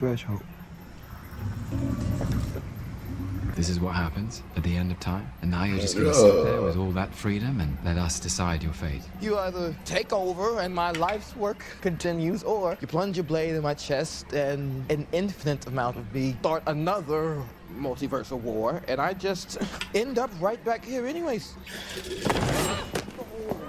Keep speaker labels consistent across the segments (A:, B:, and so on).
A: threshold.
B: This is what happens at the end of time, and now you're just gonna sit there with all that freedom and let us decide your fate.
C: You either take over and my life's work continues, or you plunge your blade in my chest and an infinite amount of me start another multiversal war, and I just end up right back here anyways.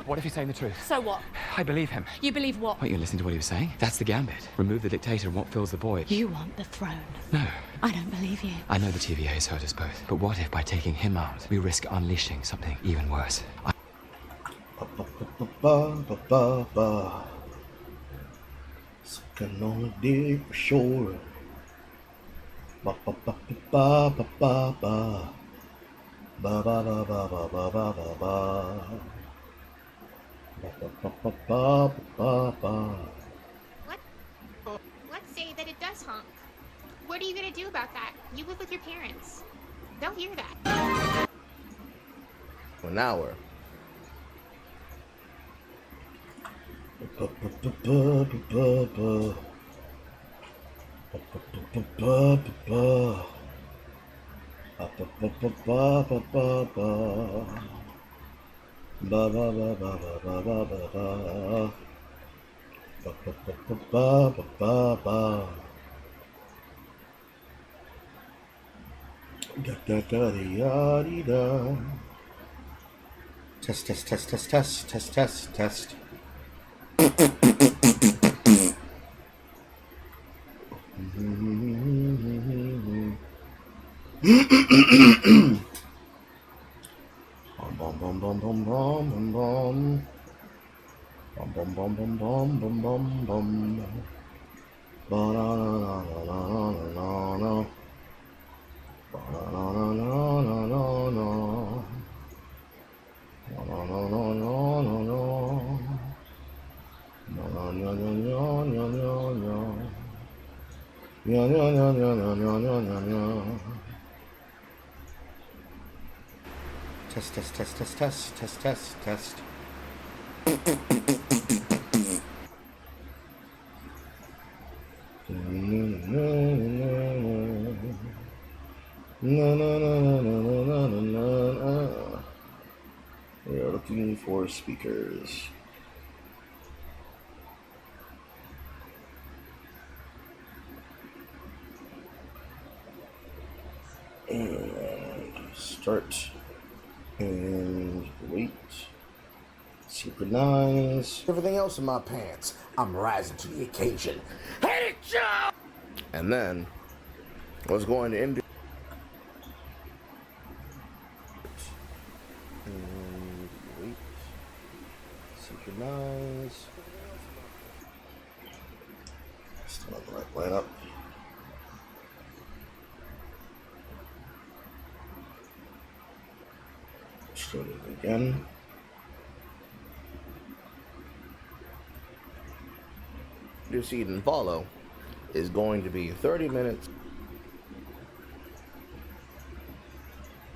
B: What if he's saying the truth?
D: So what?
B: I believe him.
D: You believe what?
B: Wait, you listening to what he was saying? That's the gambit. Remove the dictator and what fills the void.
D: You want the throne.
B: No.
D: I don't believe you.
B: I know the TVA has hurt us both, but what if by taking him out, we risk unleashing something even worse?
A: Sucking on a dick for sure. Ba ba ba ba ba ba ba. Ba ba ba ba ba ba ba ba ba. Ba ba ba ba ba ba ba.
E: Let's say that it does honk. What are you gonna do about that? You live with your parents. They'll hear that.
C: An hour.
A: Ba ba ba ba ba ba. Ba ba ba ba ba ba. Ba ba ba ba ba ba ba. Ba ba ba ba ba ba ba ba. Ba ba ba ba ba ba ba. Da da da da da da. Test test test test test test test test. Bum bum bum bum bum bum bum. Bum bum bum bum bum bum bum bum. Ba na na na na na na na. Ba na na na na na na. Ba na na na na na na. Ba na na na na na na na. Ya ya ya ya ya ya ya ya. Test test test test test test test test. We are looking for speakers. And start and wait. Synchronize. Everything else in my pants. I'm rising to the occasion. Hit it, Joe! And then I was going to end. And wait. Synchronize. Still not the right lineup. Start it again. Do seed and follow is going to be 30 minutes.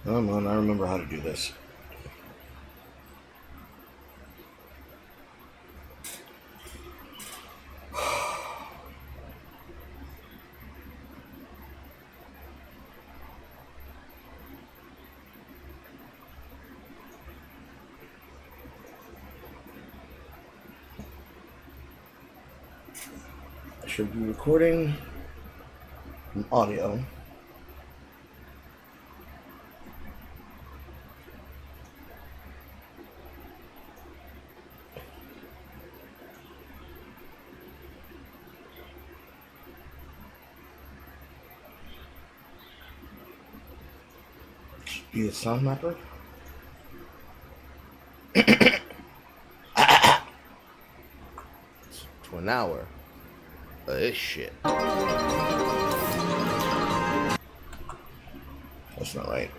A: Come on, I remember how to do this. I should be recording an audio. Should be a sound mapper. To an hour. This shit. That's not right.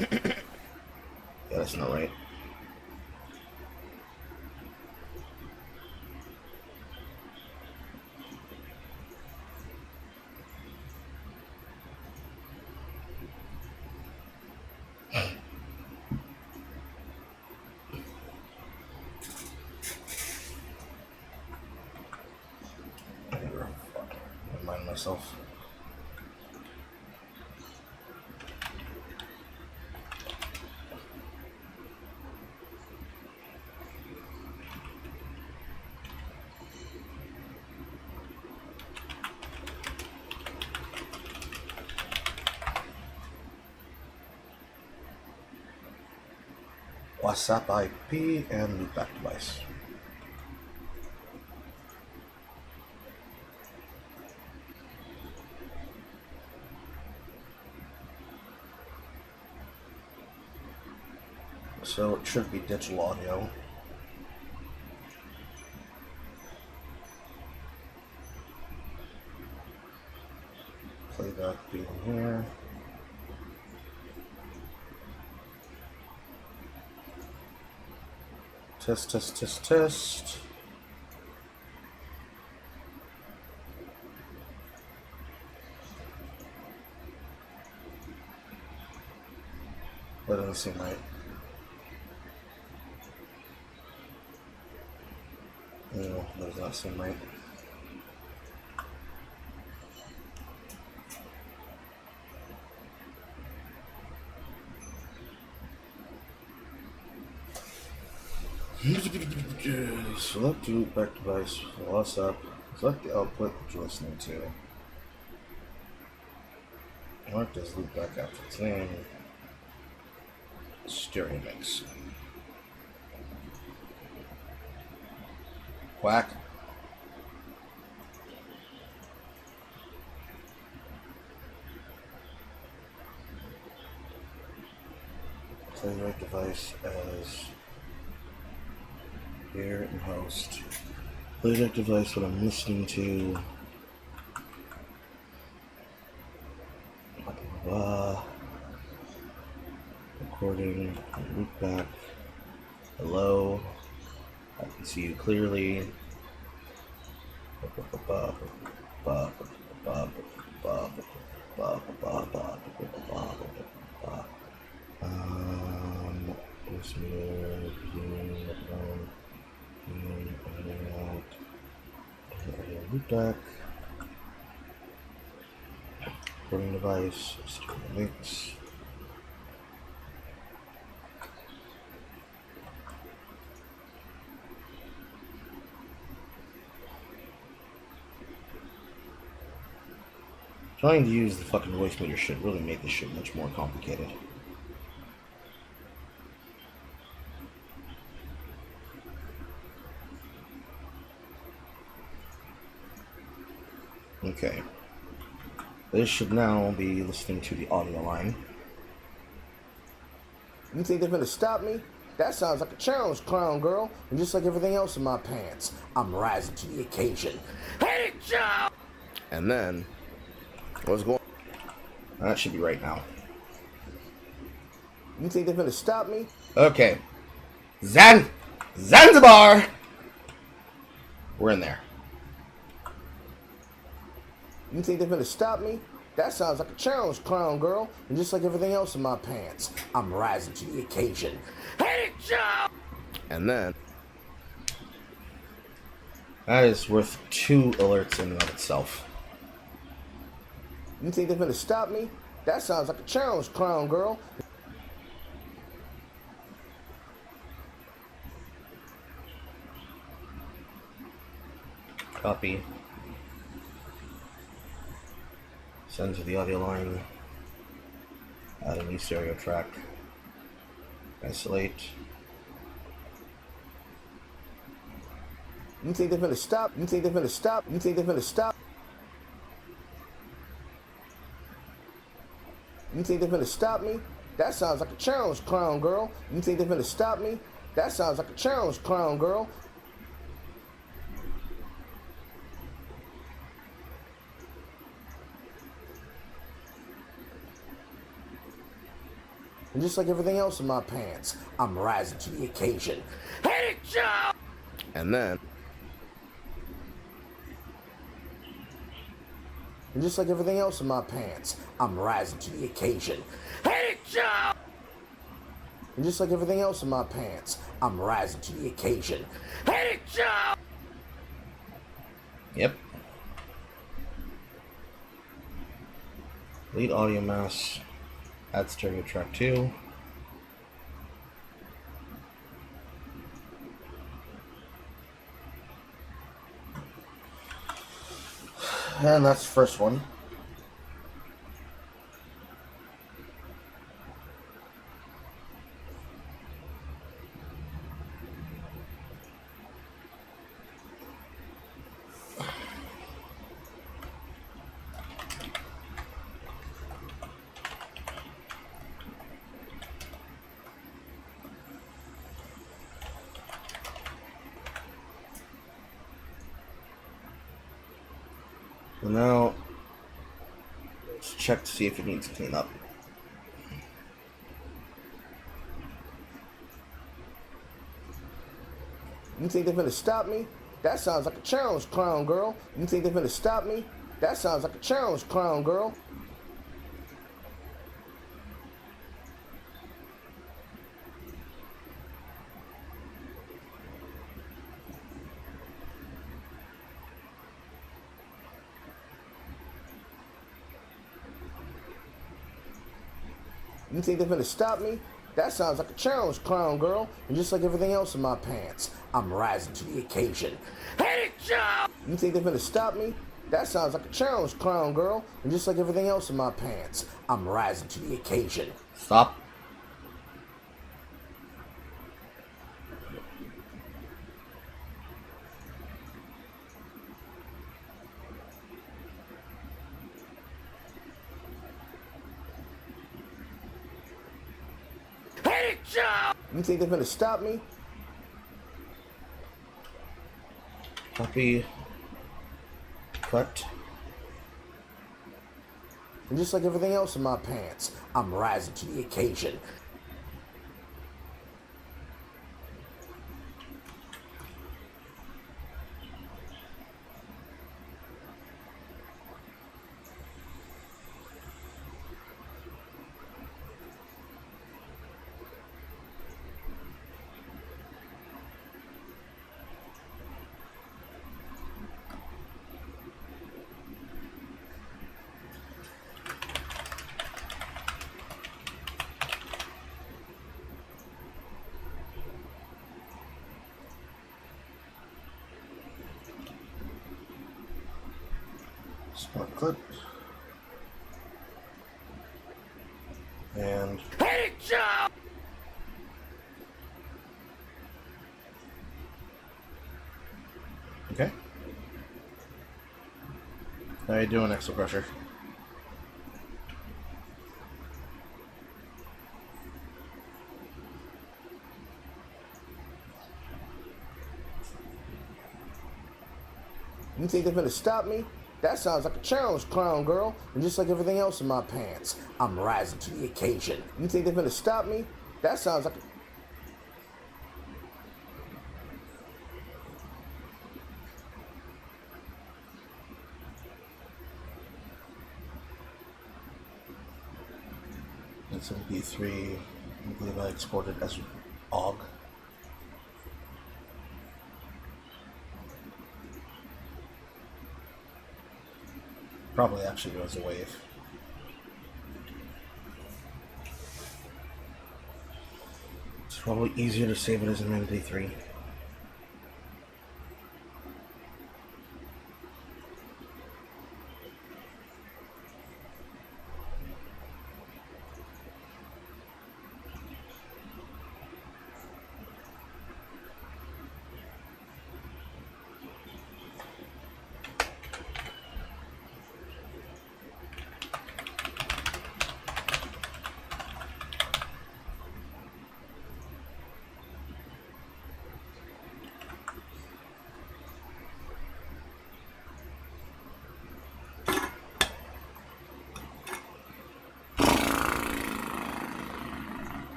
A: Yeah, that's not right. myself. WhatsApp IP and loopback device. So it should be digital audio. Playback being here. Test, test, test, test. That doesn't seem right. No, that does not seem right. Select loopback device, WhatsApp. Select the output that you're listening to. Mark as loopback after its name. Stereo mix. Whack. Playback device as here and host. Playback device what I'm listening to. Recording, loopback. Hello. I can see you clearly. Loopback. Recording device. Links. Trying to use the fucking voice meter should really make this shit much more complicated. Okay. This should now be listening to the audio line.
C: You think they're gonna stop me? That sounds like a challenge, clown girl. And just like everything else in my pants, I'm rising to the occasion. Hit it, Joe! And then, what's going on?
A: That should be right now.
C: You think they're gonna stop me?
A: Okay. Zanzibar! We're in there.
C: You think they're gonna stop me? That sounds like a challenge, clown girl. And just like everything else in my pants, I'm rising to the occasion. Hit it, Joe! And then,
A: that is worth 2 alerts in and of itself.
C: you think they're gonna stop me? That sounds like a challenge, clown girl.
A: Copy. Send to the audio line. Add a new stereo track. Isolate.
C: You think they're gonna stop? You think they're gonna stop? You think they're gonna stop? You think they're gonna stop me? That sounds like a challenge, clown girl. You think they're gonna stop me? That sounds like a challenge, clown girl. And just like everything else in my pants, I'm rising to the occasion. Hit it, Joe! And then, and just like everything else in my pants, I'm rising to the occasion. Hit it, Joe! And just like everything else in my pants, I'm rising to the occasion. Hit it, Joe!
A: Yep. Delete audio mask. Add stereo track 2. And that's the first one. So now, let's check to see if it needs cleanup.
F: You think they're gonna stop me? That sounds like a challenge, clown girl. You think they're gonna stop me? That sounds like a challenge, clown girl. You think they're gonna stop me? That sounds like a challenge, clown girl. And just like everything else in my pants, I'm rising to the occasion. Hey, Joe! You think they're gonna stop me? That sounds like a challenge, clown girl. And just like everything else in my pants, I'm rising to the occasion.
A: Stop.
F: Hey, Joe! You think they're gonna stop me?
A: Copy. Cut.
F: And just like everything else in my pants, I'm rising to the occasion.
A: Smart clip. And
F: Hey, Joe!
A: okay. How you doing, Exo Crusher?
F: You think they're gonna stop me? That sounds like a challenge, clown girl. And just like everything else in my pants, I'm rising to the occasion. You think they're gonna stop me? That sounds like a...
A: It's an MP3. I believe I exported as OGG. Probably actually goes a wave. It's probably easier to save it as an MP3.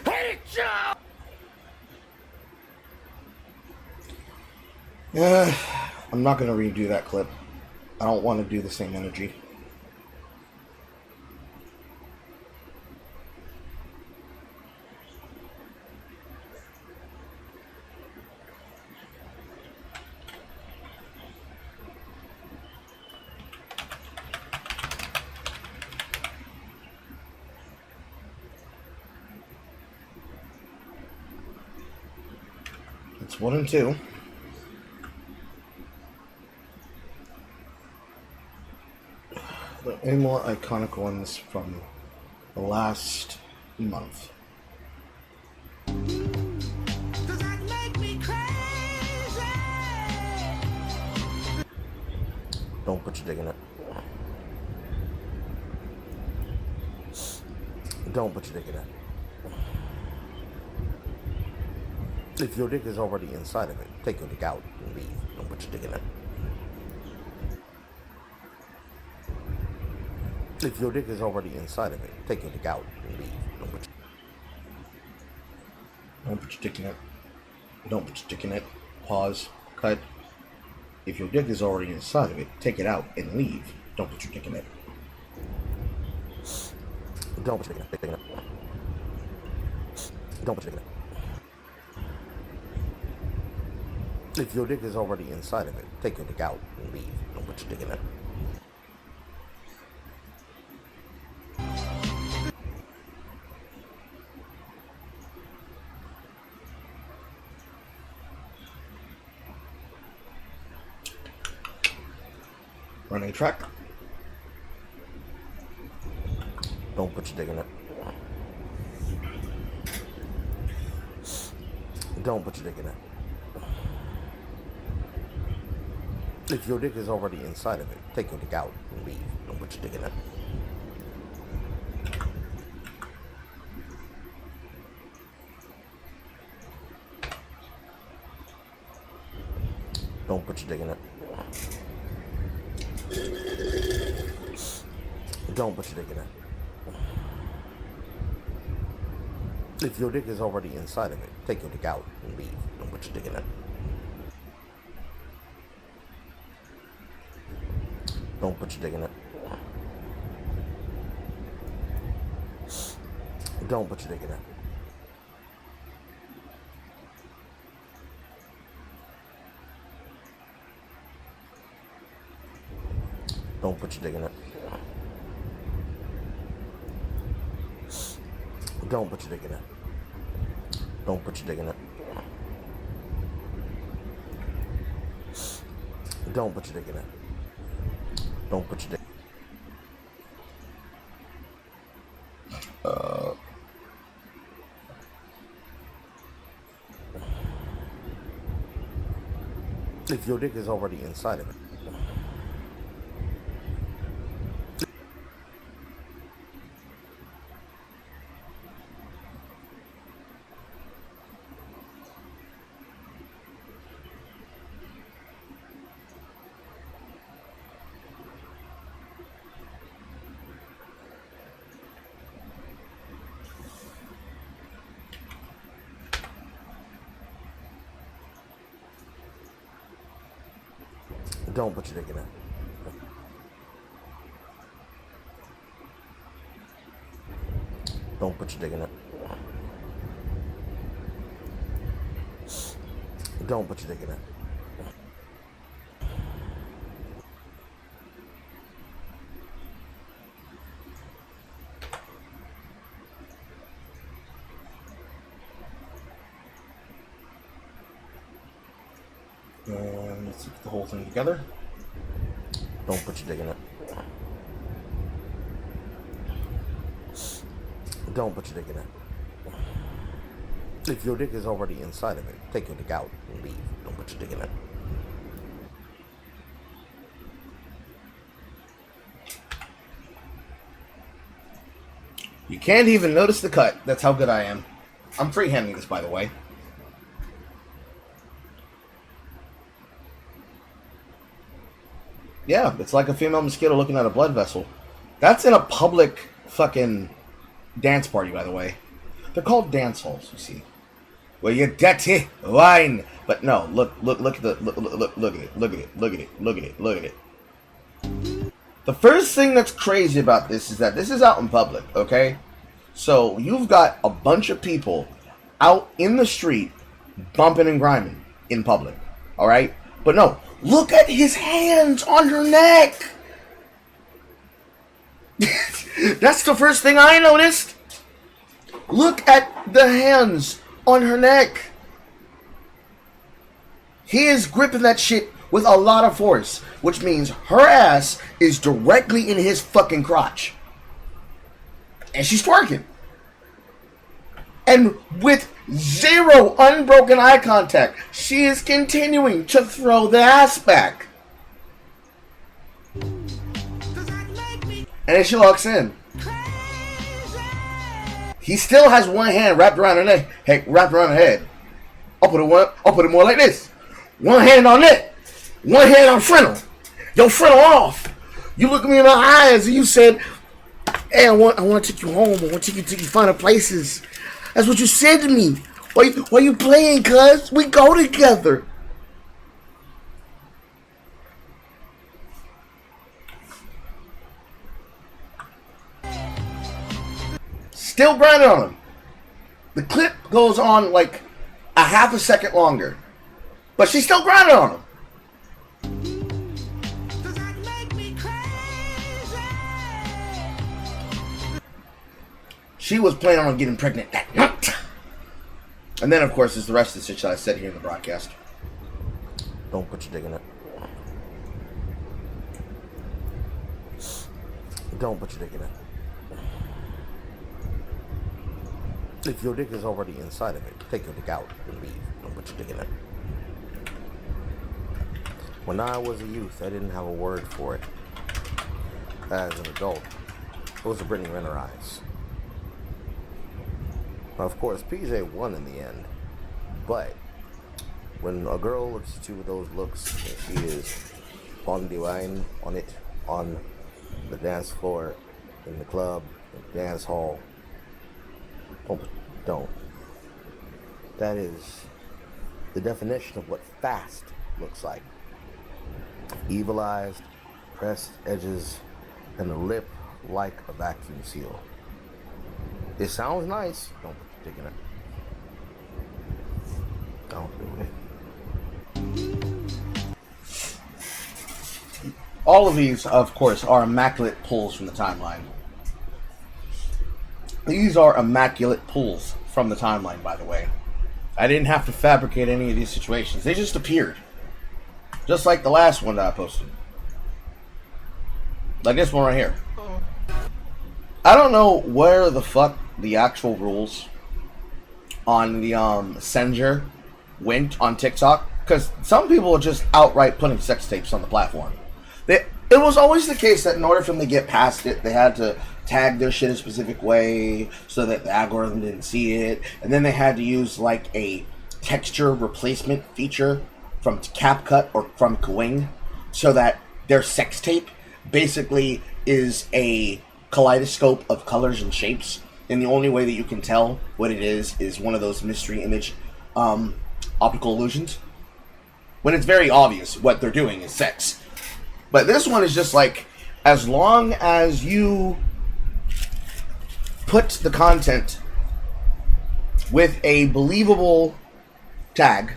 F: Hey, Joe!
A: Yeah, I'm not going to redo that clip. I don't want to do the same energy. It's 1 and 2. Any more iconic ones from the last month? Don't put your dick in it. Don't put your dick in it. If your dick is already inside of it, take your dick out and leave. Don't put your dick in it. If your dick is already inside of it, take your dick out and leave. Don't put your dick in it. Don't put your dick in it. Pause. Cut. If your dick is already inside of it, take it out and leave. Don't put your dick in it. Don't put your dick in it. Don't put your dick in it. If your dick is already inside of it, take your dick out and leave. Don't put your dick in it. Running track. Don't put your dick in it. Don't put your dick in it. If your dick is already inside of it, take your dick out and leave. Don't put your dick in it. Don't put your dick in it. Don't put your dick in it. If your dick is already inside of it, take your dick out and leave. Don't put your dick in it. Don't put your dick in it. Don't put your dick in it. Don't put your dick in it. Don't put your dick in it. Don't put your dick in it. Don't put your dick in it. Don't put your dick. If your dick is already inside of it. Don't put your dick in it. Don't put your dick in it. Don't put your dick in it. And let's put the whole thing together. Don't put your dick in it. Don't put your dick in it. If your dick is already inside of it, take your dick out and leave. Don't put your dick in it. You can't even notice the cut. That's how good I am. I'm freehanding this, by the way. Yeah, it's like a female mosquito looking at a blood vessel. That's in a public fucking dance party, by the way. They're called dance halls, you see. Well, you dirty wine. But no, look at the look at it. The first thing that's crazy about this is that this is out in public, okay? So you've got a bunch of people out in the street bumping and grinding in public, all right? But no, look at his hands on her neck. That's the first thing I noticed. Look at the hands on her neck. He is gripping that shit with a lot of force, which means her ass is directly in his fucking crotch. And she's twerking. And with zero unbroken eye contact, she is continuing to throw the ass back. And then she walks in. He still has one hand wrapped around her neck, wrapped around her head. I'll put it more like this. One hand on it, one hand on frontal. Your frontal off. You look me in my eyes and you said, "Hey, I want to take you home. I want to take you to finer places." That's what you said to me. Why you playing, cuz? We go together. Still grinding on him. The clip goes on like a half a second longer. But she's still grinding on him. She was planning on getting pregnant that night. And then, of course, there's the rest of the shit that I said here in the broadcast. Don't put your dick in it. Don't put your dick in it. If your dick is already inside of it, take your dick out and leave. Don't put your dick in it. When I was a youth, I didn't have a word for it. As an adult, it was a Brittany Renner eyes. Now, of course, PJ won in the end, but when a girl looks at you with those looks, and she is on the line, on the dance floor, in the club, in the dance hall, don't. That is the definition of what fast looks like. Evil eyes, pressed edges, and a lip like a vacuum seal. It sounds nice. Don't put your dick in it. Don't do it. All of these, of course, are immaculate pulls from the timeline. These are immaculate pulls from the timeline, by the way. I didn't have to fabricate any of these situations. They just appeared. Just like the last one that I posted. Like this one right here. I don't know where the fuck the actual rules on the censure went on TikTok. Because some people are just outright putting sex tapes on the platform. It was always the case that in order for them to get past it, they had to tag their shit a specific way so that the algorithm didn't see it. And then they had to use like a texture replacement feature from CapCut or from Kawing so that their sex tape basically is a kaleidoscope of colors and shapes. And the only way that you can tell what it is one of those mystery image optical illusions. When it's very obvious what they're doing is sex. But this one is just like, as long as you put the content with a believable tag,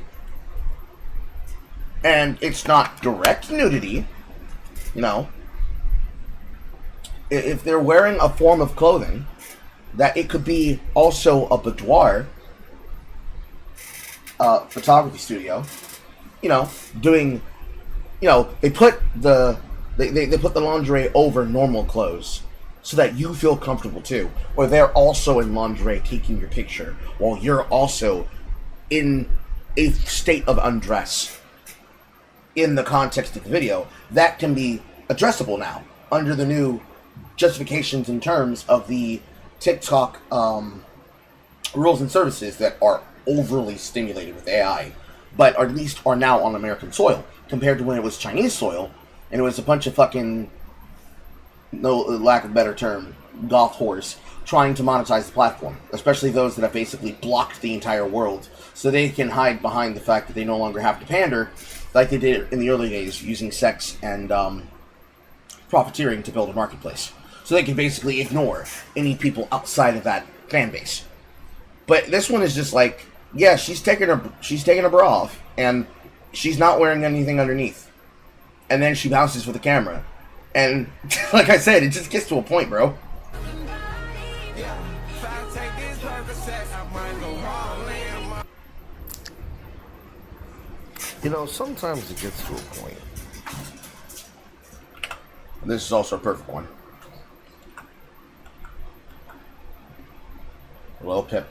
A: and it's not direct nudity, you know, if they're wearing a form of clothing, that it could be also a boudoir photography studio, you know, doing, you know, they put the lingerie over normal clothes so that you feel comfortable too, or they're also in lingerie taking your picture while you're also in a state of undress in the context of the video. That can be addressable now under the new justifications in terms of the TikTok rules and services that are overly stimulated with AI, but at least are now on American soil compared to when it was Chinese soil and it was a bunch of fucking, no lack of a better term, goth whores
F: trying to monetize the platform, especially those that have basically blocked the entire world, so they can hide behind the fact that they no longer have to pander like they did in the early days, using sex and profiteering to build a marketplace. So they can basically ignore any people outside of that fan base. But this one is just like, yeah, she's taking her bra off, and she's not wearing anything underneath. And then she bounces for the camera. And like I said, it just gets to a point, bro.
A: You know, sometimes it gets to a point.
F: This is also a perfect one. Well, Pip.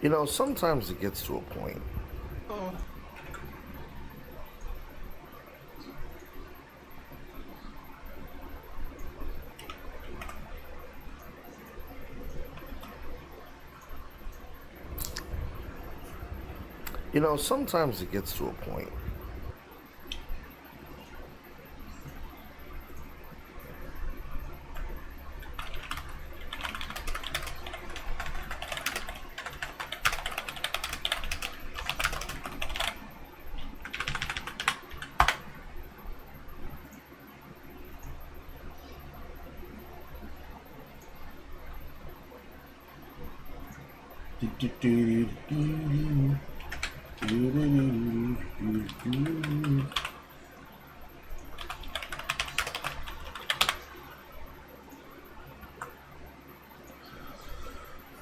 A: You know, sometimes it gets to a point. You know, sometimes it gets to a point.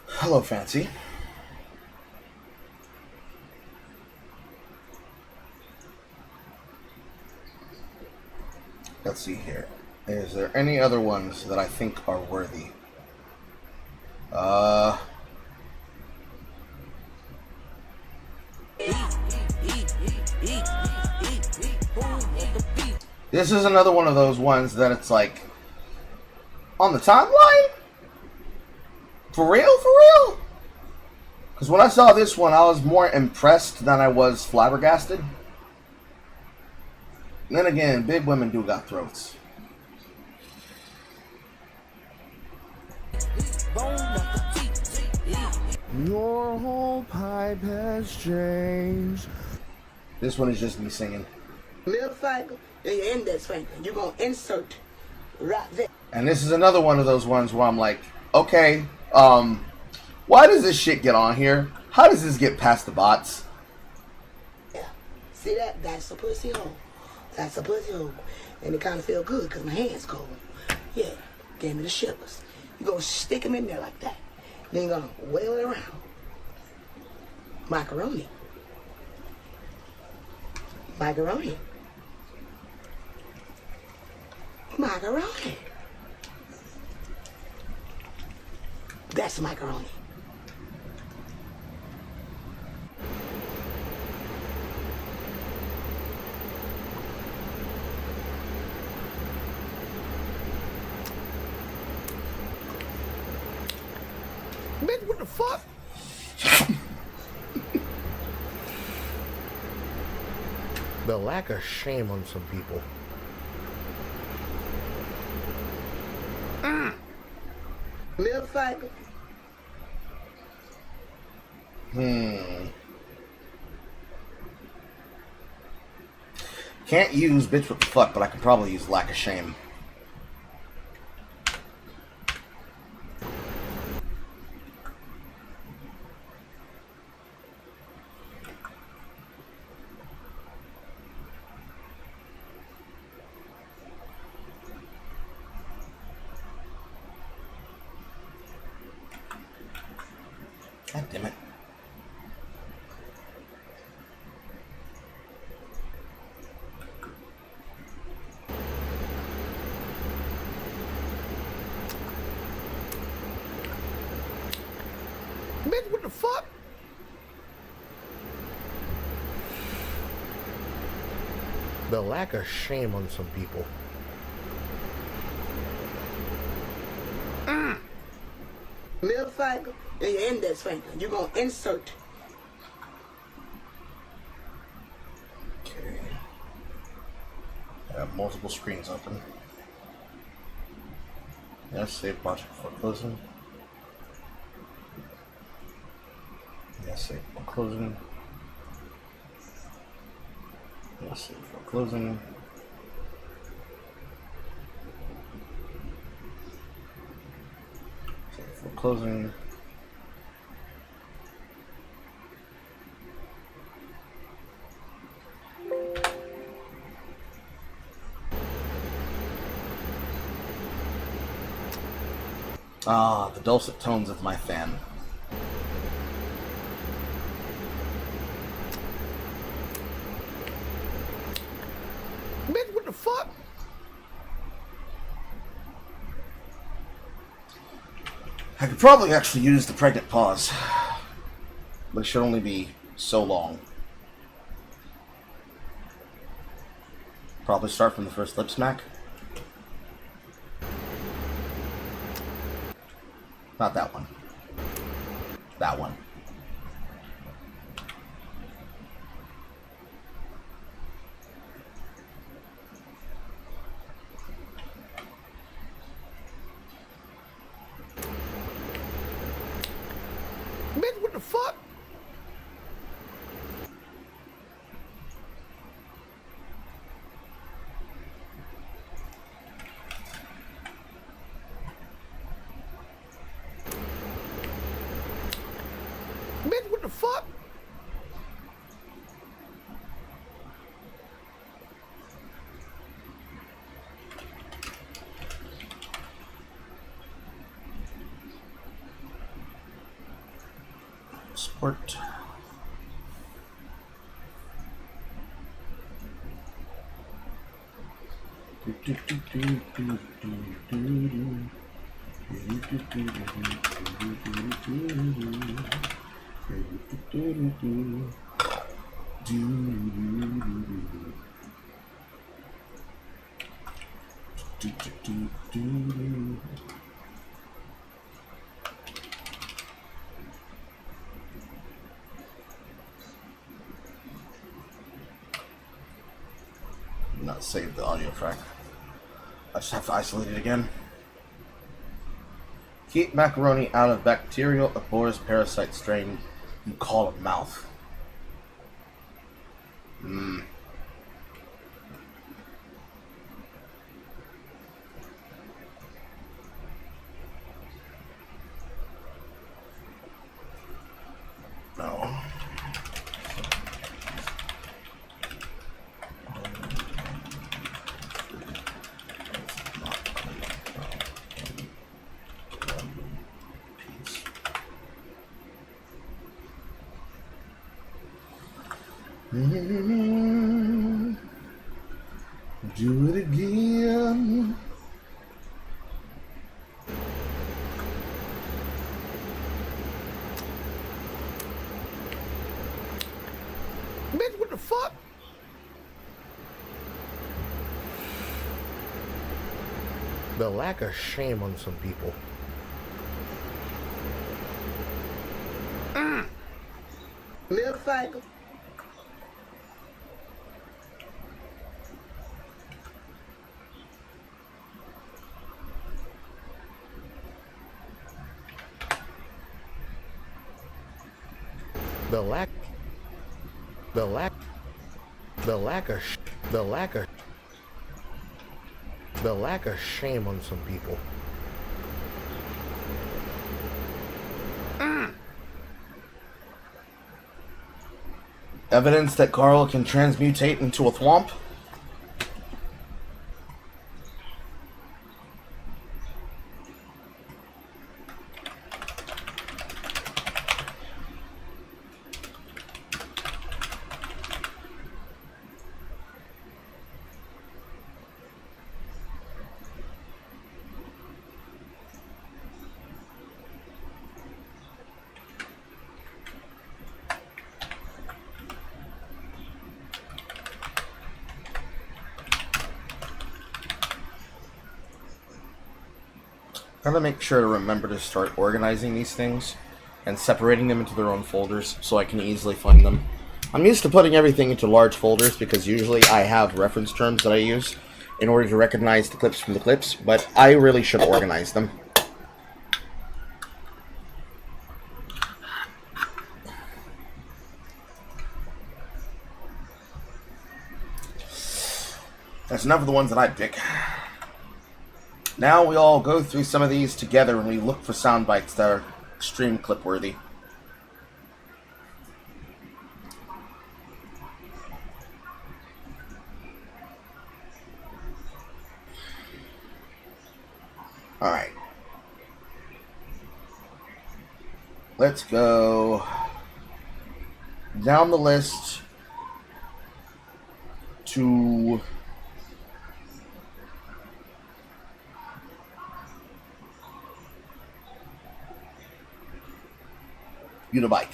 F: Hello, Fancy. Let's see here. Is there any other ones that I think are worthy? This is another one of those ones that it's like, on the timeline? For real? For real? Because when I saw this one, I was more impressed than I was flabbergasted. And then again, big women do got throats.
A: Your whole pipe has changed.
F: This one is just me singing.
G: Middle finger and your index finger. You're going to insert right there.
F: And this is another one of those ones where I'm like, okay, why does this shit get on here? How does this get past the bots?
G: Yeah. See that? That's a pussy hole. That's a pussy hole. And it kind of feel good because my hand's cold. Yeah. Gave me the shivers. You're going to stick them in there like that. Then you're going to whale it around. Macaroni. Macaroni. Macaroni. That's macaroni.
A: Bitch, what the fuck? The lack of shame on some people.
G: Middle finger.
F: Can't use bitch what the fuck, but I could probably use lack of shame. God damn it. Bitch, what the fuck? The lack of shame on some people.
G: Middle finger and your index finger. You're going to insert.
F: Okay. I have multiple screens open. Yes, save project before closing. Yes, save before closing. Yes, save before closing. Save before closing. Ah, the dulcet tones of my fan. Bitch, what the fuck? I could probably actually use the pregnant pause, but it should only be so long. Probably start from the first lip smack. Not that one. That one. Bitch, what the fuck? Bitch, what the fuck? Sport. Not save the audio track. I just have to isolate it again. Keep macaroni out of bacterial Aborus parasite strain you call it mouth. No. Do it again. Bitch, what the fuck? The lack of shame on some people.
G: Middle finger.
F: The lack of shame on some people. Evidence that Carl can transmutate into a thwomp?
A: Gotta make sure to remember to start organizing these things and separating them into their own folders so I can easily find them. I'm used to putting everything into large folders because usually I have reference terms that I use in order to recognize the clips from the clips, but I really should organize them. That's enough of the ones that I pick. Now we all go through some of these together and we look for sound bites that are extreme clip worthy. Alright. Let's go down the list to Unibike.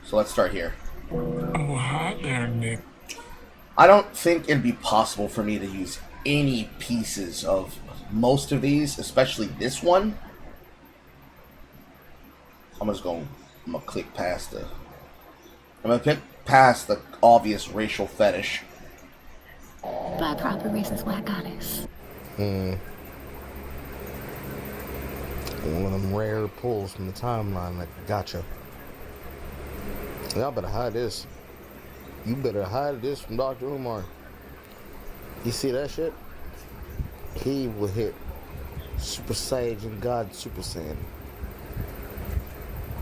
A: So let's start here.
H: Oh, hi there, Nick.
A: I don't think it'd be possible for me to use any pieces of most of these, especially this one. I'm gonna click past the... I'm gonna pick past the obvious racial fetish.
D: By proper reasons why I got this.
C: One of them rare pulls from the timeline, like, gotcha. Y'all better hide this. You better hide this from Dr. Umar. You see that shit? He will hit Super Saiyan God Super Saiyan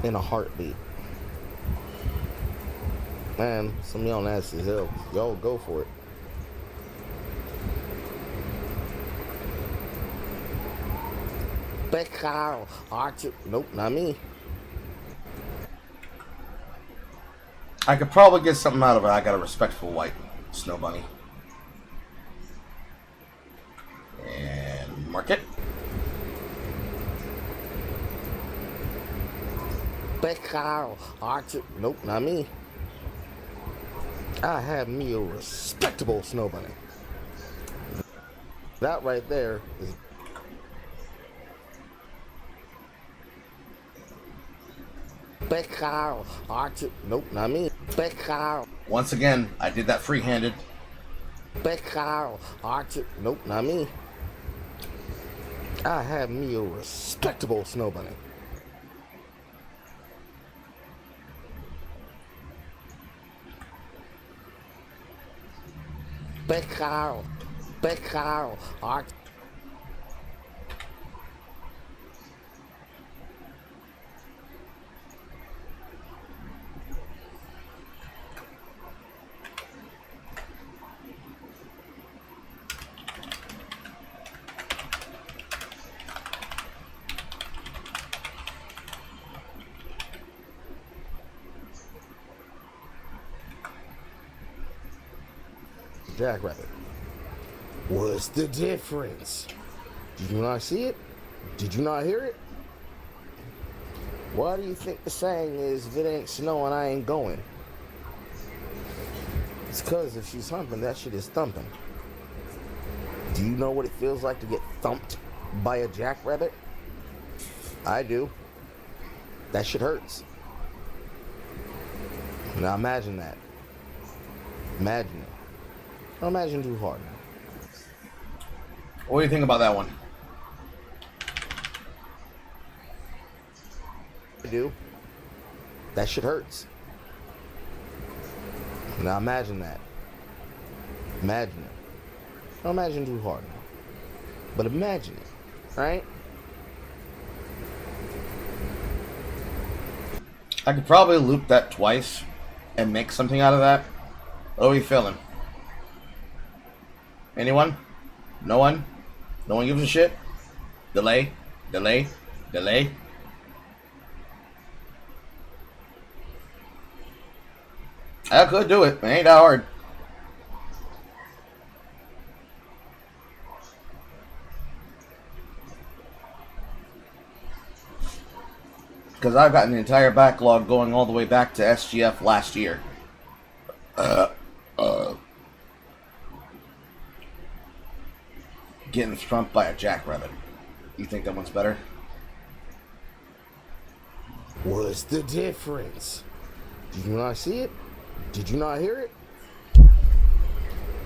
C: in a heartbeat. Man, some of y'all nasty as hell. Y'all go for it. Carl, Archer. Nope, not me.
A: I could probably get something out of it. I got a respectful white snow bunny. And mark it.
C: Carl, Archer. Nope, not me. I have me a respectable snow bunny. That right there is... Carl, Archer. Nope, not me. Carl.
A: Once again, I did that free-handed.
C: Carl, Archer. Nope, not me. I have me a respectable snow bunny. Carl, Archer. Jackrabbit. What's the difference? Did you not see it? Did you not hear it? Why do you think the saying is, if it ain't snowing, I ain't going? It's because if she's humping, that shit is thumping. Do you know what it feels like to get thumped by a jackrabbit? I do. That shit hurts. Now imagine that. Imagine it. Don't imagine too hard.
A: What do you think about that one?
C: I do. That shit hurts. Now imagine that. Imagine it. Don't imagine too hard. But imagine it, right?
A: I could probably loop that twice and make something out of that. What are we feeling? Anyone? No one? No one gives a shit? Delay? Delay? Delay? I could do it. It ain't that hard. Because I've got an entire backlog going all the way back to SGF last year. Getting thumped by a jackrabbit. You think that one's better?
F: What's the difference? Did you not see it? Did you not hear it?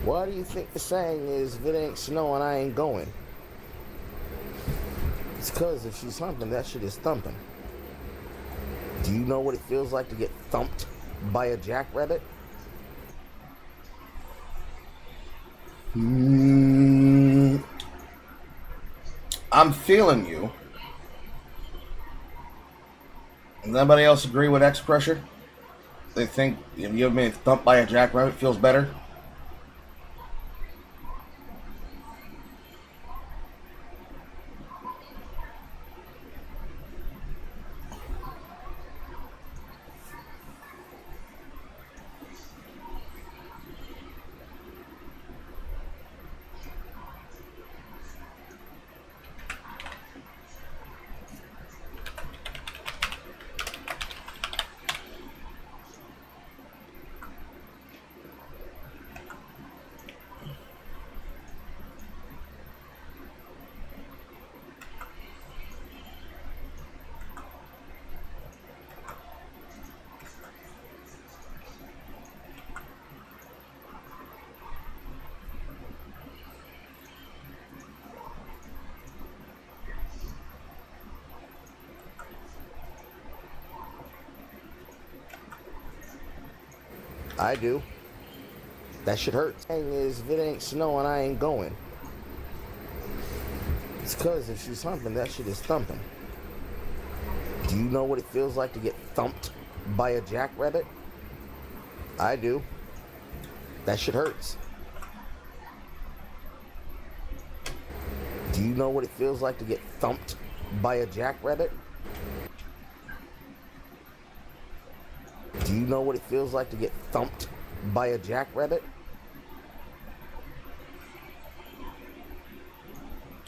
F: Why do you think the saying is, if it ain't snowing, I ain't going? It's because if she's humping, that shit is thumping. Do you know what it feels like to get thumped by a jackrabbit?
A: I'm feeling you. Does anybody else agree with X Pressure? They think if you ever been thumped by a jackrabbit, it feels better?
F: I do. That shit hurts. The thing is, if it ain't snowing, I ain't going. It's because if she's humping, that shit is thumping. Do you know what it feels like to get thumped by a jackrabbit? I do. That shit hurts. Do you know what it feels like to get thumped by a jackrabbit? Do you know what it feels like to get thumped by a jackrabbit?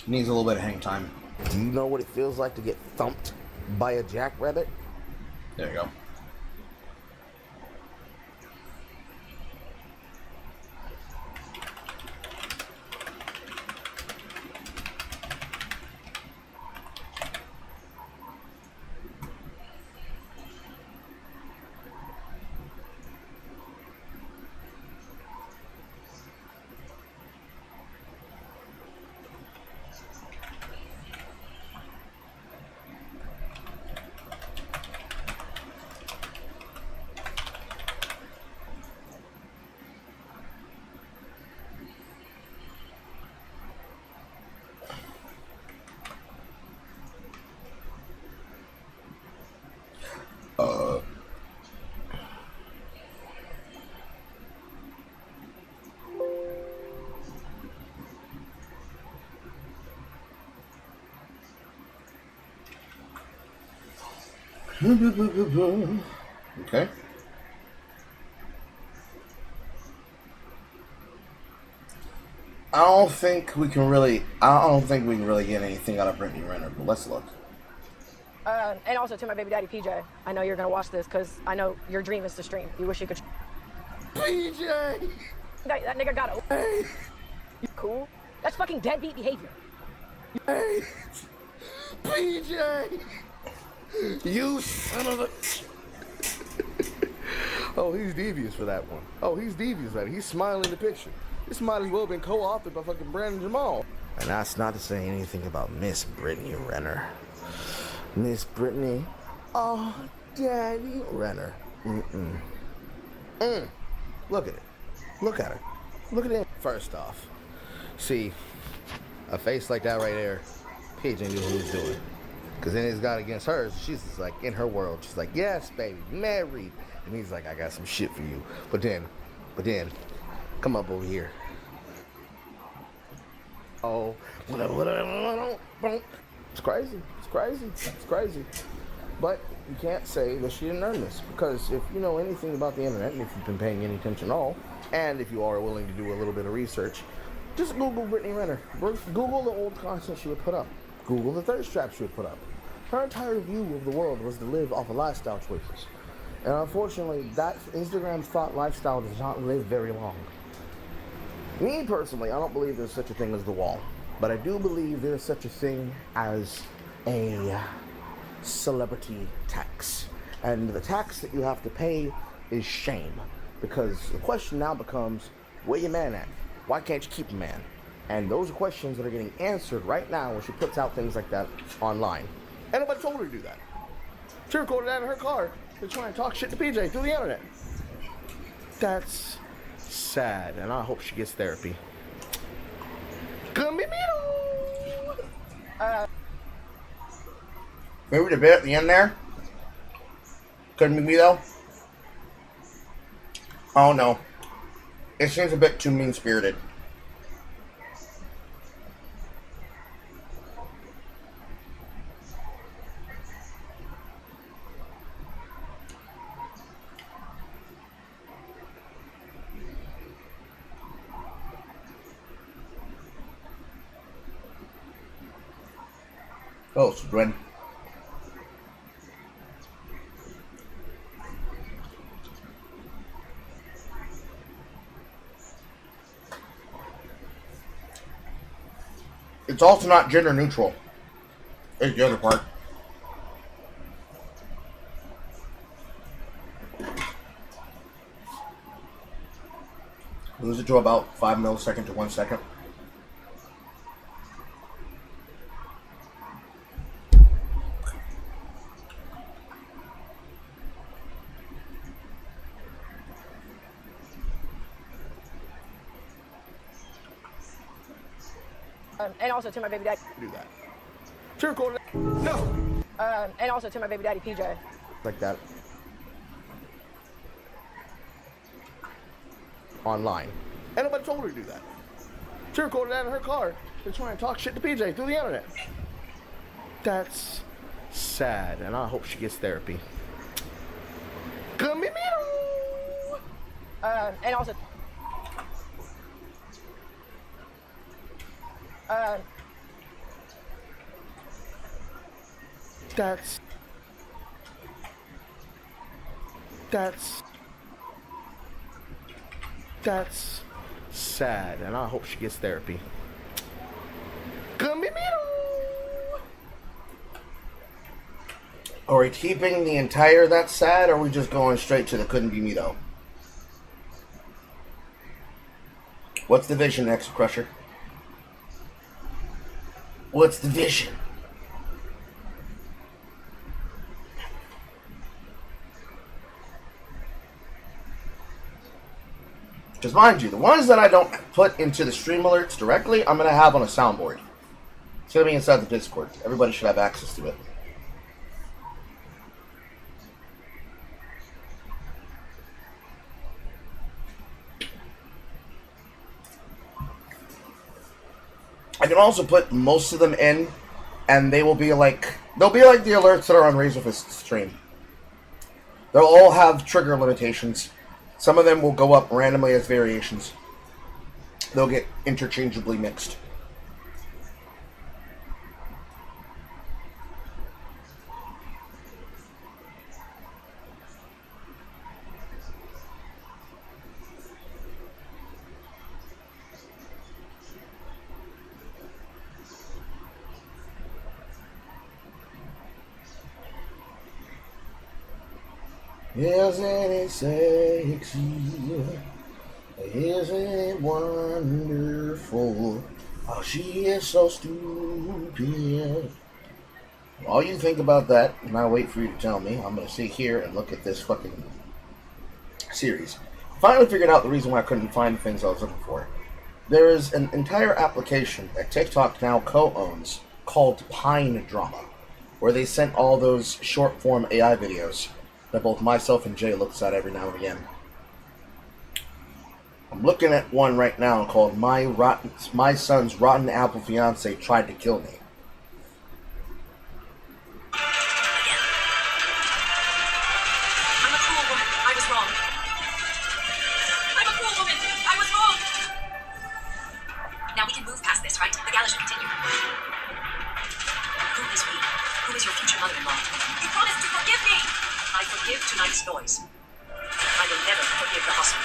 A: Needs a little bit of hang time.
F: Do you know what it feels like to get thumped by a jackrabbit?
A: There you go. Okay. I don't think we can really get anything out of Brittany Renner, but let's look.
I: And also to my baby daddy, PJ, I know you're going to watch this because I know your dream is to stream. You wish you could.
F: PJ!
I: That nigga got a.
F: Hey!
I: You cool? That's fucking deadbeat behavior.
F: Hey! PJ! You son of a... Oh, he's devious for that one. Oh, he's devious at it. He's smiling in the picture. This might as well have been co-authored by fucking Brandon Jamal. And that's not to say anything about Miss Brittany Renner. Miss Brittany, oh, Daddy Renner. Look at it. Look at her. Look at it. First off, see, a face like that right there, PJ knew what he was doing. Because then he's got against her, she's just like in her world. She's like, yes, baby, married. And he's like, I got some shit for you. But then, come up over here. Oh, it's crazy. It's crazy. It's crazy. But you can't say that she didn't earn this. Because if you know anything about the internet, and if you've been paying any attention at all, and if you are willing to do a little bit of research, just Google Brittany Renner. Google the old content she would put up. Google the thirst trap she would put up. Her entire view of the world was to live off of lifestyle choices. And unfortunately, that Instagram thought lifestyle does not live very long. Me personally, I don't believe there's such a thing as the wall. But I do believe there is such a thing as a celebrity tax. And the tax that you have to pay is shame. Because the question now becomes, where your man at? Why can't you keep a man? And those are questions that are getting answered right now when she puts out things like that online. And nobody told her to do that. She recorded that in her car to try and talk shit to PJ through the internet. That's sad, and I hope she gets therapy.
A: Maybe the bit at the end there? Couldn't be me though? Oh no. It seems a bit too mean-spirited. Oh, it's Gwen. It's also not gender neutral. It's the other part. Lose it to about 5 milliseconds to 1 second.
I: And also to my baby daddy.
F: Do that. She recorded that. No.
I: And also to my baby daddy PJ.
F: Like that. Online. And nobody told her to do that. She recorded that in her car to try and talk shit to PJ through the internet. That's sad, and I hope she gets therapy.
I: And also.
F: That's sad, and I hope she gets therapy.
A: Are we keeping the entire that's sad, or are we just going straight to the couldn't be me though? What's the vision, X Crusher? What's the vision? Because mind you, the ones that I don't put into the stream alerts directly, I'm going to have on a soundboard. It's going to be inside the Discord. Everybody should have access to it. I can also put most of them in, and they'll be like the alerts that are on Razorfist's stream. They'll all have trigger limitations. Some of them will go up randomly as variations. They'll get interchangeably mixed. Isn't it sexy? Isn't it wonderful? Oh, she is so stupid. While you think about that, and I wait for you to tell me, I'm going to sit here and look at this fucking series. Finally figured out the reason why I couldn't find the things I was looking for. There is an entire application that TikTok now co-owns called Pine Drama, where they sent all those short-form AI videos that both myself and Jay looks at every now and again. I'm looking at one right now called My Son's Rotten Apple Fiance Tried to Kill Me.
J: I'm a cruel woman. I was wrong. I'm a cruel woman. I was wrong. Now we can move past this, right? The gala should continue. Who is we? Who is your future mother-in-law? You promised to forgive me. I forgive tonight's noise. I will never forgive the hustle.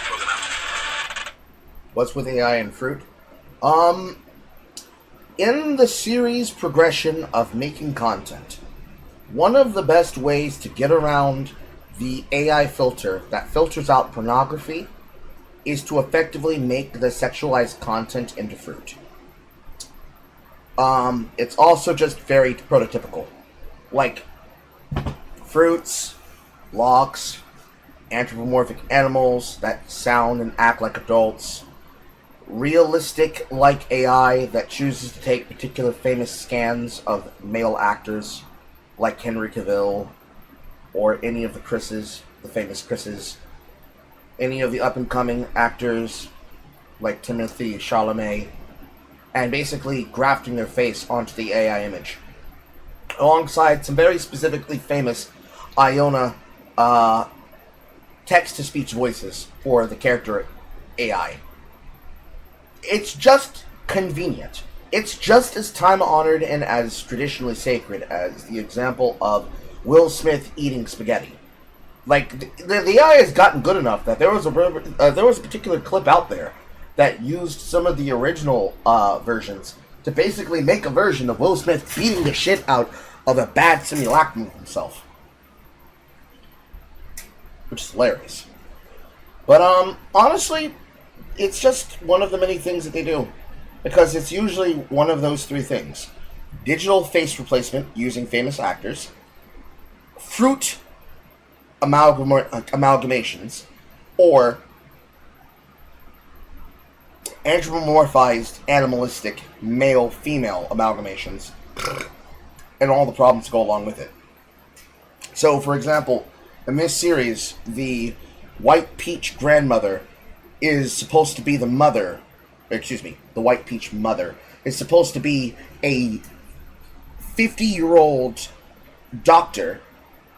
J: Throw them out.
A: What's with AI and fruit?
F: in the series progression of making content, one of the best ways to get around the AI filter that filters out pornography is to effectively make the sexualized content into fruit. It's also just very prototypical. Like, fruits, locks, anthropomorphic animals that sound and act like adults, realistic-like AI that chooses to take particular famous scans of male actors, like Henry Cavill, or any of the Chris's, the famous Chris's, any of the up-and-coming actors, like Timothy Chalamet, and basically grafting their face onto the AI image, alongside some very specifically famous Iona text-to-speech voices for the character AI. It's just convenient. It's just as time-honored and as traditionally sacred as the example of Will Smith eating spaghetti. Like, the AI has gotten good enough that there was a particular clip out there that used some of the original versions to basically make a version of Will Smith beating the shit out of a bad simulacrum of himself. Which is hilarious. But, honestly, it's just one of the many things that they do. Because it's usually one of those three things. Digital face replacement using famous actors. Fruit amalgamations. Or anthropomorphized, animalistic, male-female amalgamations. And all the problems that go along with it. So, for example, in this series, the White Peach grandmother is supposed to be the mother, the White Peach mother is supposed to be a 50-year-old doctor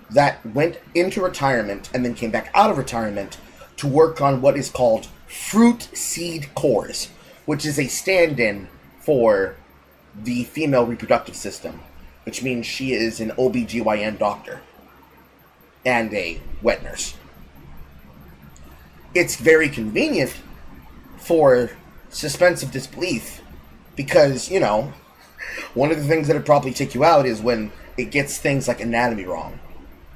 F: that went into retirement and then came back out of retirement to work on what is called fruit seed cores, which is a stand-in for the female reproductive system, which means she is an OBGYN doctor and a wet nurse. It's very convenient for suspense of disbelief because, you know, one of the things that would probably take you out is when it gets things like anatomy wrong.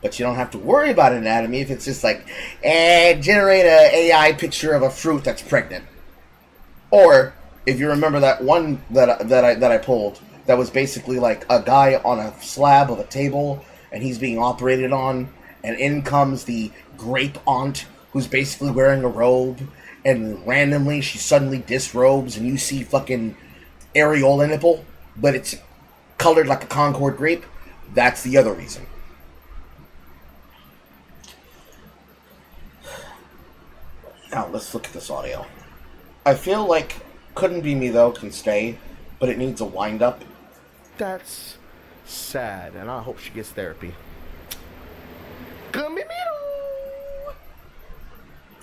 F: But you don't have to worry about anatomy if it's just like, generate an AI picture of a fruit that's pregnant. Or, if you remember that one that I pulled, that was basically like a guy on a slab of a table, and he's being operated on, and in comes the grape aunt, who's basically wearing a robe, and randomly she suddenly disrobes, and you see fucking areola nipple, but it's colored like a Concord grape. That's the other reason. Now, let's look at this audio. I feel like Couldn't Be Me, though, can stay, but it needs a wind-up. That's sad, and I hope she gets therapy.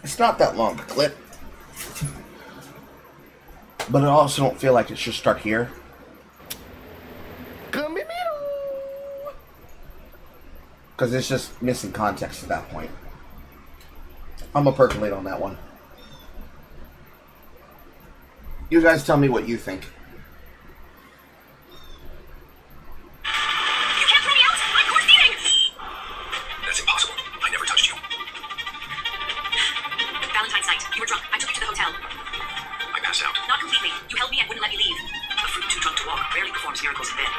F: It's not that long a clip. But I also don't feel like it should start here. Because it's just missing context at that point. I'm gonna percolate on that one. You guys tell me what you think.
J: You can't throw me out! I'm course eating! That's impossible. I never touched you. Valentine's night. You were drunk. I took you to the hotel. I passed out. Not completely. You held me and wouldn't let me leave. A fruit too drunk to walk rarely performs miracles in bed.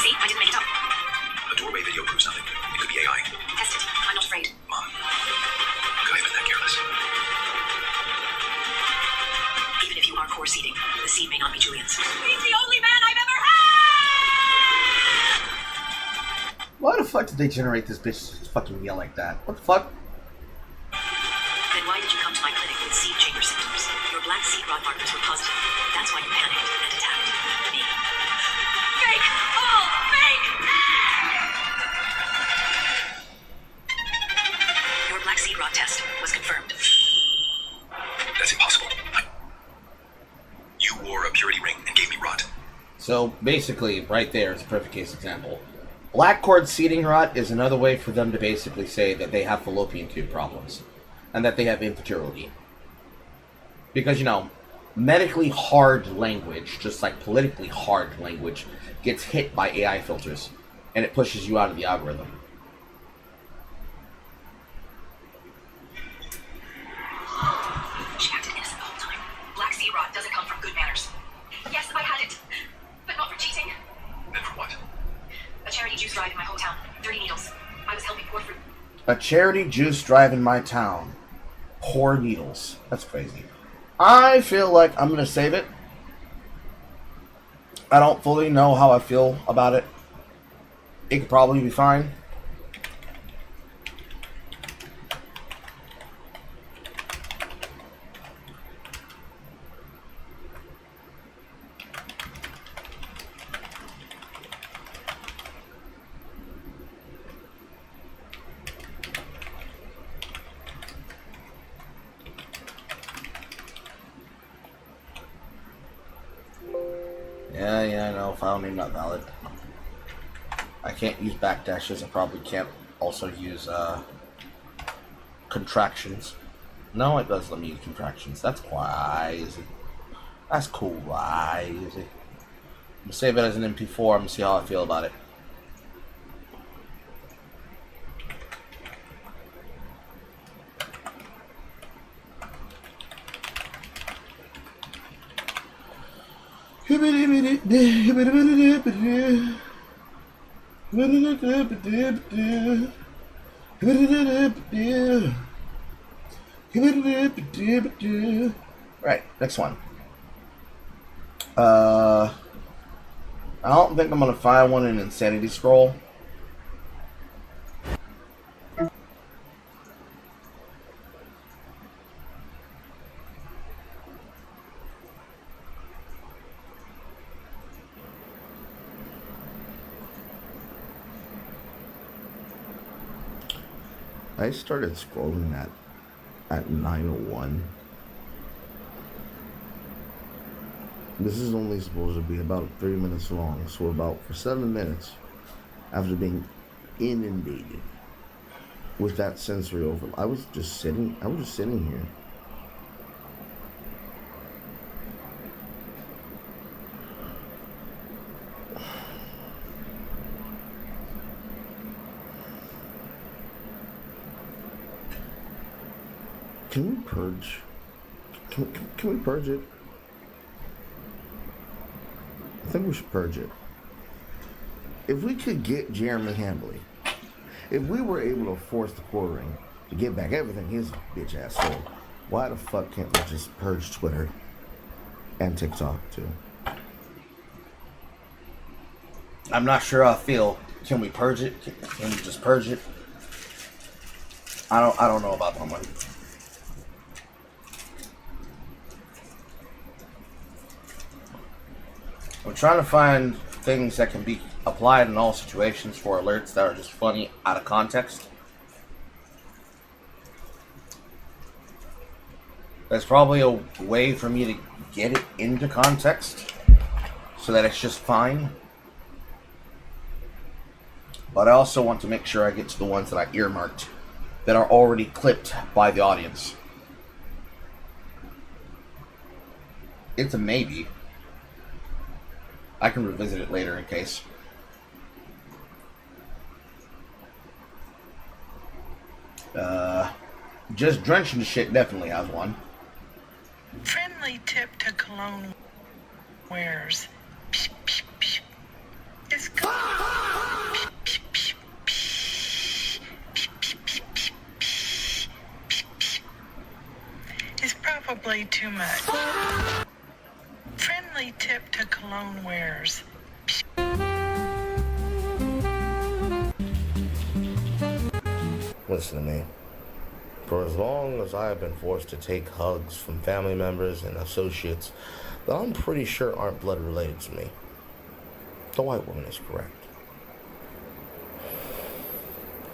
J: See? I didn't make it up. A doorway video proves nothing. It could be AI. Test it. I'm not afraid. Mom. Could I have been that careless? Even if you are course eating, the seed may not be Julian's. He's the only man I've ever had!
F: Why the fuck did they generate this bitch to fucking yell like that? What the fuck?
J: Then why did you come to my clinic with seed chamber symptoms? Your black seed rod markers were positive. That's why you panicked and attacked me. Fake! All fake! Your black seed rod test was confirmed. That's impossible. You wore a purity ring and gave me rot.
F: So basically, right there is a perfect case example. Black cord seeding rot is another way for them to basically say that they have fallopian tube problems. And that they have infertility. Because, you know,
A: medically hard language, just like politically hard language, gets hit by AI filters, and it pushes you out of the algorithm.
J: She acted innocent the whole time. Black Sea Rod doesn't come from good manners. Yes, I had it, but not for cheating.
K: Then for what?
J: A charity juice drive in my hometown. Dirty needles. I was helping poor fruit.
A: A charity juice drive in my town. Poor needles. That's crazy. I feel like I'm going to save it. I don't fully know how I feel about it. It could probably be fine. Yeah, no, file name not valid. I can't use backdashes. I probably can't also use contractions. No, it does let me use contractions. That's crazy. That's cool, crazy. I'm gonna save it as an MP4. I'm gonna see how I feel about it. Right, next one. I don't think I'm gonna find one in Insanity Scroll. I started scrolling at 9:01. This is only supposed to be about 3 minutes long, so for 7 minutes, after being inundated with that sensory overload, I was just sitting here. Can we purge? Can we purge it? I think we should purge it. If we could get Jeremy Hambley, if we were able to force the quartering to get back everything his bitch ass stole, why the fuck can't we just purge Twitter and TikTok too? I'm not sure how I feel. Can we purge it? Can we just purge it? I don't know about that one. I'm trying to find things that can be applied in all situations for alerts that are just funny out of context. There's probably a way for me to get it into context so that it's just fine. But I also want to make sure I get to the ones that I earmarked that are already clipped by the audience. It's a maybe. I can revisit it later in case. Just drenching the shit definitely has one.
H: Friendly tip to cologne wearers. It's It's probably too much. Friendly tip to cologne wearers.
F: Listen to me. For as long as I have been forced to take hugs from family members and associates that I'm pretty sure aren't blood related to me, the white woman is correct.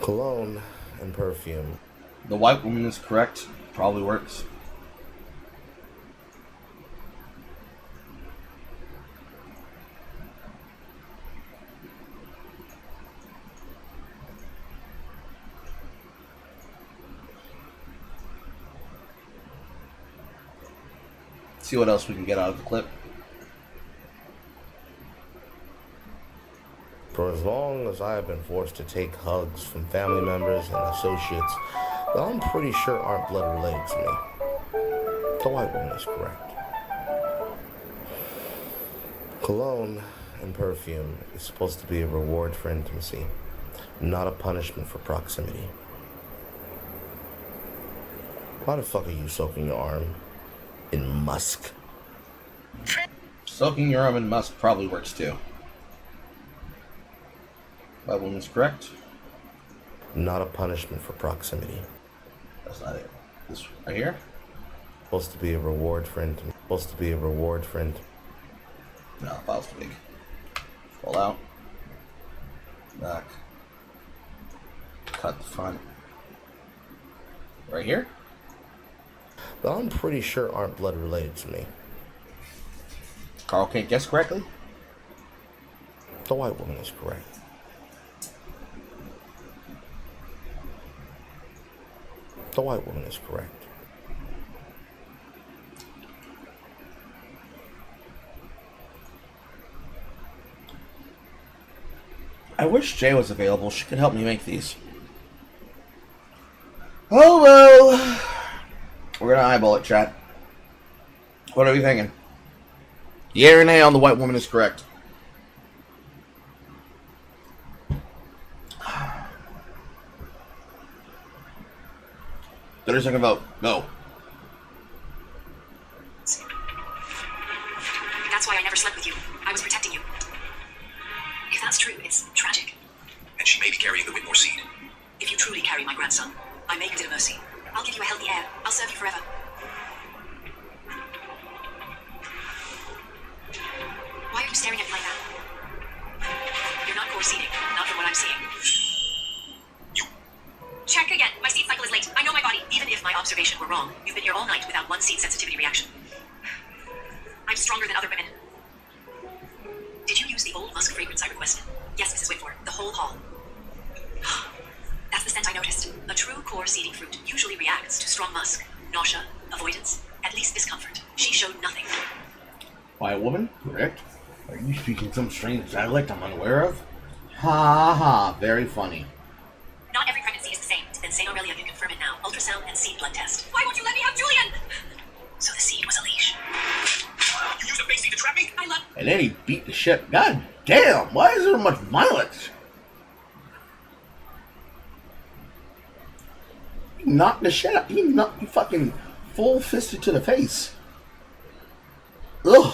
F: Cologne and perfume.
A: The white woman is correct. Probably works. See what else we can get out of the clip.
F: For as long as I have been forced to take hugs from family members and associates that I'm pretty sure aren't blood related to me, the white woman is correct. Cologne and perfume is supposed to be a reward for intimacy, not a punishment for proximity. Why the fuck are you soaking your arm in musk?
A: Soaking your arm in musk probably works too. That woman's correct.
F: Not a punishment for proximity.
A: That's not it. This right here?
F: Supposed to be a reward for intimacy. Supposed to be a reward for intimacy.
A: No, file's too big. Pull out. Back. Cut the front. Right here?
F: That I'm pretty sure aren't blood related to me.
A: Carl can't guess correctly?
F: The white woman is correct. The white woman is correct.
A: I wish Jay was available. She could help me make these. Oh well. We're gonna eyeball it, chat. What are we thinking? Yeah or nay on the white woman is correct. 30-second vote. Go.
J: That's why I never slept with you. I was protecting you. If that's true, it's tragic.
K: And she may be carrying the Whitmore seed.
J: If you truly carry my grandson, I may consider mercy. I'll give you a healthy heir. I'll serve you forever. Why are you staring at me like that? You're not core seeding, not from what I'm seeing. Check again. My seed cycle is late. I know my body. Even if my observation were wrong, you've been here all night without one seed sensitivity reaction. I'm stronger than other women. Did you use the old musk fragrance I requested? Yes, Mrs. Whitmore. The whole haul. That's the scent I noticed. A true core seeding fruit usually reacts to strong musk. Nausea, avoidance, at least discomfort. She showed nothing.
A: White woman? Correct. Are you speaking some strange dialect I'm unaware of? Ha ha. Very funny.
J: Not every pregnancy is the same. Then St. Aurelia can confirm it now. Ultrasound and seed blood test. Why won't you let me have Julian? So the seed was a leash.
K: You used a fake seed to trap me?
J: I love...
A: And then he beat the shit. God damn. Why is there much violence? He knocked the shit out. He fucking full fisted to the face. Ugh.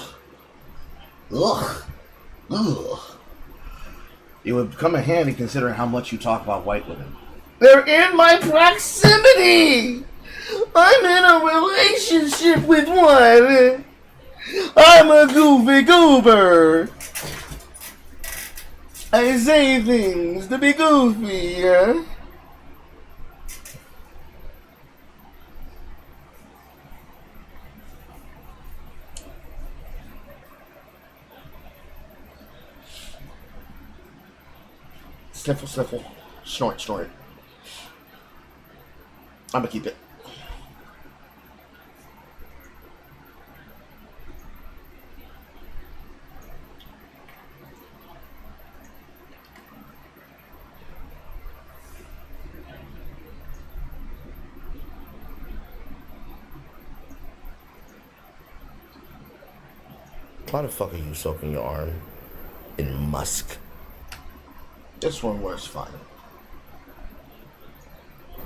A: Ugh. Ugh. It would come in handy considering how much you talk about white women. They're in my proximity! I'm in a relationship with one! I'm a goofy goober! I say things to be goofy, yeah? Sniffle, sniffle. Snort, snort. I'm gonna keep it.
F: Why the fuck are you soaking your arm in musk?
A: This one works fine.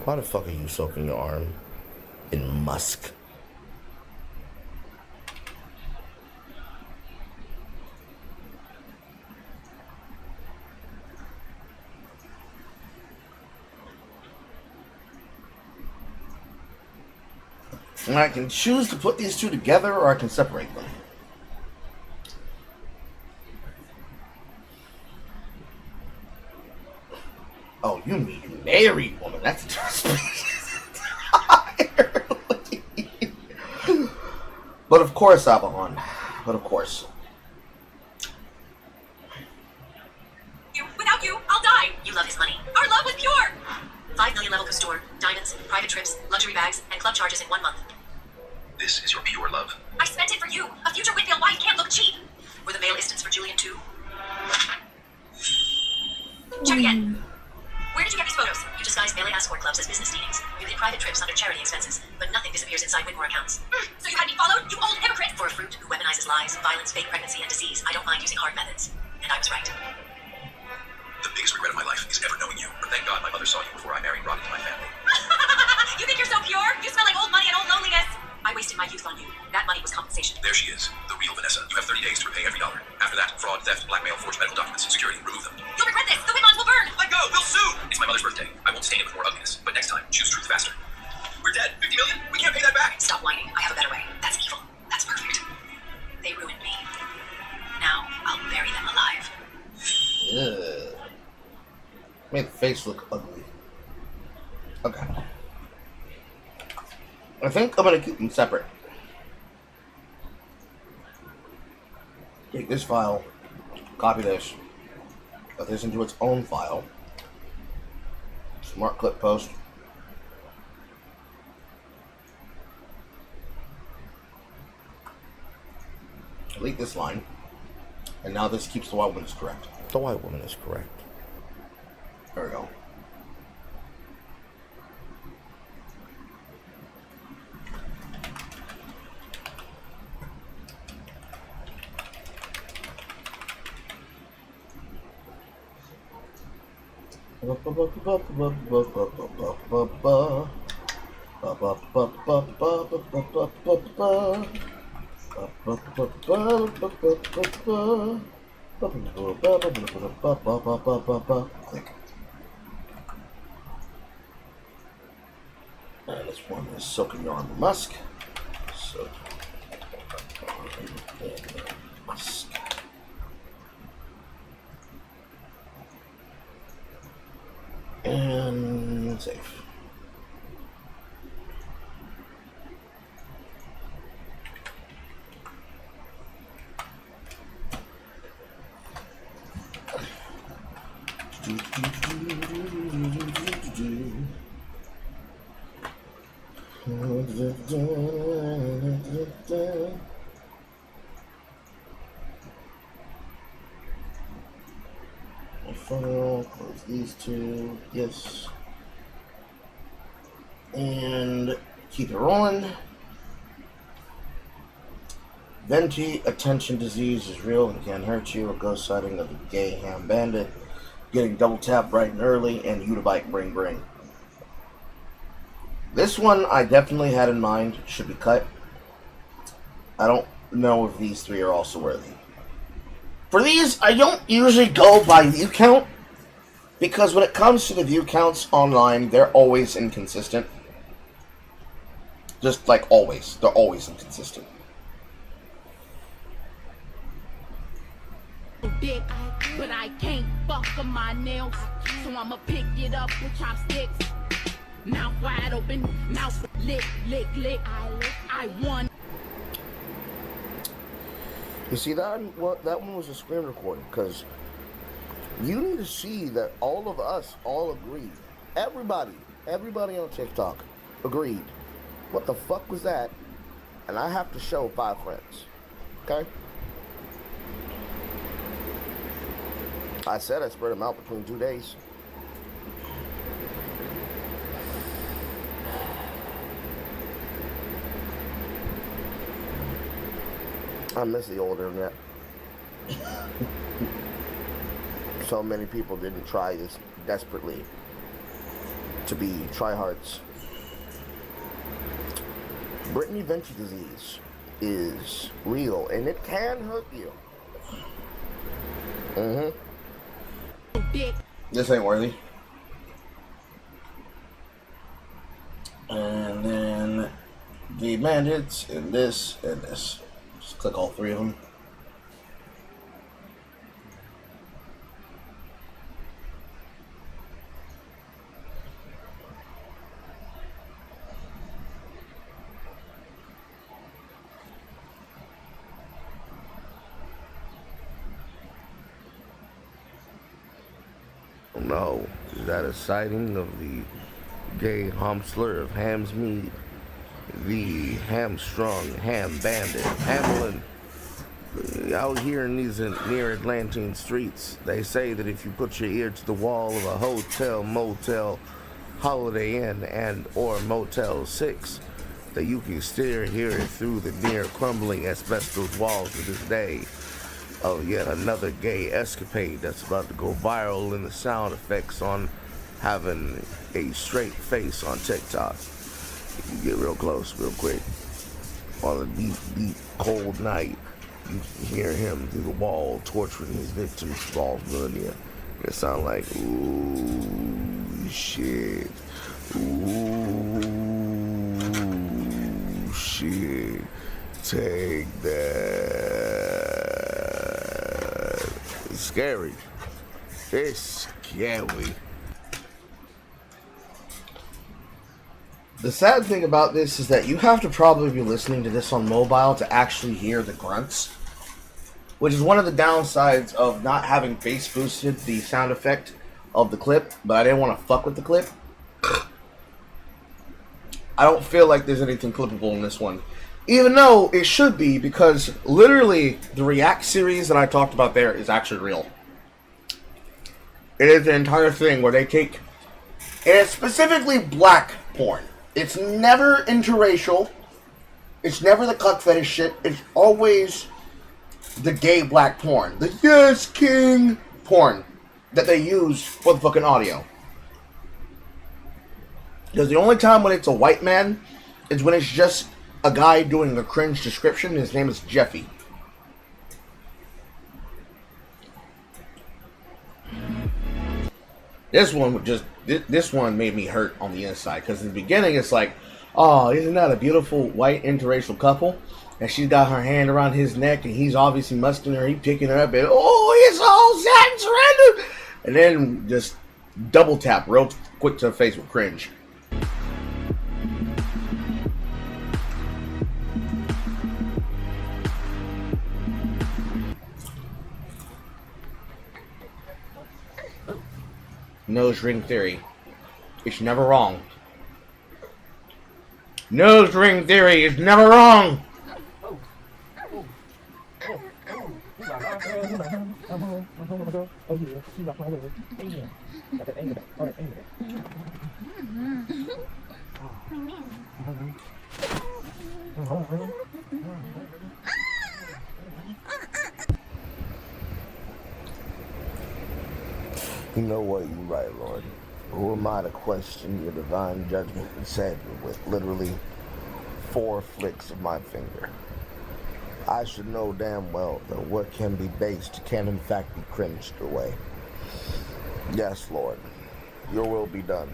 F: Why the fuck are you soaking your arm in musk?
A: And I can choose to put these two together or I can separate them. Oh, you mean married woman. That's But of course, Avalon. But of course.
J: Without you, I'll die. You love his money. Our love was pure. 5 million level couture, diamonds, private trips, luxury bags, and club charges in 1 month.
K: This is your pure love.
J: I spent it for you. A future Whitfield wife can't look cheap. Were the male instants for Julian too? Check again. Where did you get these photos? You disguised melee escort clubs as business meetings. You hid private trips under charity expenses, but nothing disappears inside Whitmore accounts. So you had me followed? You old hypocrite! For a fruit who weaponizes lies, violence, fake pregnancy, and disease, I don't mind using hard methods. And I was right.
K: The biggest regret of my life is ever knowing you. But thank God my mother saw you before I married Rob into my family.
J: You think you're so pure? You smell like old money and old loneliness. I wasted my youth on you. That money was compensation.
K: There she is, the real Vanessa. You have 30 days to repay every dollar. After that, fraud, theft, blackmail, forged medical documents, security, remove them.
J: You'll regret this. The Whitmons will burn.
K: Let go, we'll sue! It's my mother's birthday. I won't stain it with more ugliness. But next time, choose truth faster. We're dead. 50 million? We can't pay that back.
J: Stop whining. I have a better way. That's evil. That's perfect. They ruined me. Now, I'll bury them alive.
F: Ugh. Made the face look ugly. Okay. I think I'm gonna keep them separate. Take this file, copy this, put this into its own file. Smart clip post. Delete this line. And now this keeps the white woman is correct. The white woman is correct. There we go. Click. And this one is soaking yarn musk. Soak musk. And save. File, close these two, yes. And keep it rolling. Venti attention disease is real and can hurt you. A ghost sighting of a gay ham bandit. Getting double tapped bright and early, and Udabite bring bring. This one I definitely had in mind, should be cut. I don't know if these three are also worthy. For these, I don't usually go by view count, because when it comes to the view counts online, they're always inconsistent. Just like always. They're always inconsistent.
L: Dick, but I can't fuck on my nails, so I'ma pick it up with chopsticks. Mouth wide open, mouth lick, lick, lick. I won.
F: You see, that one was a screen recording, because you need to see that all of us all agreed. Everybody on TikTok agreed. What the fuck was that? And I have to show 5 friends. Okay? I said I spread them out between 2 days. I miss the old internet. So many people didn't try this desperately to be tryhards. Brittany Venti disease is real and it can hurt you. This ain't worthy. And then the bandits and this and this. Just click all 3 of them. No, is that a sighting of the gay Hamsler of Hamsmead? the hamstrung ham bandit Hamlin. Out here in these near Atlantean streets, they say that if you put your ear to the wall of a hotel, motel, Holiday Inn, and or Motel 6, that you can still hear it through the near crumbling asbestos walls to this day. Oh, yet another gay escapade that's about to go viral in the sound effects on having a straight face on TikTok. You get real close, real quick. On a deep, deep, cold night, you can hear him through the wall torturing his victims' balls blood. It sound like, ooh, shit. Ooh, shit. Take that. It's scary. It's scary.
A: The sad thing about this is that you have to probably be listening to this on mobile to actually hear the grunts, which is one of the downsides of not having bass boosted the sound effect of the clip, but I didn't want to fuck with the clip. I don't feel like there's anything clippable in this one, even though it should be, because literally the React series that I talked about there is actually real. It is an entire thing where they take, and it's specifically black porn. It's never interracial. It's never the cuck fetish shit. It's always the gay black porn. The yes king porn that they use for the fucking audio. Because the only time when it's a white man is when it's just a guy doing a cringe description. His name is Jeffy. This one made me hurt on the inside, because in the beginning it's like, oh, isn't that a beautiful white interracial couple? And she's got her hand around his neck, and he's obviously muscular, her, he's picking her up, and oh, it's all satin surrender! And then just double tap real quick to the face with cringe. Nose ring theory. It's never wrong. Nose ring theory is never wrong.
F: You know what, you're right, Lord. Who am I to question your divine judgment and Savior with literally 4 flicks of my finger? I should know damn well that what can be based can in fact be cringed away. Yes, Lord, your will be done.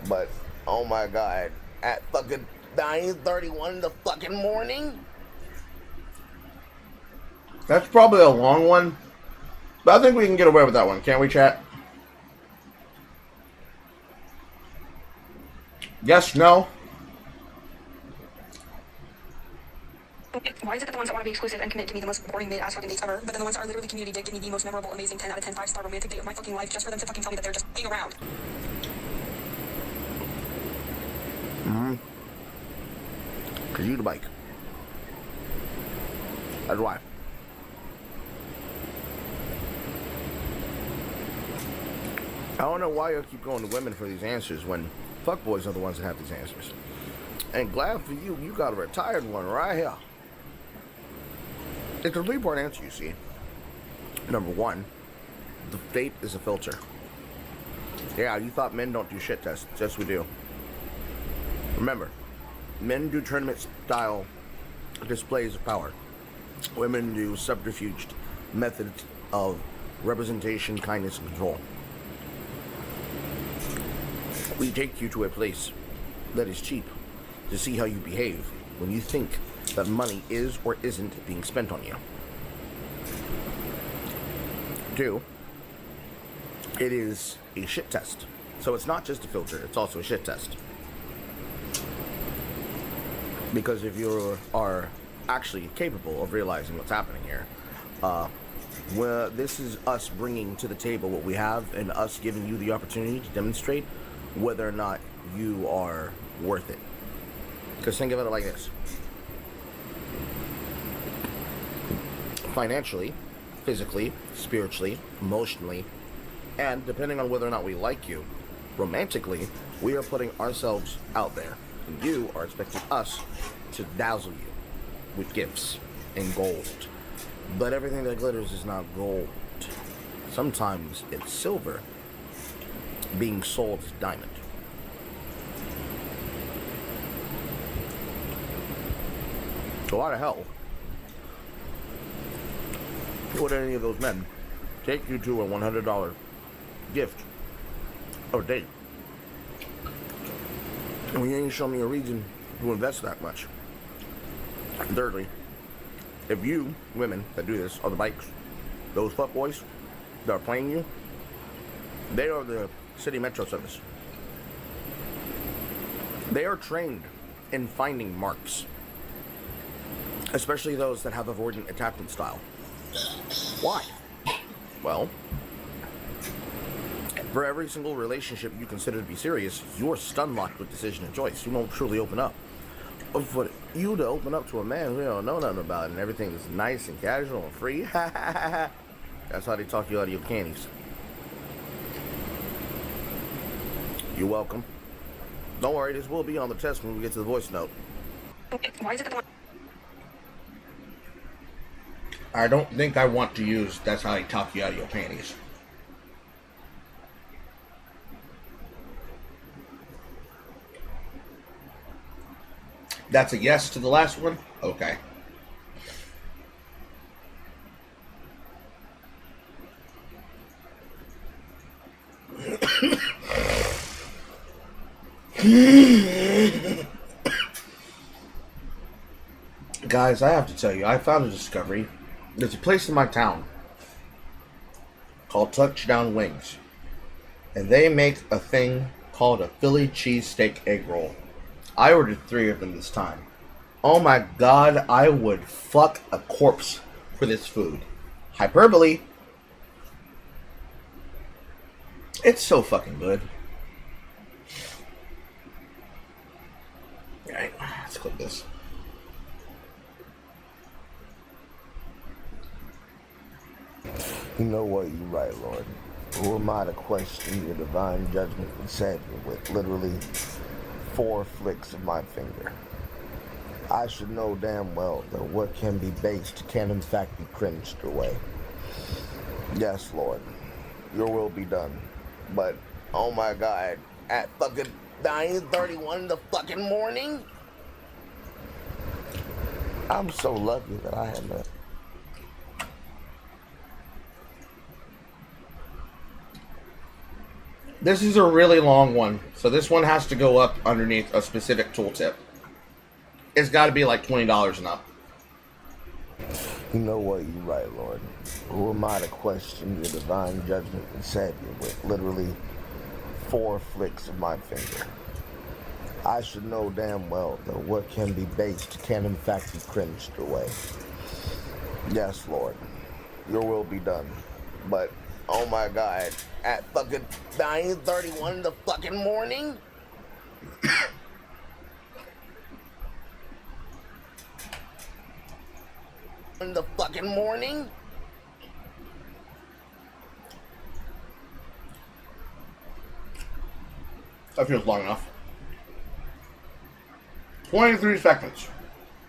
F: But, oh my God, at fucking 9:31 in the fucking morning?
A: That's probably a long one, but I think we can get away with that one, can't we, chat? Yes, no?
I: Why is it that the ones that want to be exclusive and commit to me the most boring mid-ass fucking dates ever, but then the ones that are literally community dig give me the most memorable, amazing 10 out of 10 5-star romantic date of my fucking life just for them to fucking tell me that they're just being around?
F: Cause you the bike. That's why. I don't know why you keep going to women for these answers when fuckboys are the ones that have these answers. And glad for you, you got a retired one right here. It's a 3-part answer, you see. Number 1, the date is a filter. Yeah, you thought men don't do shit tests. Yes, we do. Remember, men do tournament-style displays of power. Women do subterfuged methods of representation, kindness, and control. We take you to a place that is cheap to see how you behave when you think that money is or isn't being spent on you. 2, it is a shit test. So it's not just a filter, it's also a shit test. Because if you are actually capable of realizing what's happening here, well, this is us bringing to the table what we have and us giving you the opportunity to demonstrate whether or not you are worth it. Because think of it like this. Financially, physically, spiritually, emotionally, and depending on whether or not we like you, romantically, we are putting ourselves out there. And you are expecting us to dazzle you with gifts and gold. But everything that glitters is not gold. Sometimes it's silver being sold as diamond. So why the hell would any of those men take you to a $100 gift or date? And you ain't show me a reason to invest that much. And thirdly, if you, women that do this, are the bikes, those fuckboys that are playing you, they are the city metro service. They are trained in finding marks, especially those that have avoidant attachment style. Why? Well, for every single relationship you consider to be serious, you're stun locked with decision and choice. You won't truly open up. But for you to open up to a man who you don't know nothing about and everything is nice and casual and free, that's how they talk you out of your panties. You're welcome. Don't worry, this will be on the test when we get to the voice note.
I: Why is it that
F: I don't think I want to use that's how they talk you out of your panties. That's a yes to the last one? Okay. Guys, I have to tell you, I found a discovery. There's a place in my town called Touchdown Wings. And they make a thing called a Philly cheesesteak egg roll. I ordered 3 of them this time. Oh my god, I would fuck a corpse for this food. Hyperbole. It's so fucking good. Alright, let's click this.
M: You know what, you're right, Lord. Who am I to question your divine judgment and Savior with literally 4 flicks of my finger? I should know damn well that what can be based can in fact be cringed away. Yes, Lord, your will be done. But, oh my god, at fucking 9:31 in the fucking morning? I'm so lucky that I had met.
F: This is a really long one, so this one has to go up underneath a specific tooltip. It's got to be like $20 and up.
M: You know what, you're right, Lord. Who am I to question your divine judgment and Savior with literally 4 flicks of my finger? I should know damn well that what can be based can in fact be cringed away. Yes, Lord, your will be done. But, oh my god, at fucking 9:31 in the fucking morning? In the fucking morning?
F: That feels long enough. 23 seconds.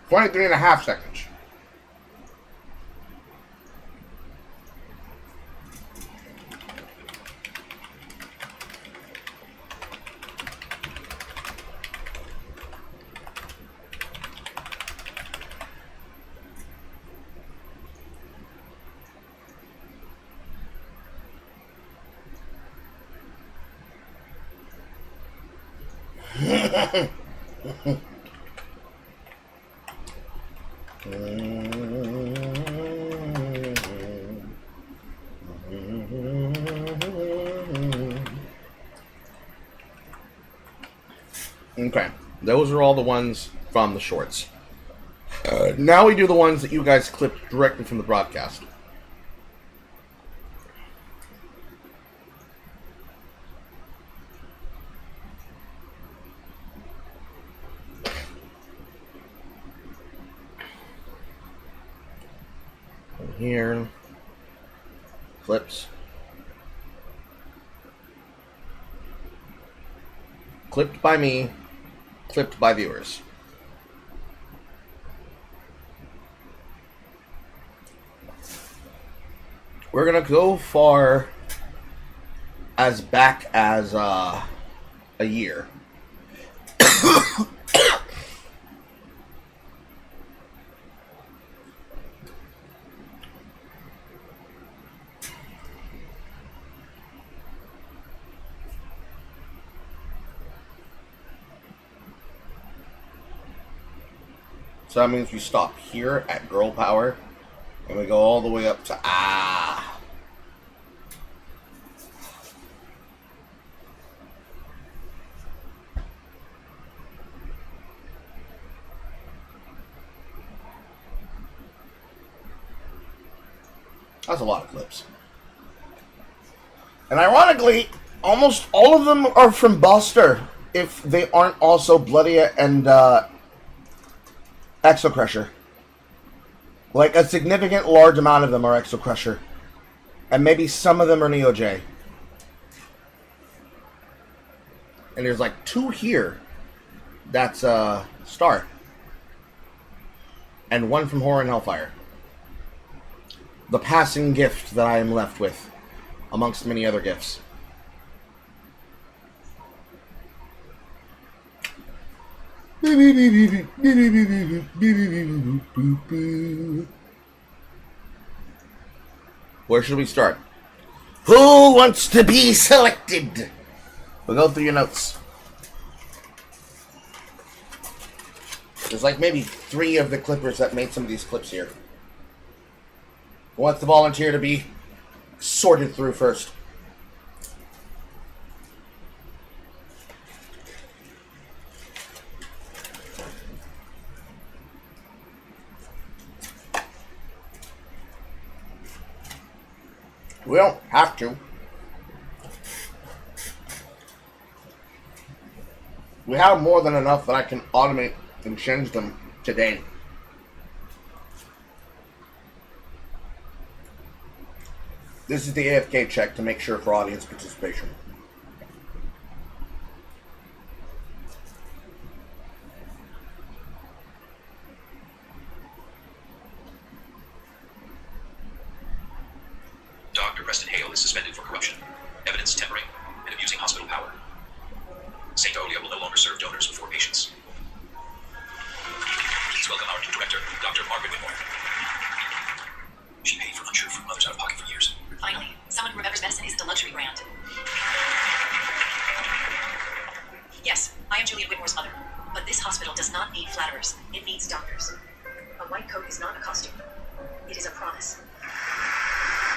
F: 23 and a half seconds. Okay, those are all the ones from the shorts. Now we do the ones that you guys clipped directly from the broadcast.
A: here. Clips. Clipped by me. Clipped by viewers. We're gonna go far as back as a year. So that means we stop here at girl power, and we go all the way up to ah. That's a lot of clips. And ironically, almost all of them are from Buster, if they aren't also Bloody and Exocrusher. Like, a significant large amount of them are Exocrusher. And maybe some of them are Neo J. And there's like 2 here. That's Star. And 1 from Horror and Hellfire. The passing gift that I am left with, amongst many other gifts. Where should we start? Who wants to be selected? We'll go through your notes. There's like maybe 3 of the clippers that made some of these clips here. Who wants to volunteer to be sorted through first? We don't have to. We have more than enough that I can automate and change them today. This is the AFK check to make sure for audience participation.
K: Dr. Preston Hale is suspended for corruption, evidence tampering, and abusing hospital power. St. Olia will no longer serve donors before patients. Please welcome our new director, Dr. Margaret Whitmore. She paid for unsure fruit mothers out of pocket for years.
J: Finally, someone who remembers medicine isn't a luxury brand. Yes, I am Julian Whitmore's mother, but this hospital does not need flatterers. It needs doctors. A white coat is not a costume. It is a promise.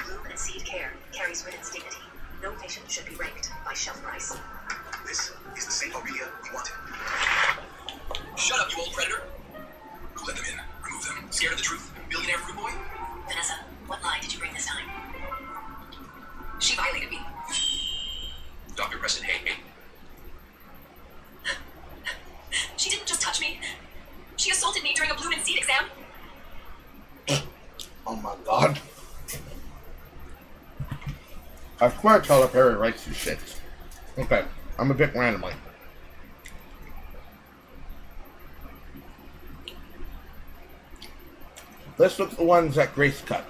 J: Bloom and Seed Care carries with its dignity. No patient should be ranked by shelf price.
K: This is the St. Aurelia we wanted. Shut up, you old predator! Who let them in? Remove them. Scared of the truth? Billionaire fruit boy?
J: Vanessa, what lie did you bring this time? She violated me.
K: Dr. Preston Hay.
J: She didn't just touch me. She assaulted me during a Bloom and Seed exam.
A: Oh my god. I swear Tyler Perry writes these shits. Okay, I'm a bit randomly. Let's look at the ones that Grace cut.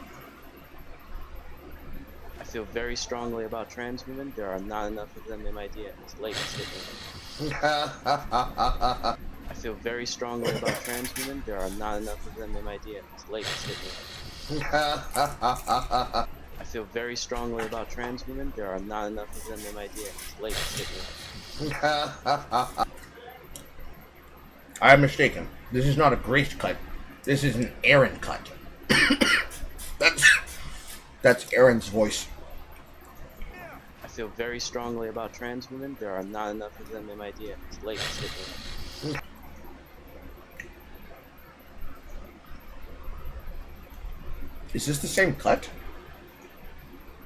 N: I feel very strongly about trans women. There are not enough of them in my DMs. Late I feel very strongly about trans women. There are not enough of them in my DMs. Late I feel very strongly about trans women. There are not enough of them in my DMs. Late
A: I'm mistaken. This is not a Grace cut. This is an Aaron cut. That's Aaron's voice.
N: I feel very strongly about trans women. There are not enough of them in my DMs. Late
A: Is this the same cut?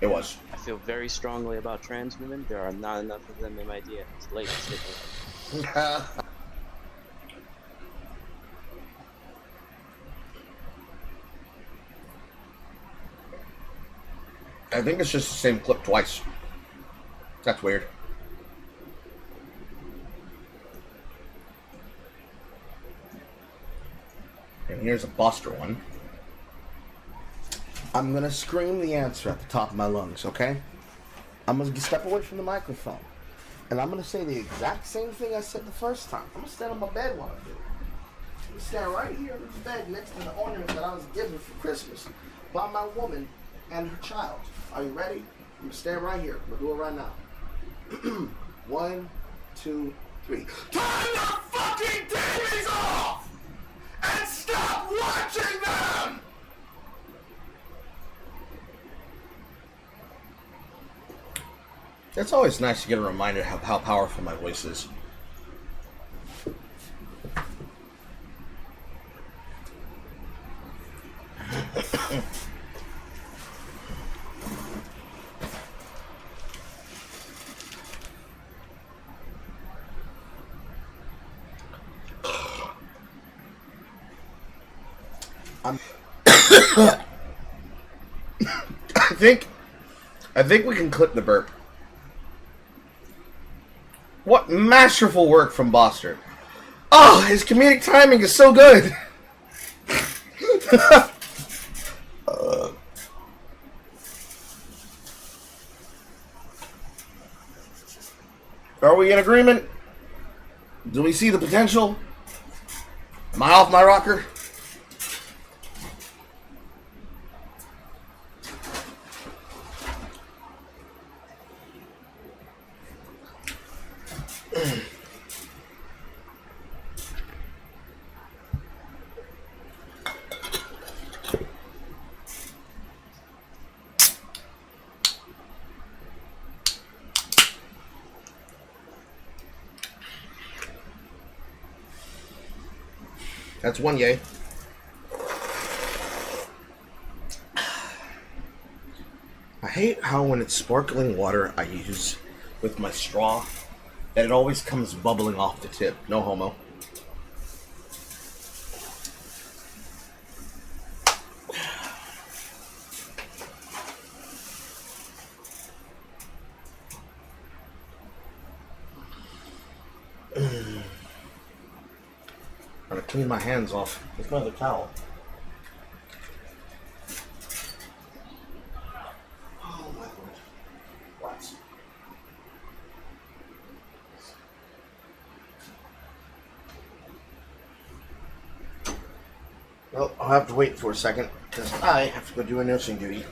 A: It was.
N: I feel very strongly about trans women. There are not enough of them in my DMs. Late
A: I think it's just the same clip twice. That's weird. And here's a Buster one.
F: I'm gonna scream the answer at the top of my lungs, okay? I'm gonna step away from the microphone. And I'm gonna say the exact same thing I said the first time. I'm gonna stand on my bed while I do it. I'm gonna stand right here on the bed next to the ornament that I was given for Christmas by my woman and her child. Are you ready? I'm gonna stand right here. I'm gonna do it right now. 1, 2, 3. Turn your fucking TVs off! And stop watching them!
A: It's always nice to get a reminder of how powerful my voice is. I think we can clip the burp. What masterful work from Boster. Oh, his comedic timing is so good. Are we in agreement? Do we see the potential? Am I off my rocker? That's one yay. I hate how when it's sparkling water I use with my straw, that it always comes bubbling off the tip. No homo. I'm gonna clean my hands off with my other towel. Oh my lord. What? Well, I'll have to wait for a second, because I have to go do a nursing duty.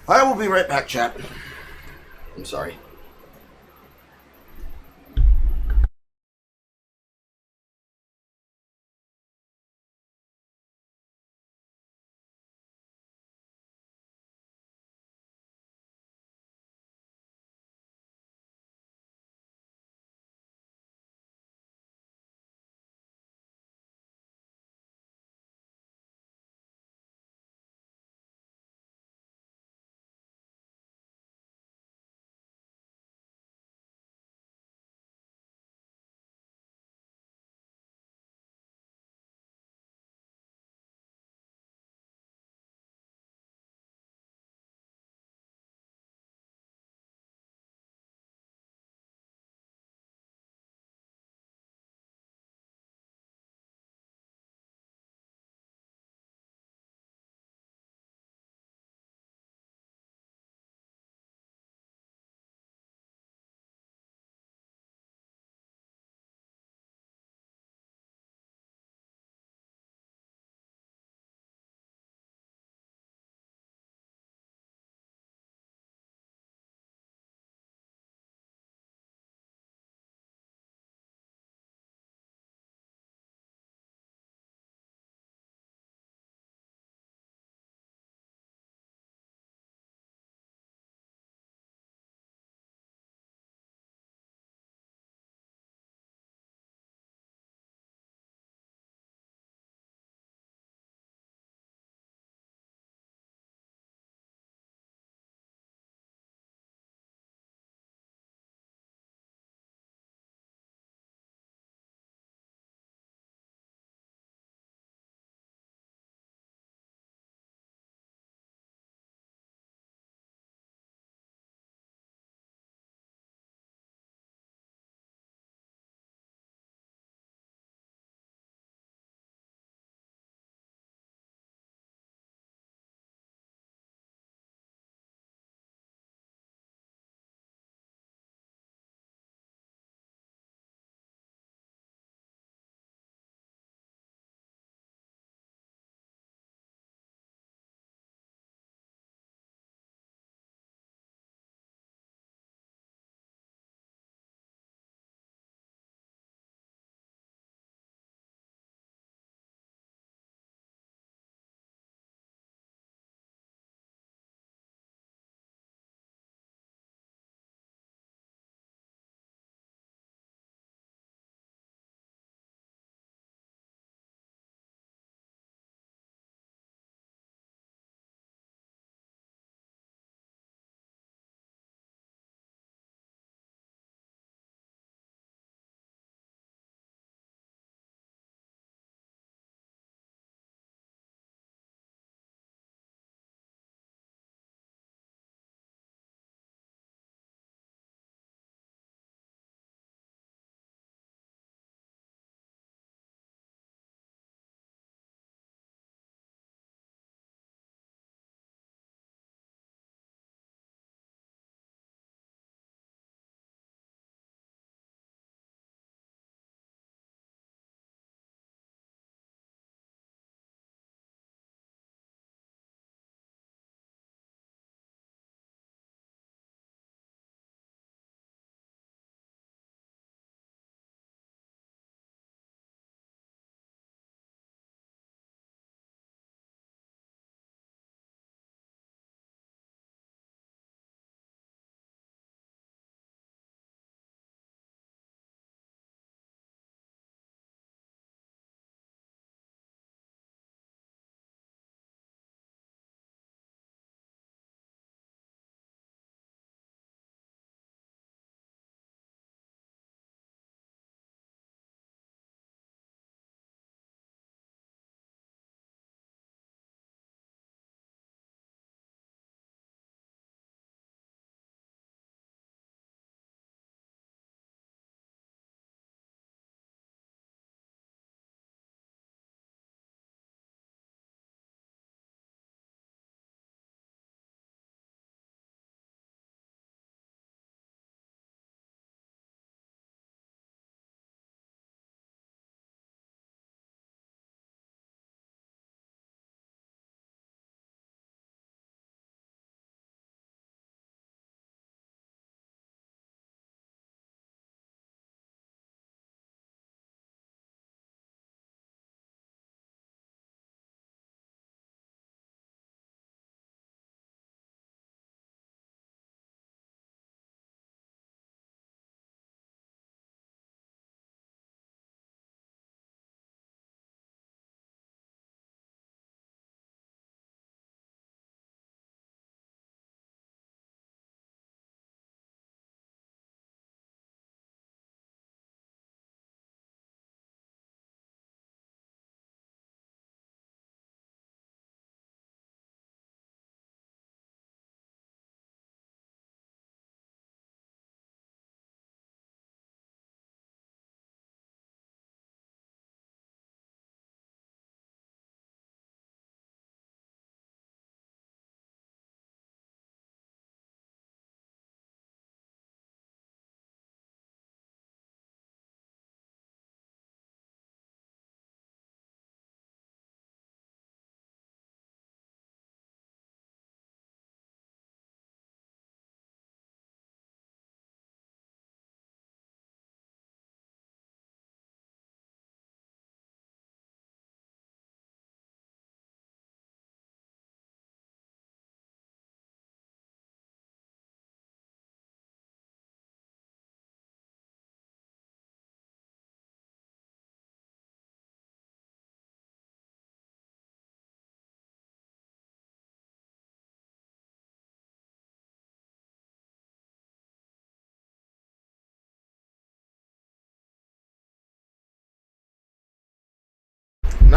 A: I will be right back, chat. I'm sorry.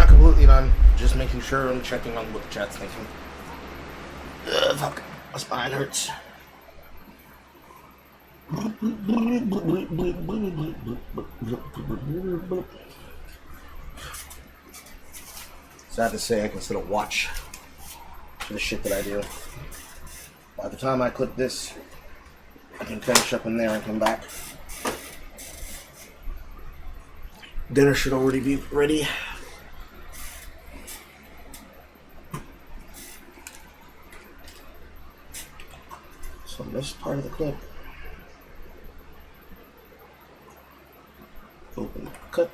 F: not completely done. Just making sure I'm checking on what the chat's thinking. Fuck. My spine hurts. Sad to say, I can still watch for the shit that I do. By the time I clip this, I can finish up in there and come back. Dinner should already be ready. So this part of the clip. Open, cut.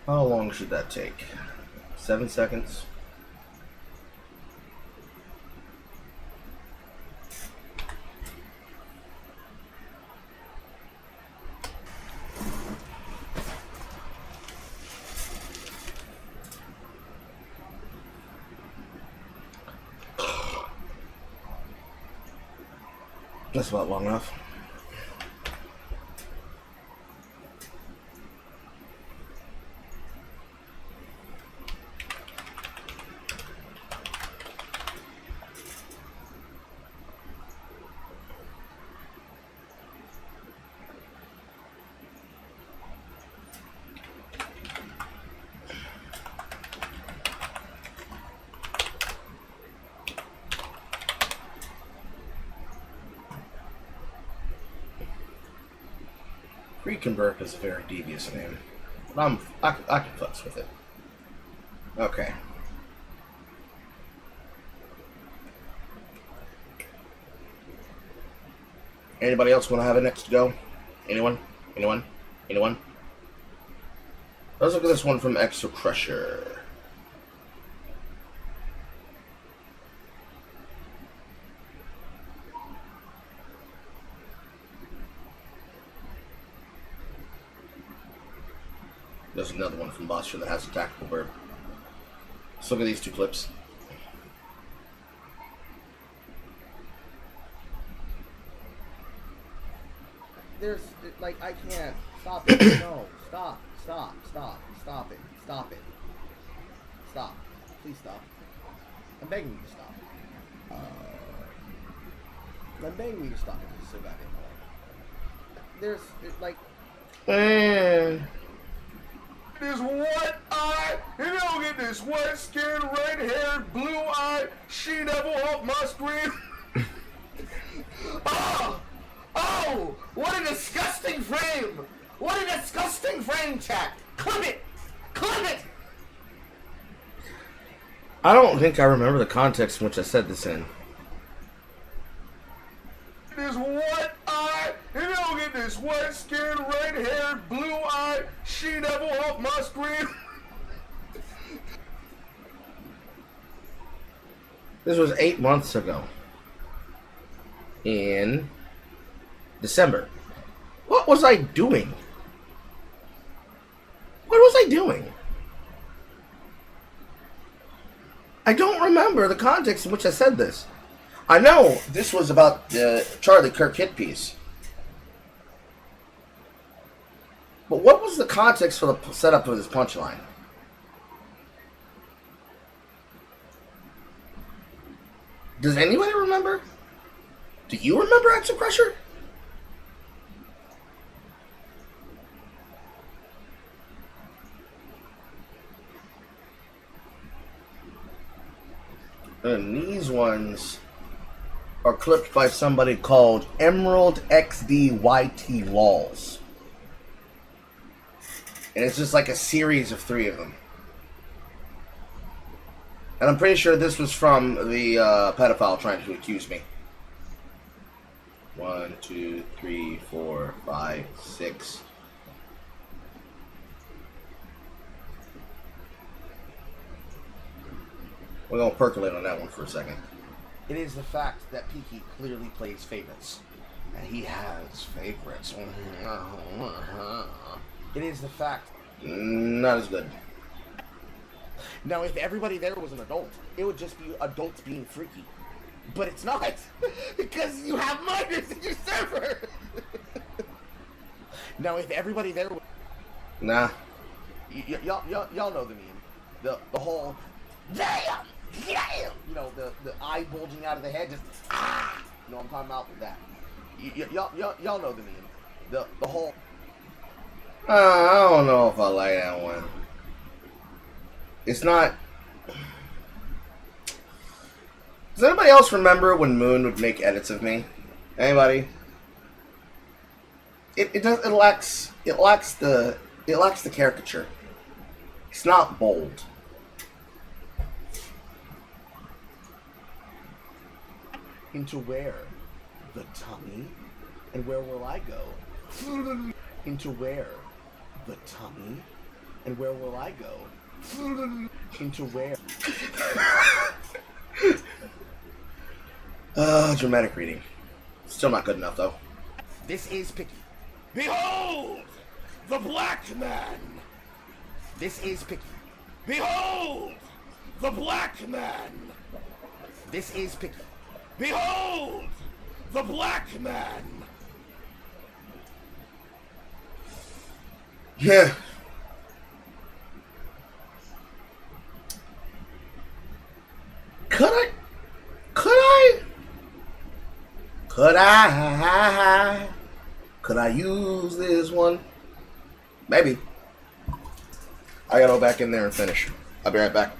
F: How long should that take? 7 seconds. That's about long enough. Friedenberg is a very devious name, but I can fuss with it. Okay. Anybody else want to have it next to go? Anyone? Anyone? Anyone? Let's look at this one from Extra Pressure. There's another one from Buster that has a tactical bird. Let's look at these two clips.
O: There's, like, I can't. Stop it. No. Stop. Stop. Stop. Stop it. Stop it. Stop. Please stop. I'm begging you to stop. I'm begging you to stop it. It's so goddamn hard. There's, like...
F: This one-eyed, you don't get this white-skinned, red-haired, blue-eyed she-devil off my screen. Oh! Oh! What a disgusting frame! What a disgusting frame, chat! Clip it! Clip it! I don't think I remember the context in which I said this in. This one-eyed, you don't get this white-skinned, red-haired, blue-eyed she-devil off my screen. This was 8 months ago. In December. What was I doing? What was I doing? I don't remember the context in which I said this. I know this was about the Charlie Kirk hit piece. But what was the context for the setup of this punchline? Does anybody remember? Do you remember Extra Pressure? And these ones are clipped by somebody called Emerald XDYT Walls. And it's just like a series of 3 of them. And I'm pretty sure this was from the pedophile trying to accuse me. 1, 2, 3, 4, 5, 6. We're going to percolate on that one for a second. It is the fact that Peaky clearly plays favorites. And he has favorites. It is the fact. Not as good. Now, if everybody there was an adult, it would just be adults being freaky. But it's not, because you have minors in your server. Now, if everybody there was...
A: Nah.
F: Y'all know the meme. The whole, damn, damn! You know, the eye bulging out of the head, just, ah! You know what I'm talking about with that. Y'all know the meme. The whole...
A: I don't know if I like that one. It's not... Does anybody else remember when Moon would make edits of me? Anybody? It lacks the caricature. It's not bold.
F: Into where? The tummy? And where will I go? Into where? The tummy? And where will I go? Into where?
A: Dramatic reading. Still not good enough, though.
F: This is Picky. Behold! The black man! This is Picky. Behold! The black man! This is Picky. Behold! The black man!
A: Yeah. Could I use this one? Maybe. I gotta go back in there and finish. I'll be right back.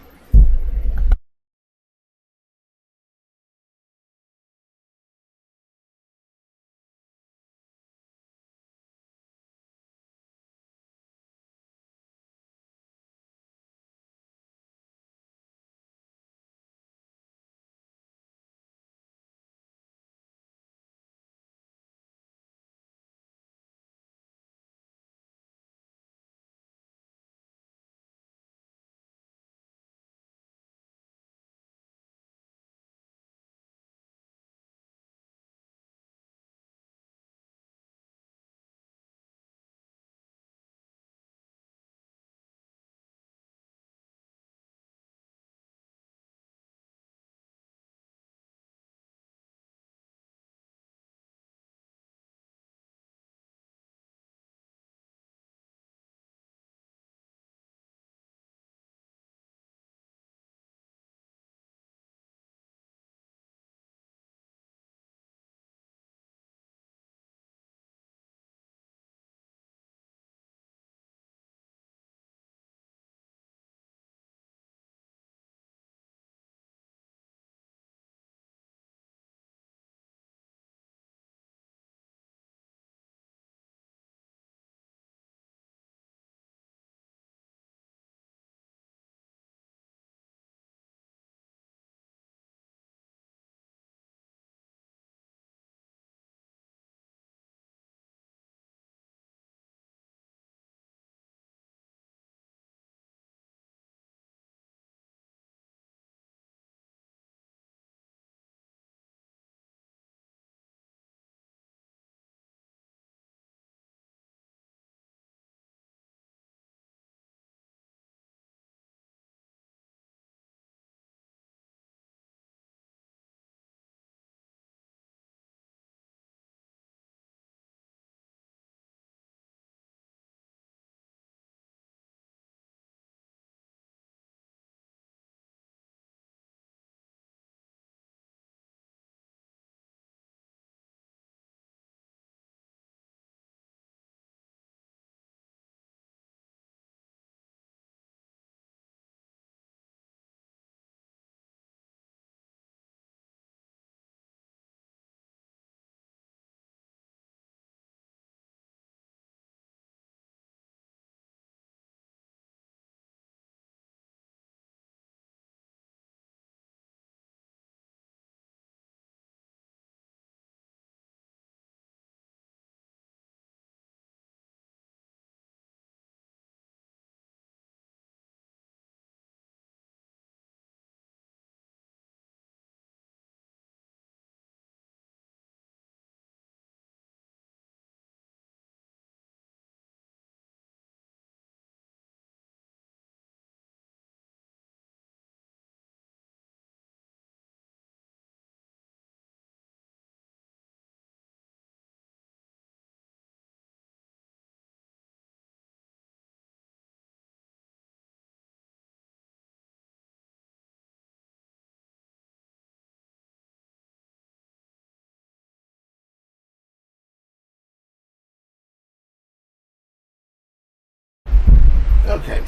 F: Okay.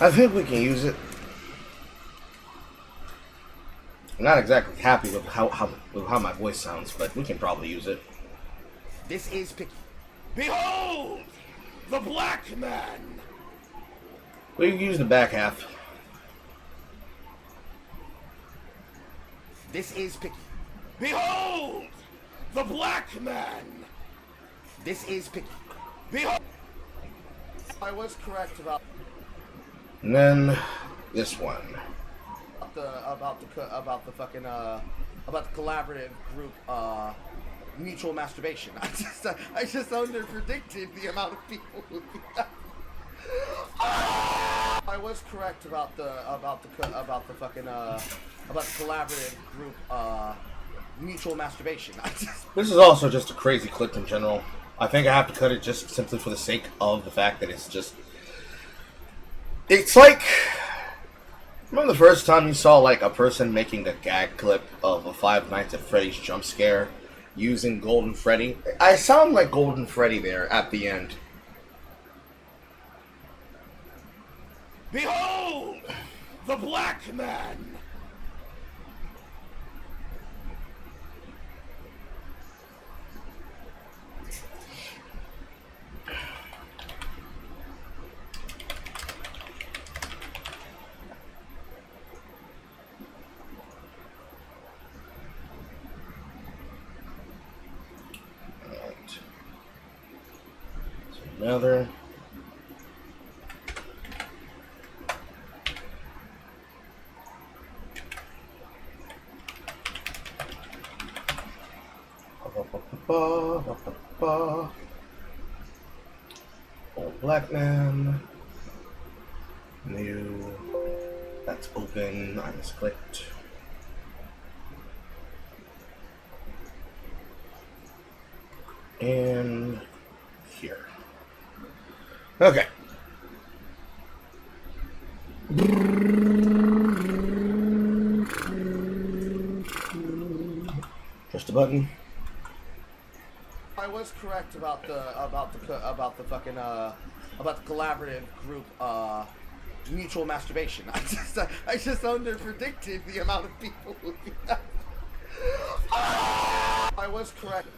F: I think we can use it. I'm not exactly happy with how my voice sounds, but we can probably use it.
O: This is Picky.
F: Behold! The black man! We can use the back half.
O: This is Picky.
F: Behold! The black man!
O: This is Picky.
F: Behold!
O: I was correct about
F: And then this one.
O: about the collaborative group mutual masturbation. I just underpredicted the amount of people who do that. I was correct about the collaborative group mutual masturbation.
F: This is also just a crazy clip in general. I think I have to cut it just simply for the sake of the fact that it's just... It's like... Remember the first time you saw like a person making a gag clip of a Five Nights at Freddy's jump scare using Golden Freddy? I sound like Golden Freddy there at the end. Behold! The black man! Another. Old black man. New. That's open. I misclicked. And here. Okay. Just a button.
O: I was correct about the collaborative group mutual masturbation. I just underpredicted the amount of people who do that. I was correct.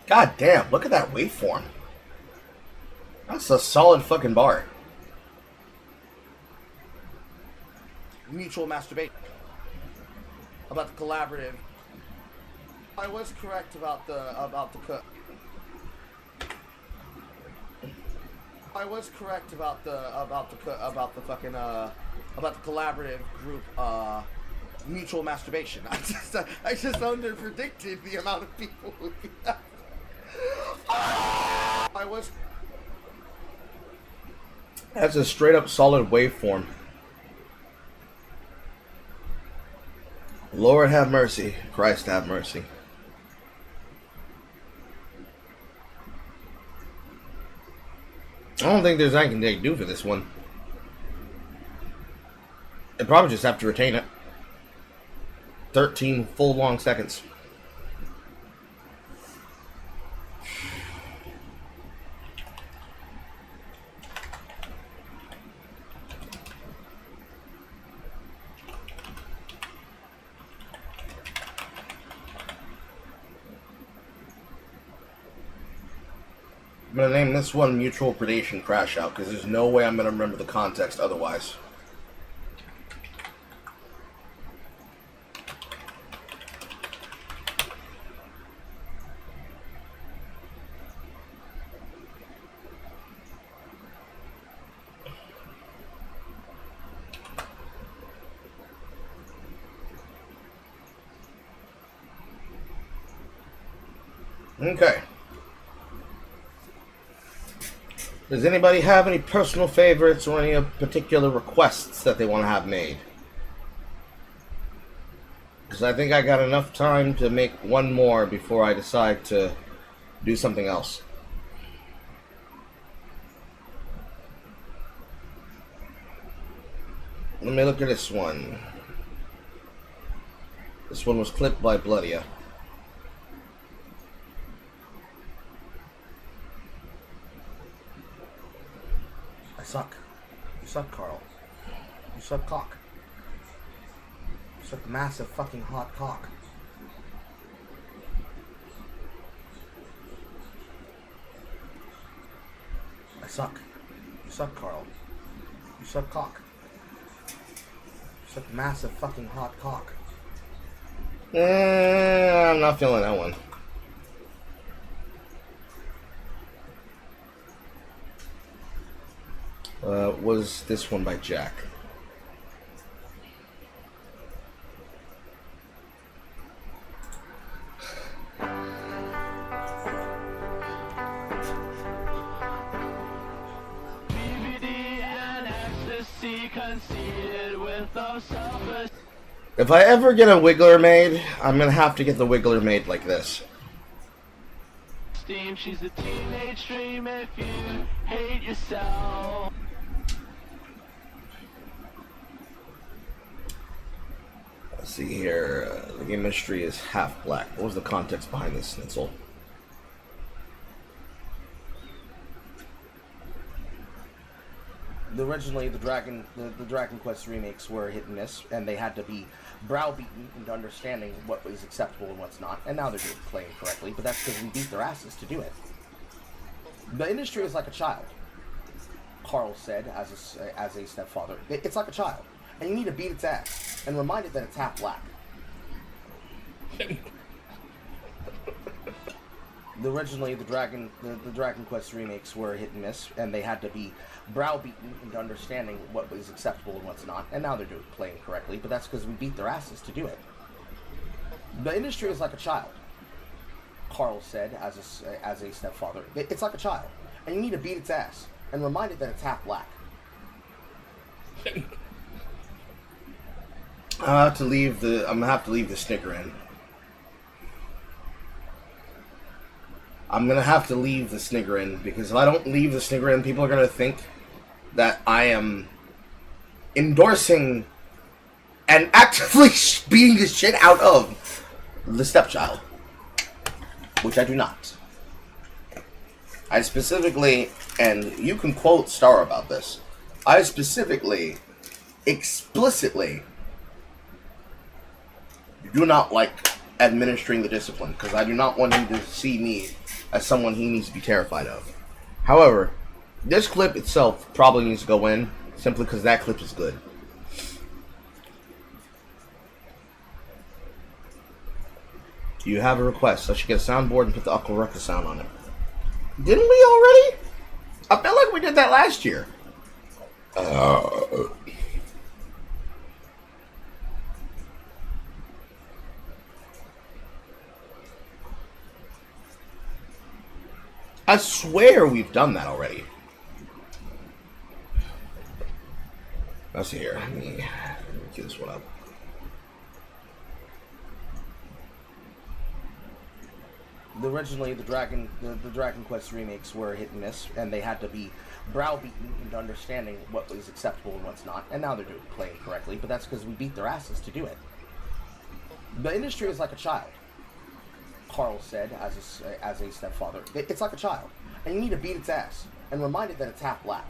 F: God damn, look at that waveform. That's a solid fucking bar.
O: Mutual masturbation. About the collaborative. I was correct about the I was correct about the collaborative group mutual masturbation. I just underpredicted the amount of people who do that. I was.
F: That's a straight up solid waveform. Lord have mercy. Christ have mercy. I don't think there's anything they can do for this one. They probably just have to retain it. 13 full long seconds. I'm going to name this one Mutual Predation Crash Out because there's no way I'm going to remember the context otherwise. Okay. Does anybody have any personal favorites or any particular requests that they want to have made? Because I think I got enough time to make one more before I decide to do something else. Let me look at this one. This one was clipped by Bloodia. suck. You suck, Carl. You suck cock. You suck massive fucking hot cock. I suck. You suck, Carl. You suck cock. You suck massive fucking hot cock.
A: I'm not feeling that one. Was this one by Jack? If I ever get a Wiggler made, I'm gonna have to get the Wiggler made like this.
P: She's a teenage dream if you hate yourself.
A: Let's see here. The game mystery is half black. What was the context behind this schnitzel?
F: Originally, the Dragon Quest remakes were hit and miss, and they had to be browbeaten into understanding what was acceptable and what's not. And now they're playing correctly, but that's because we beat their asses to do it. The industry is like a child, Carl said as a stepfather. It's like a child, and you need to beat its ass and remind it that it's half black. Originally, the Dragon Quest remakes were hit and miss, and they had to be browbeaten into understanding what was acceptable and what's not. And now they're playing correctly, but that's because we beat their asses to do it. The industry is like a child, Carl said as a stepfather. It's like a child, and you need to beat its ass and remind it that it's half black.
A: I'm gonna have to leave the sticker in. I'm gonna have to leave the snigger in, because if I don't leave the snigger in, people are gonna think that I am endorsing and actively beating the shit out of the stepchild, which I do not. I specifically, and you can quote Star about this, I specifically, explicitly do not like administering the discipline, because I do not want him to see me as someone he needs to be terrified of. However, this clip itself probably needs to go in, simply because that clip is good. You have a request. I should get a soundboard and put the Uncle Ruckus sound on it. Didn't we already? I felt like we did that last year. I swear we've done that already. Let's see here. Let me get this one up.
F: Originally, the Dragon Quest remakes were hit and miss, and they had to be browbeaten into understanding what was acceptable and what's not. And now they're playing correctly, but that's because we beat their asses to do it. The industry is like a child, Carl said as a stepfather. It's like a child, and you need to beat its ass and remind it that it's half black.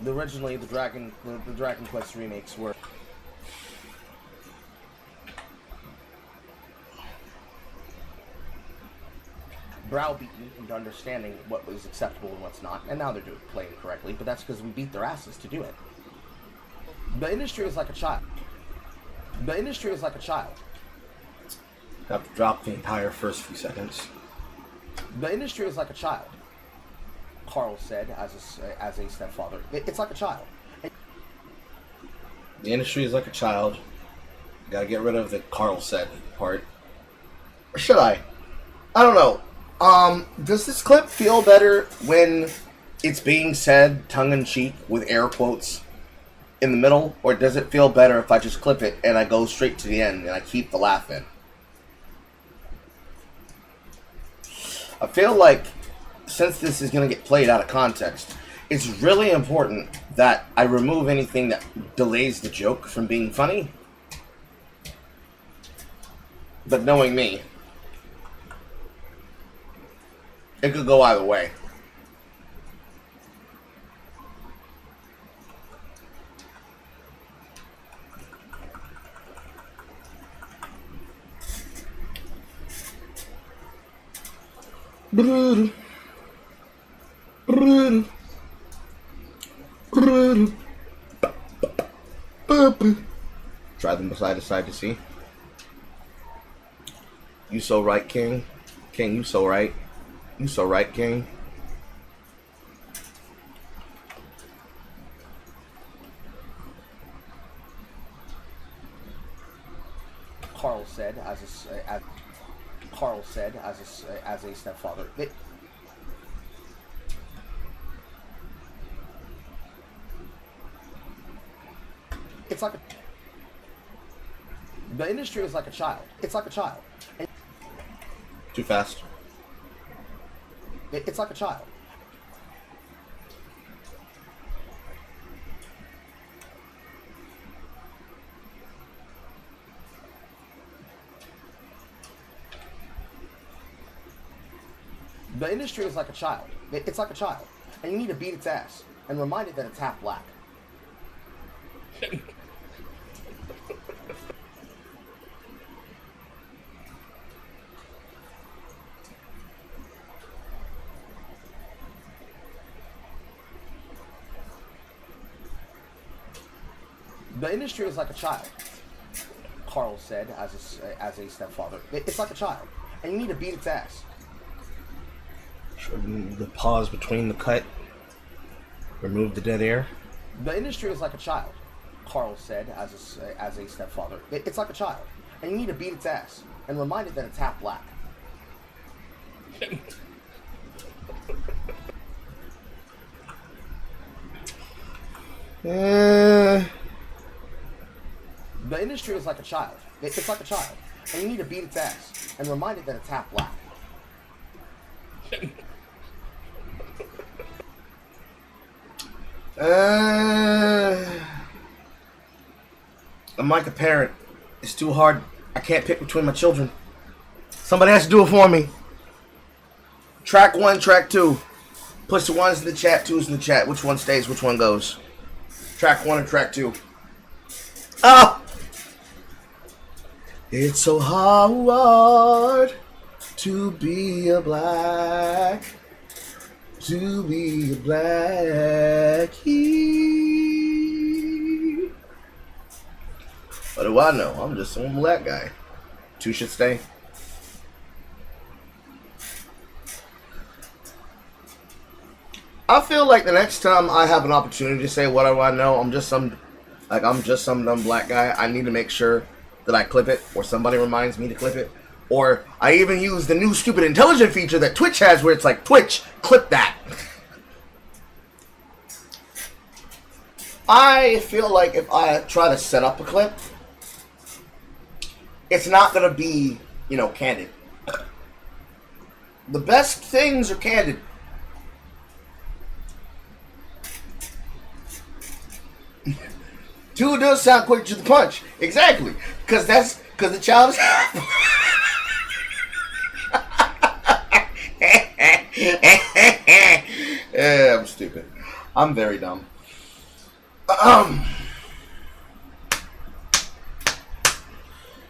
F: Originally, the Dragon Quest remakes were browbeaten into understanding what was acceptable and what's not. And now they're playing correctly, but that's because we beat their asses to do it. The industry is like a child. The industry is like a child.
A: Have to drop the entire first few seconds.
F: The industry is like a child, Carl said as a stepfather. It's like a child.
A: The industry is like a child. Gotta get rid of the Carl said part. Or should I? I don't know. Does this clip feel better when it's being said tongue-in-cheek with air quotes in the middle? Or does it feel better if I just clip it and I go straight to the end and I keep the laugh in? I feel like, since this is going to get played out of context, it's really important that I remove anything that delays the joke from being funny. But knowing me,
F: It could go either way. Try them side to side to see. You so right, King. King, you so right. You so right, King.
O: Carl said as a stepfather. It's like the industry is like a child. It's like a child.
F: Too fast.
O: It's like a child. The industry is like a child. It's like a child. And you need to beat its ass and remind it that it's half black. The industry is like a child, Carl said as a stepfather. It's like a child, and you need to beat its ass.
F: Remove the pause between the cut. Remove the dead air.
O: The industry is like a child, Carl said as a stepfather. It's like a child, and you need to beat its ass and remind it that it's half black. The industry is like a child. It's like a child, and you need to beat its ass and remind it that it's half black.
F: I'm like a parent. It's too hard. I can't pick between my children. Somebody has to do it for me. Track 1, track 2. Push the 1s in the chat, 2s in the chat. Which one stays, which one goes? Track 1 and track 2. Ah! It's so hard to be a black. To be a blackie. What do I know? I'm just some black guy. 2 should stay. I feel like the next time I have an opportunity to say what do I know, I'm just some dumb black guy. I need to make sure that I clip it, or somebody reminds me to clip it. Or I even use the new stupid intelligent feature that Twitch has where it's like, Twitch, clip that. I feel like if I try to set up a clip, it's not going to be, candid. The best things are candid. Two does sound quick to the punch. Exactly. Because the child is... Yeah, I'm stupid. I'm very dumb.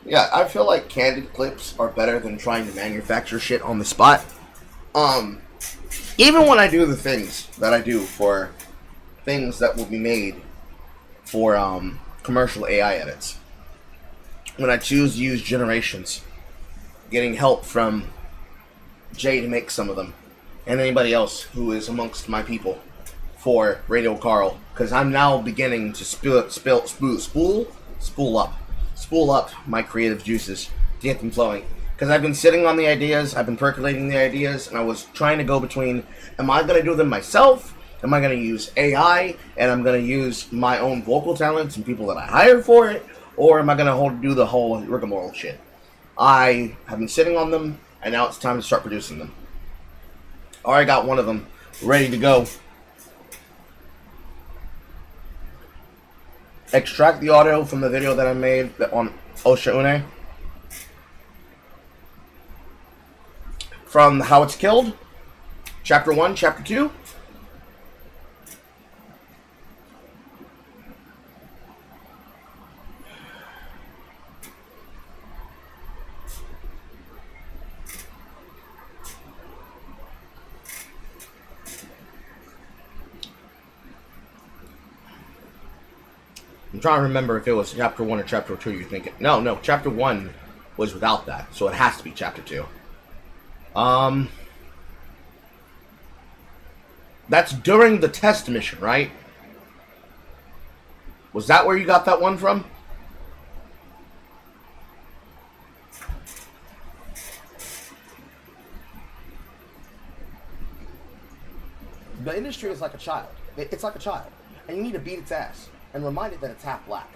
F: Yeah, I feel like candid clips are better than trying to manufacture shit on the spot. Even when I do the things that I do for things that will be made for commercial AI edits, when I choose to use generations, getting help from Jay to make some of them, and anybody else who is amongst my people for Radio Carl, because I'm now beginning to spool up my creative juices to get them flowing. Because I've been sitting on the ideas, I've been percolating the ideas, and I was trying to go between, am I going to do them myself? Am I going to use AI, and I'm going to use my own vocal talents and people that I hired for it? Or am I going to do the whole rigmarole shit? I have been sitting on them, and now it's time to start producing them. Already got one of them ready to go. Extract the audio from the video that I made on Osha Une. From How It's Killed.
A: Chapter 1, Chapter 2? I'm trying to remember if it was Chapter 1 or Chapter 2 you're thinking. No, Chapter 1 was without that, so it has to be Chapter 2. That's during the test mission, right? Was that where you got that one from?
O: The industry is like a child. It's like a child. And you need to beat its ass and remind it that it's half black.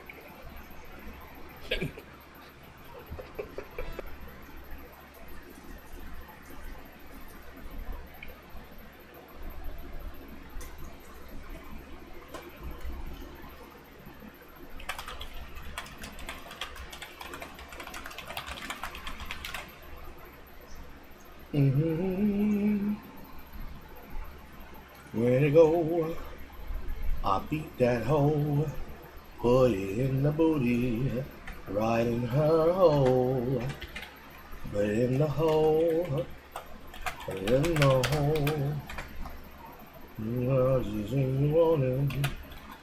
A: Where to go? I beat that hoe, put it in the booty, right in her hole. Put it in the hole, put it in the hole. You want it,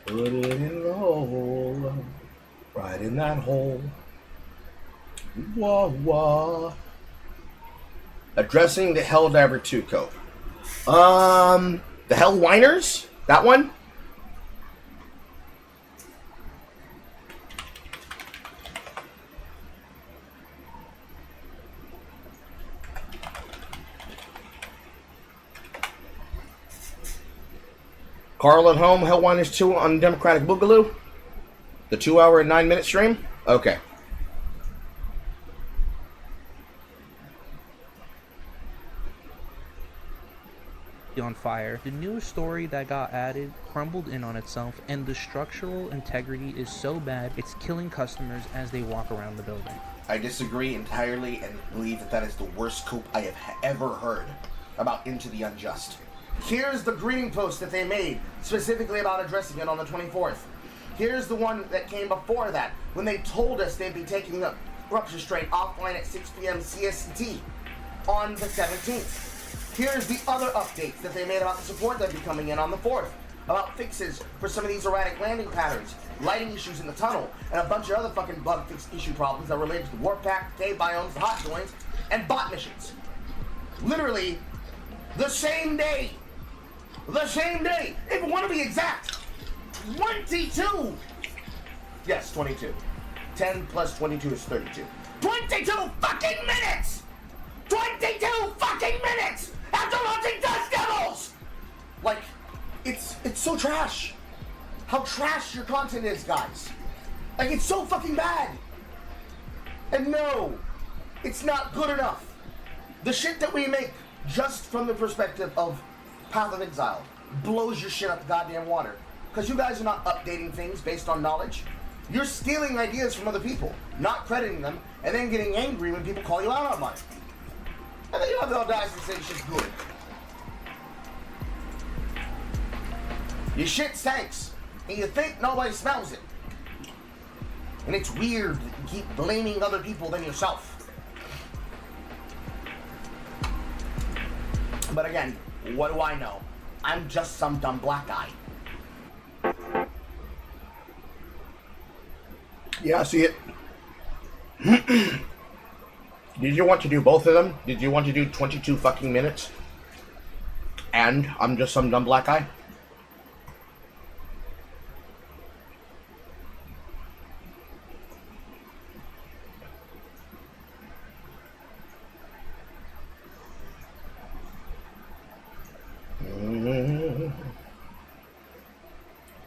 A: put it in the hole, right in that hole. Wah wah. Addressing the Helldiver 2 code. The Hell Whiners? That one? Carl at home, Hell Whiners 2 on Democratic Boogaloo? The 2-hour and 9-minute stream? Okay.
Q: On fire. The newest story that got added crumbled in on itself, and the structural integrity is so bad it's killing customers as they walk around the building.
A: I disagree entirely and believe that that is the worst coup I have ever heard about Into the Unjust.
O: Here's the greeting post that they made specifically about addressing it on the 24th. Here's the one that came before that when they told us they'd be taking the rupture straight offline at 6 p.m. CST on the 17th. Here's the other updates that they made about the support that'd be coming in on the 4th, about fixes for some of these erratic landing patterns, lighting issues in the tunnel, and a bunch of other fucking bug fix issue problems that related to the warp pack, cave biomes, the hot joins, and bot missions. Literally, the same day. The same day. If you want to be exact, 22. Yes, 22. 10 plus 22 is 32. 22 fucking minutes! 22 fucking minutes after launching Dust Devils! Like, it's so trash. How trash your content is, guys. Like, it's so fucking bad. And no, it's not good enough. The shit that we make just from the perspective of Path of Exile blows your shit up the goddamn water. Because you guys are not updating things based on knowledge. You're stealing ideas from other people, not crediting them, and then getting angry when people call you out on it. And then you have the audacity to say shit's good. Your shit stinks, and you think nobody smells it. And it's weird that you keep blaming other people than yourself. But again, what do I know? I'm just some dumb black guy.
A: Yeah, I see it. Did you want to do both of them? Did you want to do 22 fucking minutes? And I'm just some dumb black guy?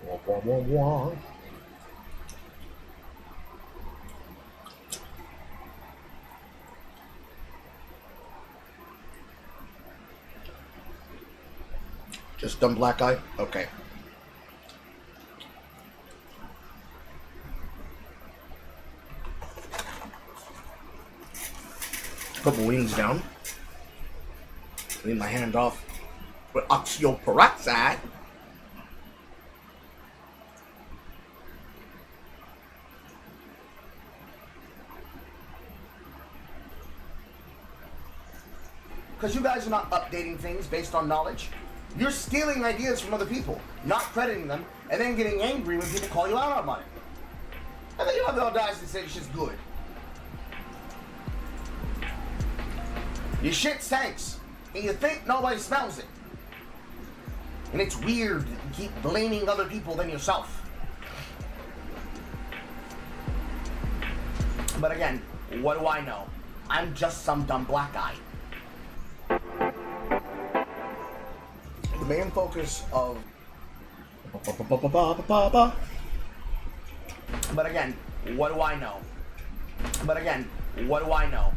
A: Wah, wah, wah, wah. Just dumb black guy? Okay. Put my wings down. Leave my hand off
F: with oxyl peroxide. Because you guys are not updating things based on knowledge. You're stealing ideas from other people, not crediting them, and then getting angry when people call you out on it. And then you have the audacity to say it's just good. Your shit stinks, and you think nobody smells it. And it's weird that you keep blaming other people than yourself. But again, what do I know? I'm just some dumb black guy. The main focus of... But again, what do I know? But again, what do I know?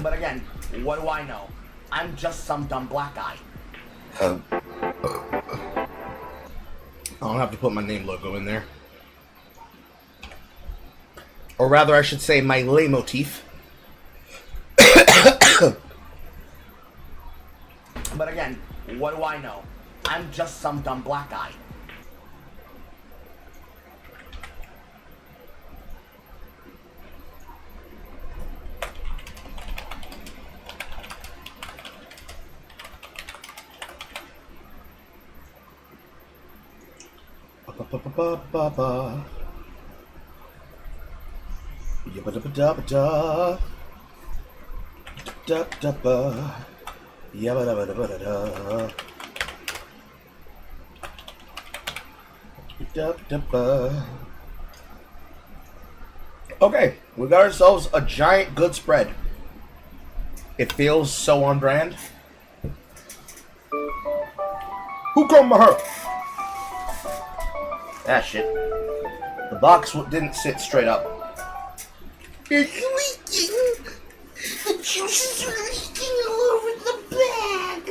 F: But again, what do I know? I'm just some dumb black guy. I don't have to put my name logo in there. Or rather, I should say my leitmotif. But again, what do I know? I'm just some dumb black guy. Okay, we got ourselves a giant good spread. It feels so on brand. Who come to her? That shit. The box didn't sit straight up. It's leaking! The juices are leaking all over the bag!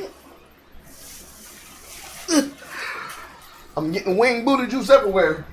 F: I'm getting wing booty juice everywhere.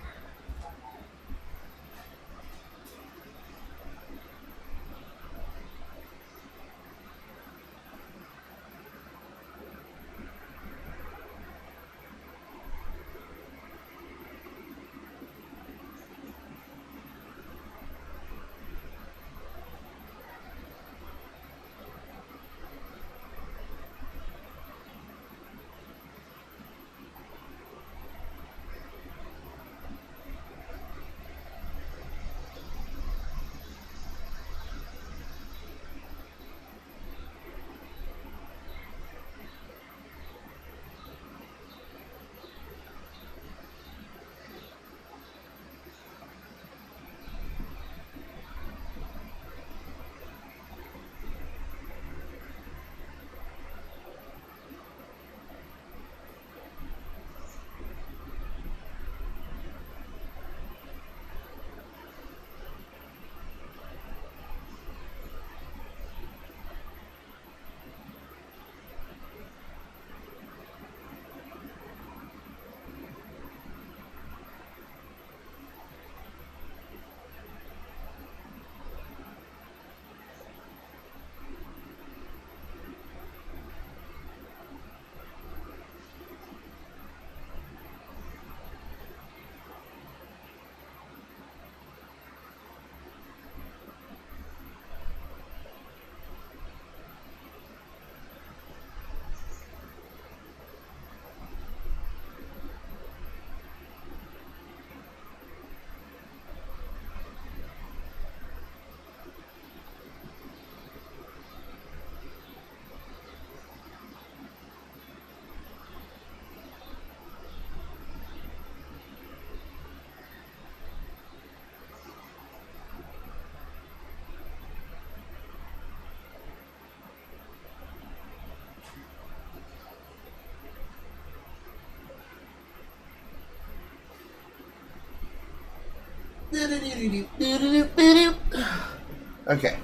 F: Okay.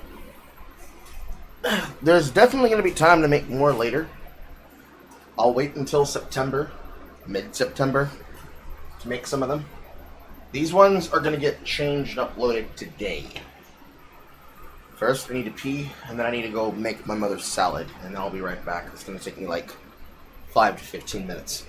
F: There's definitely going to be time to make more later. I'll wait until September, mid-September, to make some of them. These ones are going to get changed and uploaded today.
O: First, I need to pee, and then I need to go make my mother's salad, and then I'll be right back. It's gonna take me like 5 to 15 minutes.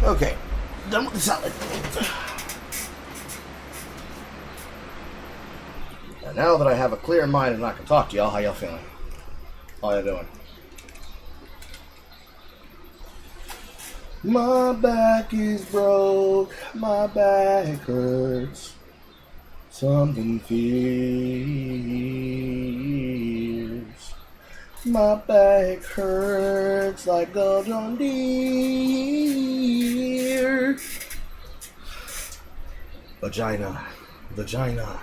F: Okay, done with the salad. And now that I have a clear mind and I can talk to y'all, how y'all feeling? How y'all doing? My back is broke, my back hurts. Something fears. My back hurts like a John Deere. Vagina, vagina,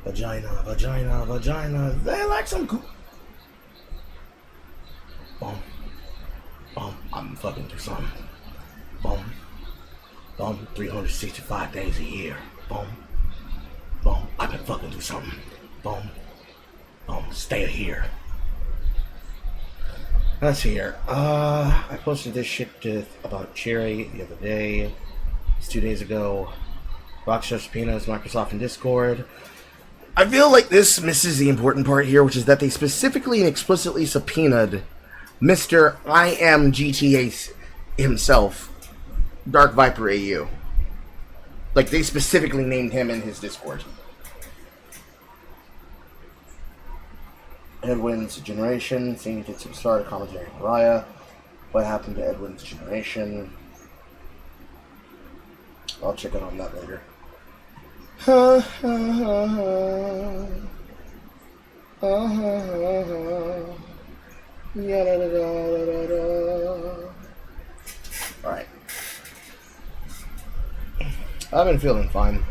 F: vagina, vagina, vagina. They like some cool. Boom. Boom. I'm fucking through something. Boom. Boom. 365 days a year. Boom. Boom. I've been fucking through something. Boom. Boom. Stay here. Let's see here. I posted this shit about Cherry the other day. It's 2 days ago. Rockstar subpoenas Microsoft and Discord. I feel like this misses the important part here, which is that they specifically and explicitly subpoenaed Mr. I Am GTA himself, Dark Viper AU. Like, they specifically named him in his Discord. Edwin's Generation, seeing get some start, commentary on Mariah. What happened to Edwin's Generation? I'll check in on that later. Alright. I've been feeling fine.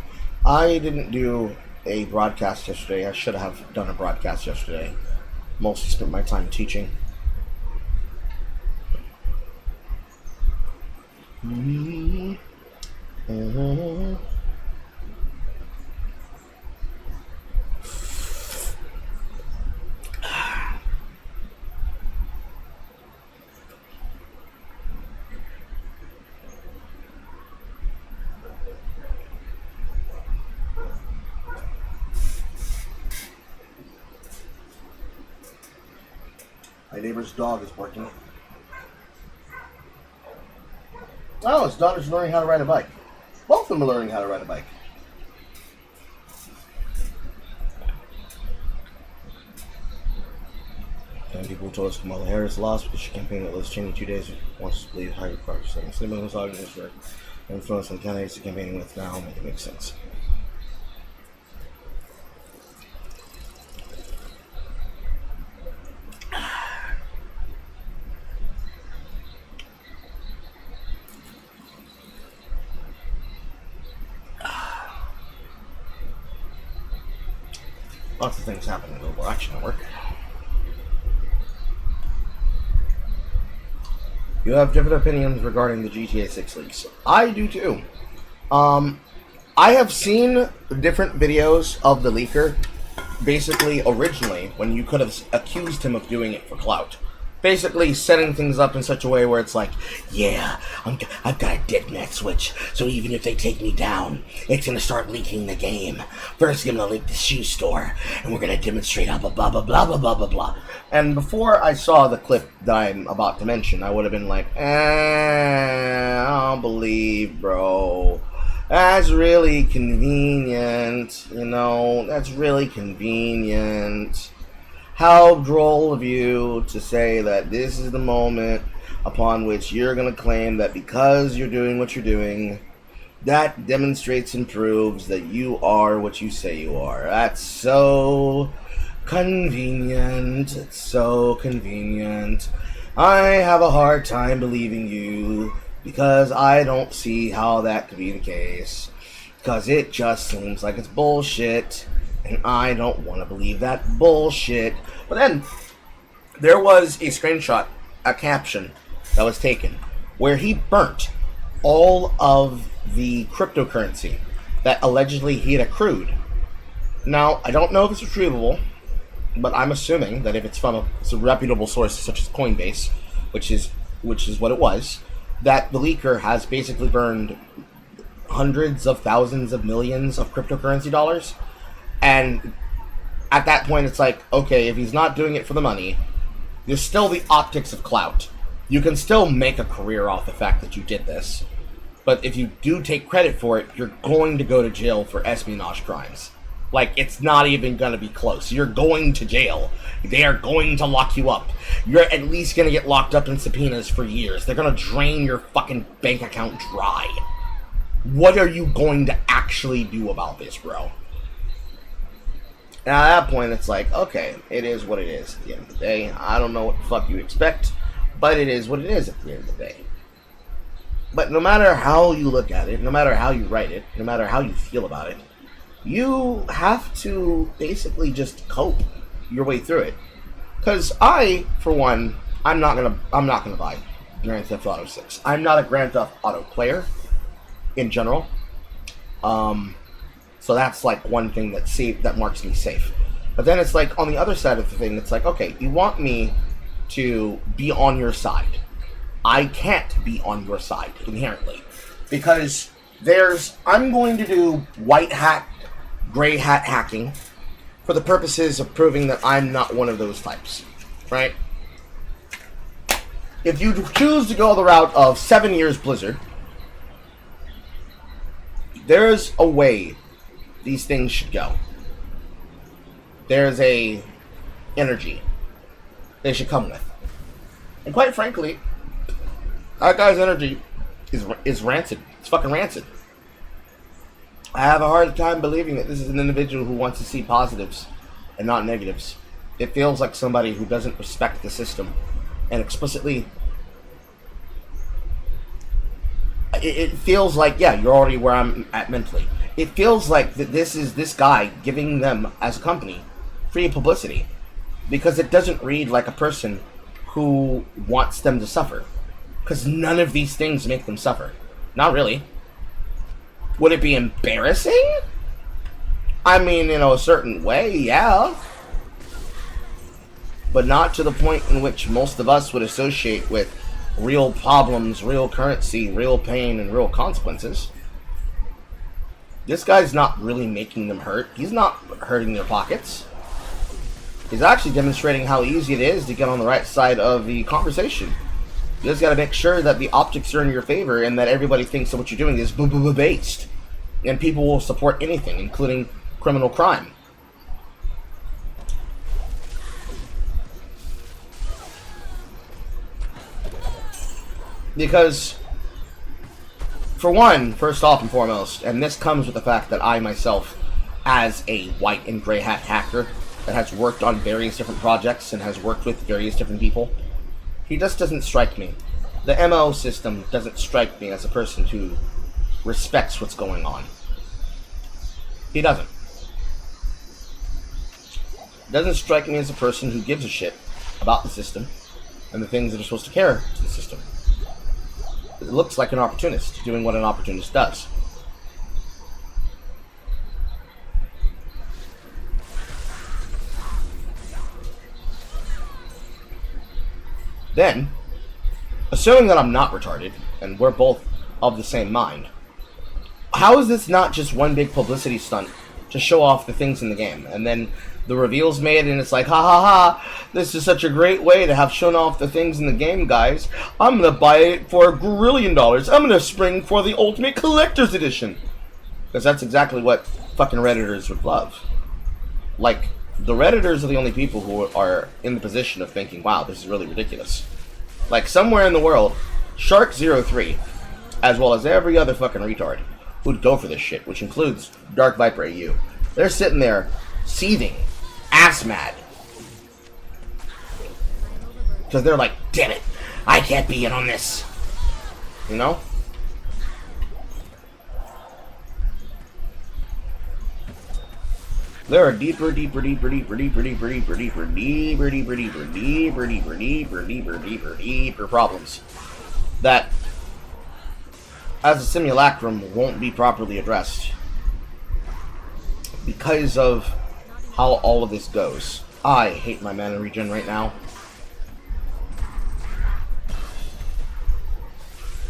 F: I didn't do a broadcast yesterday. I should have done a broadcast yesterday. Mostly spent my time teaching. My neighbor's dog is barking. Oh, his daughter's learning how to ride a bike. Both of them are learning how to ride a bike. And people told us Kamala Harris lost because she campaigned with Liz Cheney 2 days wants to believe higher progress. So Cinnamon was arguing this for influence on candidates to campaigning with now make it make sense. Lots of things happen in Global Action Network. You have different opinions regarding the GTA 6 leaks. I do too. I have seen different videos of the leaker, basically originally, when you could have accused him of doing it for clout. Basically setting things up in such a way where it's like, yeah, I've got a deadnet switch, so even if they take me down, it's going to start leaking the game. First, I'm going to leak the shoe store, and we're going to demonstrate how blah, blah, blah, blah, blah, blah, blah, blah. And before I saw the clip that I'm about to mention, I would have been like, I don't believe, bro. That's really convenient, you know, that's really convenient. How droll of you to say that this is the moment upon which you're going to claim that because you're doing what you're doing, that demonstrates and proves that you are what you say you are. That's so convenient. It's so convenient. I have a hard time believing you because I don't see how that could be the case. Because it just seems like it's bullshit. And I don't want to believe that bullshit. But then, there was a screenshot, a caption, that was taken, where he burnt all of the cryptocurrency that allegedly he had accrued. Now, I don't know if it's retrievable, but I'm assuming that if it's from a reputable source such as Coinbase, which is what it was, that the leaker has basically burned hundreds of thousands of millions of cryptocurrency dollars. And at that point, it's like, okay, if he's not doing it for the money, there's still the optics of clout. You can still make a career off the fact that you did this. But if you do take credit for it, you're going to go to jail for espionage crimes. Like, it's not even going to be close. You're going to jail. They are going to lock you up. You're at least going to get locked up in subpoenas for years. They're going to drain your fucking bank account dry. What are you going to actually do about this, bro? And at that point, it's like, okay, it is what it is at the end of the day. I don't know what the fuck you expect, but it is what it is at the end of the day. But no matter how you look at it, no matter how you write it, no matter how you feel about it, you have to basically just cope your way through it. Because I, for one, I'm not gonna buy Grand Theft Auto 6. I'm not a Grand Theft Auto player in general. So that's like one thing that marks me safe. But then it's like on the other side of the thing, it's like, okay, you want me to be on your side. I can't be on your side inherently. Because I'm going to do white hat, gray hat hacking for the purposes of proving that I'm not one of those types, right? If you choose to go the route of 7 years Blizzard, there's a way these things should go. There's a energy they should come with. And quite frankly, that guy's energy is rancid. It's fucking rancid. I have a hard time believing that this is an individual who wants to see positives and not negatives. It feels like somebody who doesn't respect the system and explicitly... It feels like, yeah, you're already where I'm at mentally. It feels like that this is this guy giving them, as a company, free publicity. Because it doesn't read like a person who wants them to suffer. Because none of these things make them suffer. Not really. Would it be embarrassing? I mean, in a certain way, yeah. But not to the point in which most of us would associate with real problems, real currency, real pain, and real consequences. This guy's not really making them hurt. He's not hurting their pockets. He's actually demonstrating how easy it is to get on the right side of the conversation. You just gotta make sure that the optics are in your favor and that everybody thinks that what you're doing is based. And people will support anything, including criminal crime. Because, for one, first off and foremost, and this comes with the fact that I myself, as a white and gray hat hacker that has worked on various different projects and has worked with various different people, he just doesn't strike me. The MO system doesn't strike me as a person who respects what's going on. He doesn't. Doesn't strike me as a person who gives a shit about the system and the things that are supposed to care to the system. It looks like an opportunist doing what an opportunist does. Then, assuming that I'm not retarded, and we're both of the same mind, how is this not just one big publicity stunt to show off the things in the game? And then the reveal's made and it's like, ha ha ha, this is such a great way to have shown off the things in the game, guys. I'm gonna buy it for $1 grillion. I'm gonna spring for the Ultimate Collector's Edition. Because that's exactly what fucking Redditors would love. Like, the Redditors are the only people who are in the position of thinking, wow, this is really ridiculous. Like, somewhere in the world, Shark03, as well as every other fucking retard, who'd go for this shit, which includes Dark Viper AU. They're sitting there, seething, ass mad. Because they're like, damn it, I can't be in on this. You know? There are deeper problems that, as a simulacrum, won't be properly addressed because of how all of this goes. I hate my mana regen right now.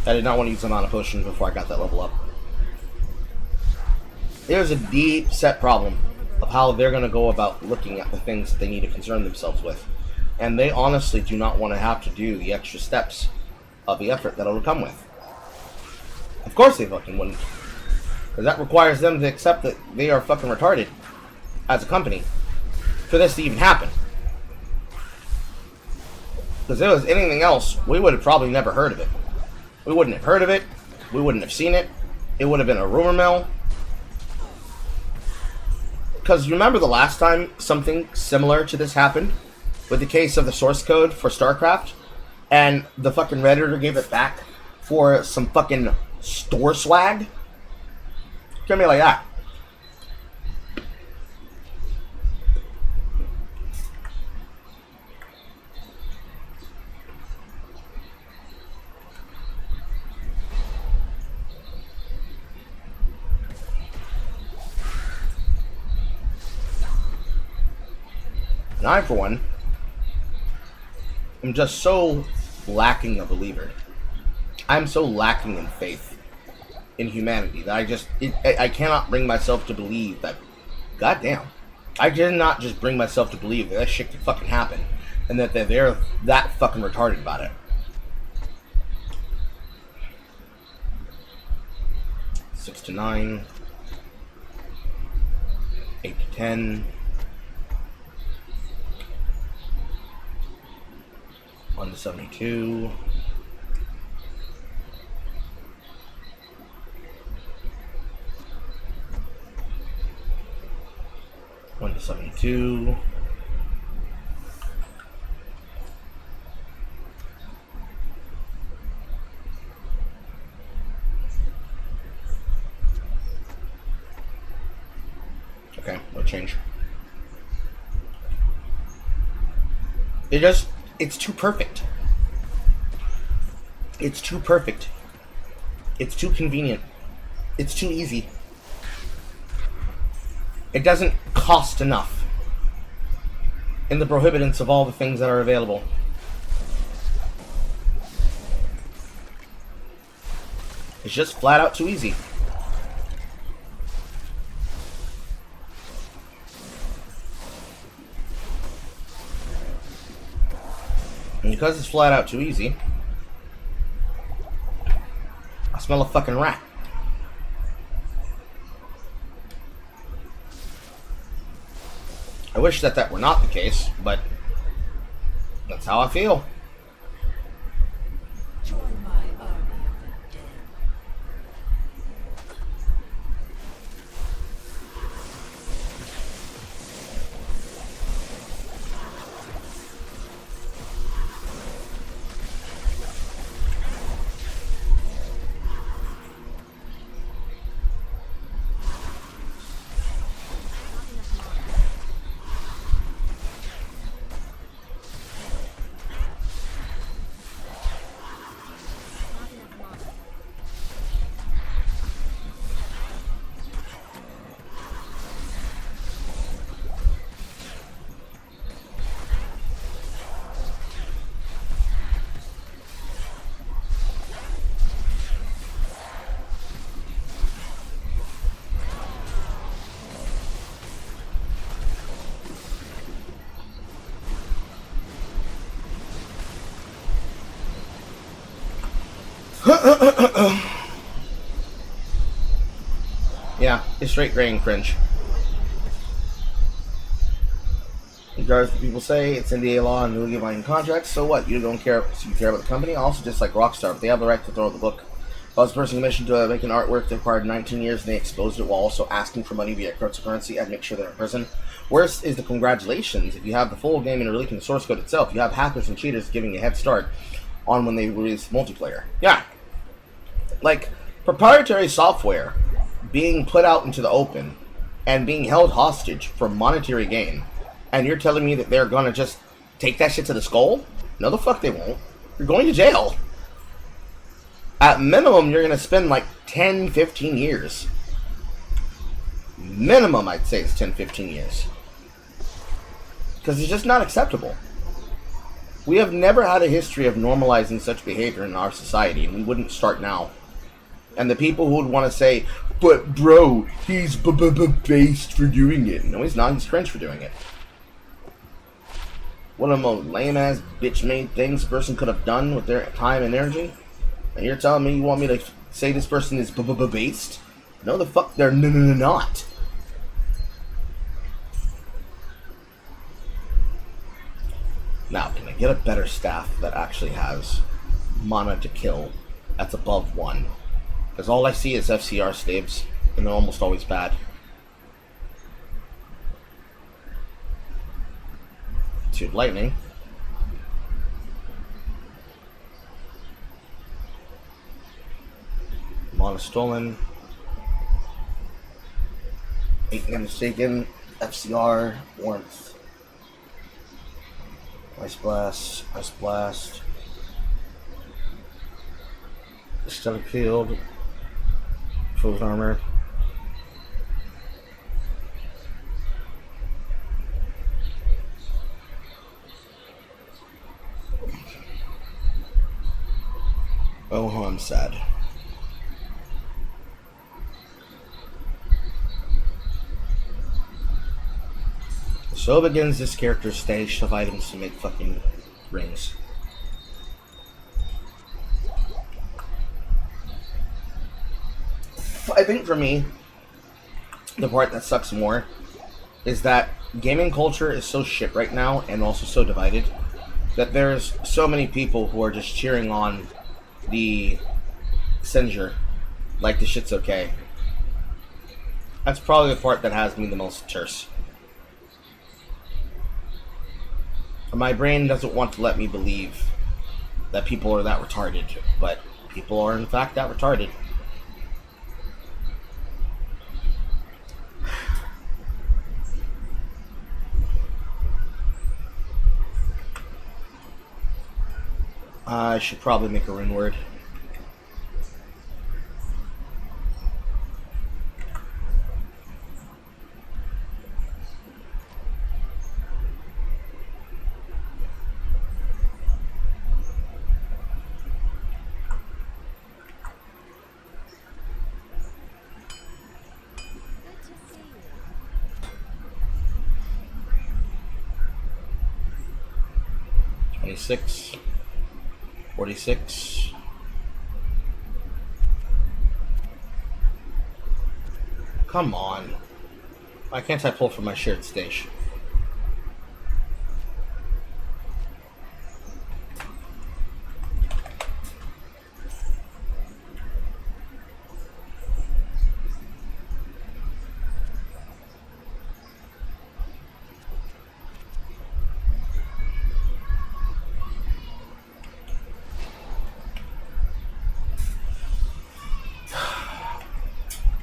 F: I did not want to use a mana potion before I got that level up. There's a deep set problem of how they're going to go about looking at the things that they need to concern themselves with. And they honestly do not want to have to do the extra steps of the effort that it'll come with.
O: course they fucking wouldn't. Because that requires them to accept that they are fucking retarded as a company for this to even happen. Because if it was anything else, we would have probably never heard of it. We wouldn't have heard of it. We wouldn't have seen it. It would have been a rumor mill. Because you remember the last time something similar to this happened? With the case of the source code for StarCraft? And the fucking Redditor gave it back for some fucking store swag? Give me like that. And I, for one, am just so lacking a believer. I'm so lacking in faith in humanity that I cannot bring myself to believe that, goddamn, I did not just bring myself to believe that shit could fucking happen and that they're that fucking retarded about it. 6 to 9, 8 to 10. 1 to 72. 1 to 72. Okay, no change. It's too perfect. It's too perfect. It's too convenient. It's too easy. It doesn't cost enough in the prohibitance of all the things that are available. It's just flat out too easy. And because it's flat out too easy, I smell a fucking rat. I wish that were not the case, but that's how I feel. Yeah, it's straight gray and cringe. Regardless of what people say, it's NDA law and newly binding contracts. So what? You don't care? So you care about the company? Also, just like Rockstar, but they have the right to throw the book. If I was a person commissioned to make an artwork that required 19 years and they exposed it while also asking for money via cryptocurrency, I'd make sure they're in prison. Worse is the congratulations. If you have the full game and releasing the source code itself, you have hackers and cheaters giving a head start on when they release multiplayer. Yeah. Like, proprietary software being put out into the open and being held hostage for monetary gain, and you're telling me that they're gonna just take that shit to the skull? No, the fuck they won't. You're going to jail. At minimum, you're gonna spend like 10, 15 years. Minimum, I'd say, is 10, 15 years. Because it's just not acceptable. We have never had a history of normalizing such behavior in our society, and we wouldn't start now. And the people who would want to say, but bro, he's based for doing it. No, he's not. He's cringe for doing it. One of the most lame-ass, bitch-made things a person could have done with their time and energy. And you're telling me you want me to
F: say this person is based? No, the fuck they're not. Now, can I get a better staff that actually has mana to kill that's above 1? Because all I see is FCR staves, and they're almost always bad. Tube lightning. Mana stolen. Ain't mistaken. FCR warmth. Ice blast. Ice blast. Static field. Frozen armor. Oh, how I'm sad. So begins this character's stage of items to make fucking rings. I think for me, the part that sucks more is that gaming culture is so shit right now and also so divided that there's so many people who are just cheering on the Singer like the shit's okay. That's probably the part that has me the most terse. My brain doesn't want to let me believe that people are that retarded, but people are in fact that retarded. I should probably make a rune word. $26, $46. Come on. Why can't I pull from my shared station?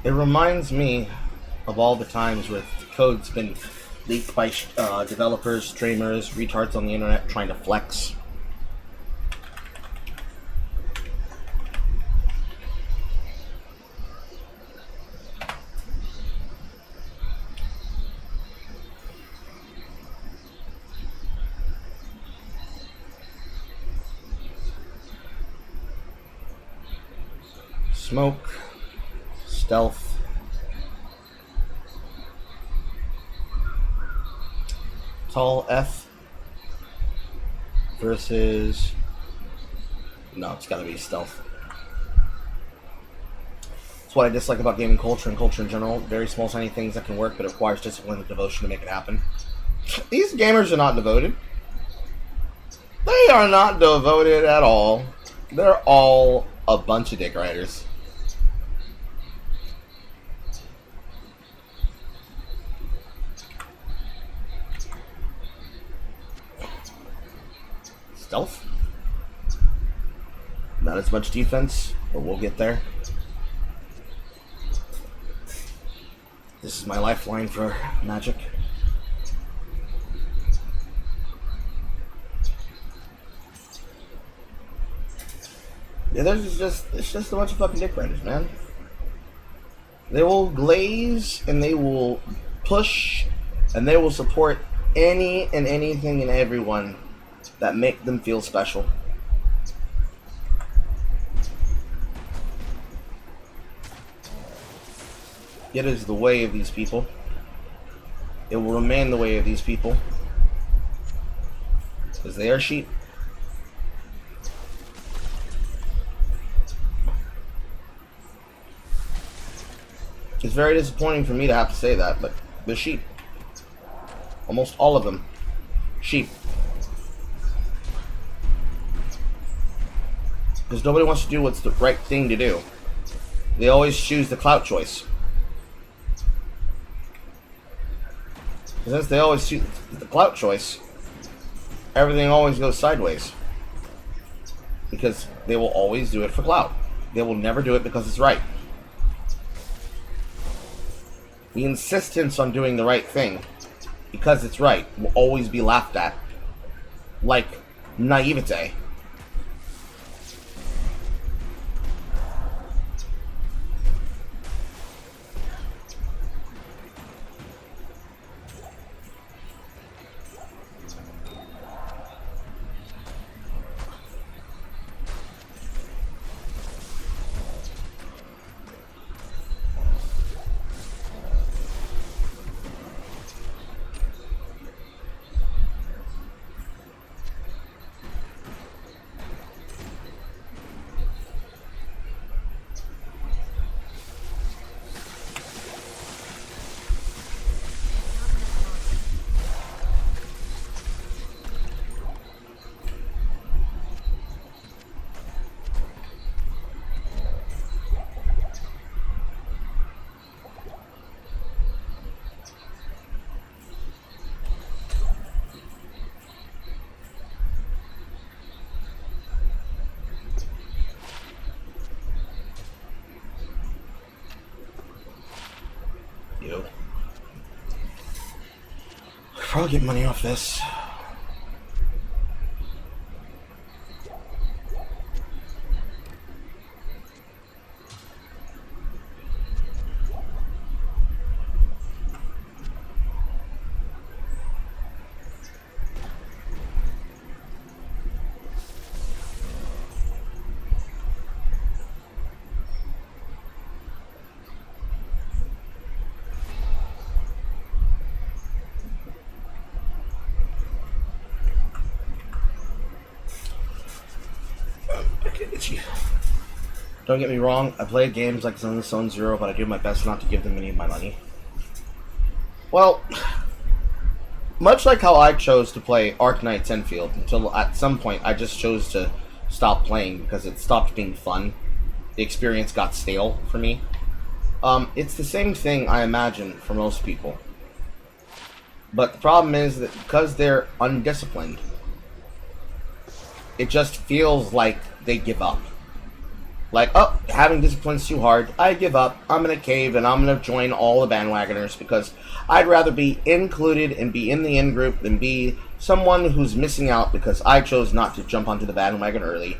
F: It reminds me of all the times where the code's been leaked by developers, streamers, retards on the internet trying to flex. Smoke. Stealth. Tall F versus... No, it's gotta be stealth. That's what I dislike about gaming culture and culture in general. Very small, tiny things that can work, but it requires discipline and devotion to make it happen. These gamers are not devoted. They are not devoted at all. They're all a bunch of dick riders. Stealth. Not as much defense, but we'll get there. This is my lifeline for magic. Yeah, it's just a bunch of fucking dick riders, man. They will glaze and they will push and they will support any and anything and everyone that make them feel special. It is the way of these people. It will remain the way of these people. Because they are sheep. It's very disappointing for me to have to say that, but they're sheep. Almost all of them. Sheep. Because nobody wants to do what's the right thing to do. They always choose the clout choice. Since they always choose the clout choice, everything always goes sideways. Because they will always do it for clout. They will never do it because it's right. The insistence on doing the right thing because it's right will always be laughed at. Like naivete. Probably get money off this. Don't get me wrong, I play games like Zone Zero, but I do my best not to give them any of my money. Well, much like how I chose to play Ark Knights Enfield, until at some point I just chose to stop playing because it stopped being fun. The experience got stale for me. It's the same thing, I imagine, for most people. But the problem is that because they're undisciplined, it just feels like they give up. Like, oh, having discipline's too hard, I give up, I'm gonna cave, and I'm gonna join all the bandwagoners because I'd rather be included and be in the in-group than be someone who's missing out because I chose not to jump onto the bandwagon early.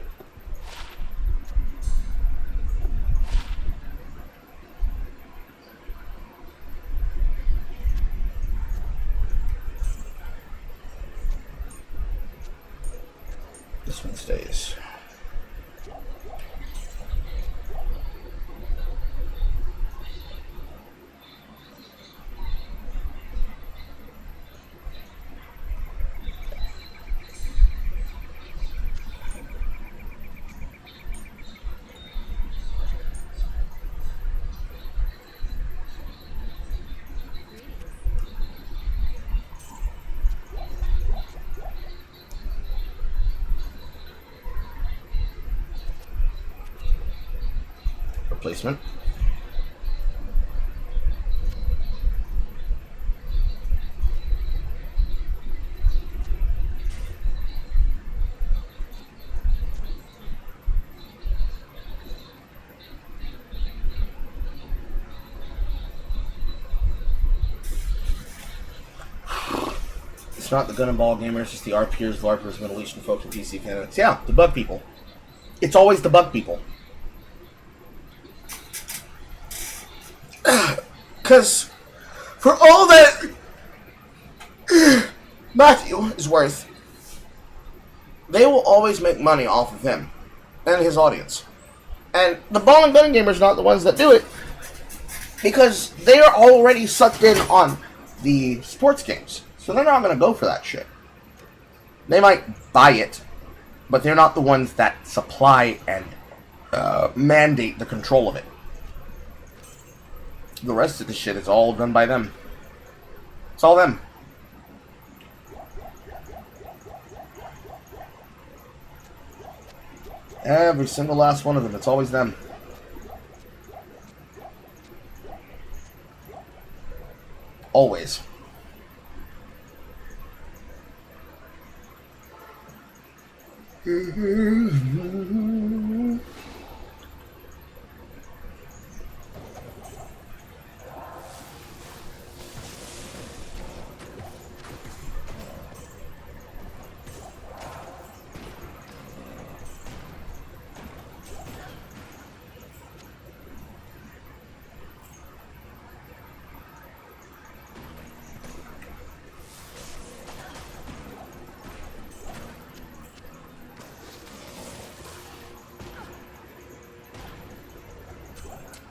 F: This one stays. Replacement. It's not the gun and ball gamers, it's the RPers, LARPers, Middle Eastern folks, and PC candidates. Yeah, the bug people. It's always the bug people. Because for all that Matthew is worth, they will always make money off of him and his audience. And the ball and gun gamers are not the ones that do it because they are already sucked in on the sports games. So they're not going to go for that shit. They might buy it, but they're not the ones that supply and mandate the control of it. The rest of the shit is all done by them. It's all them. Every single last one of them. It's always them. Always.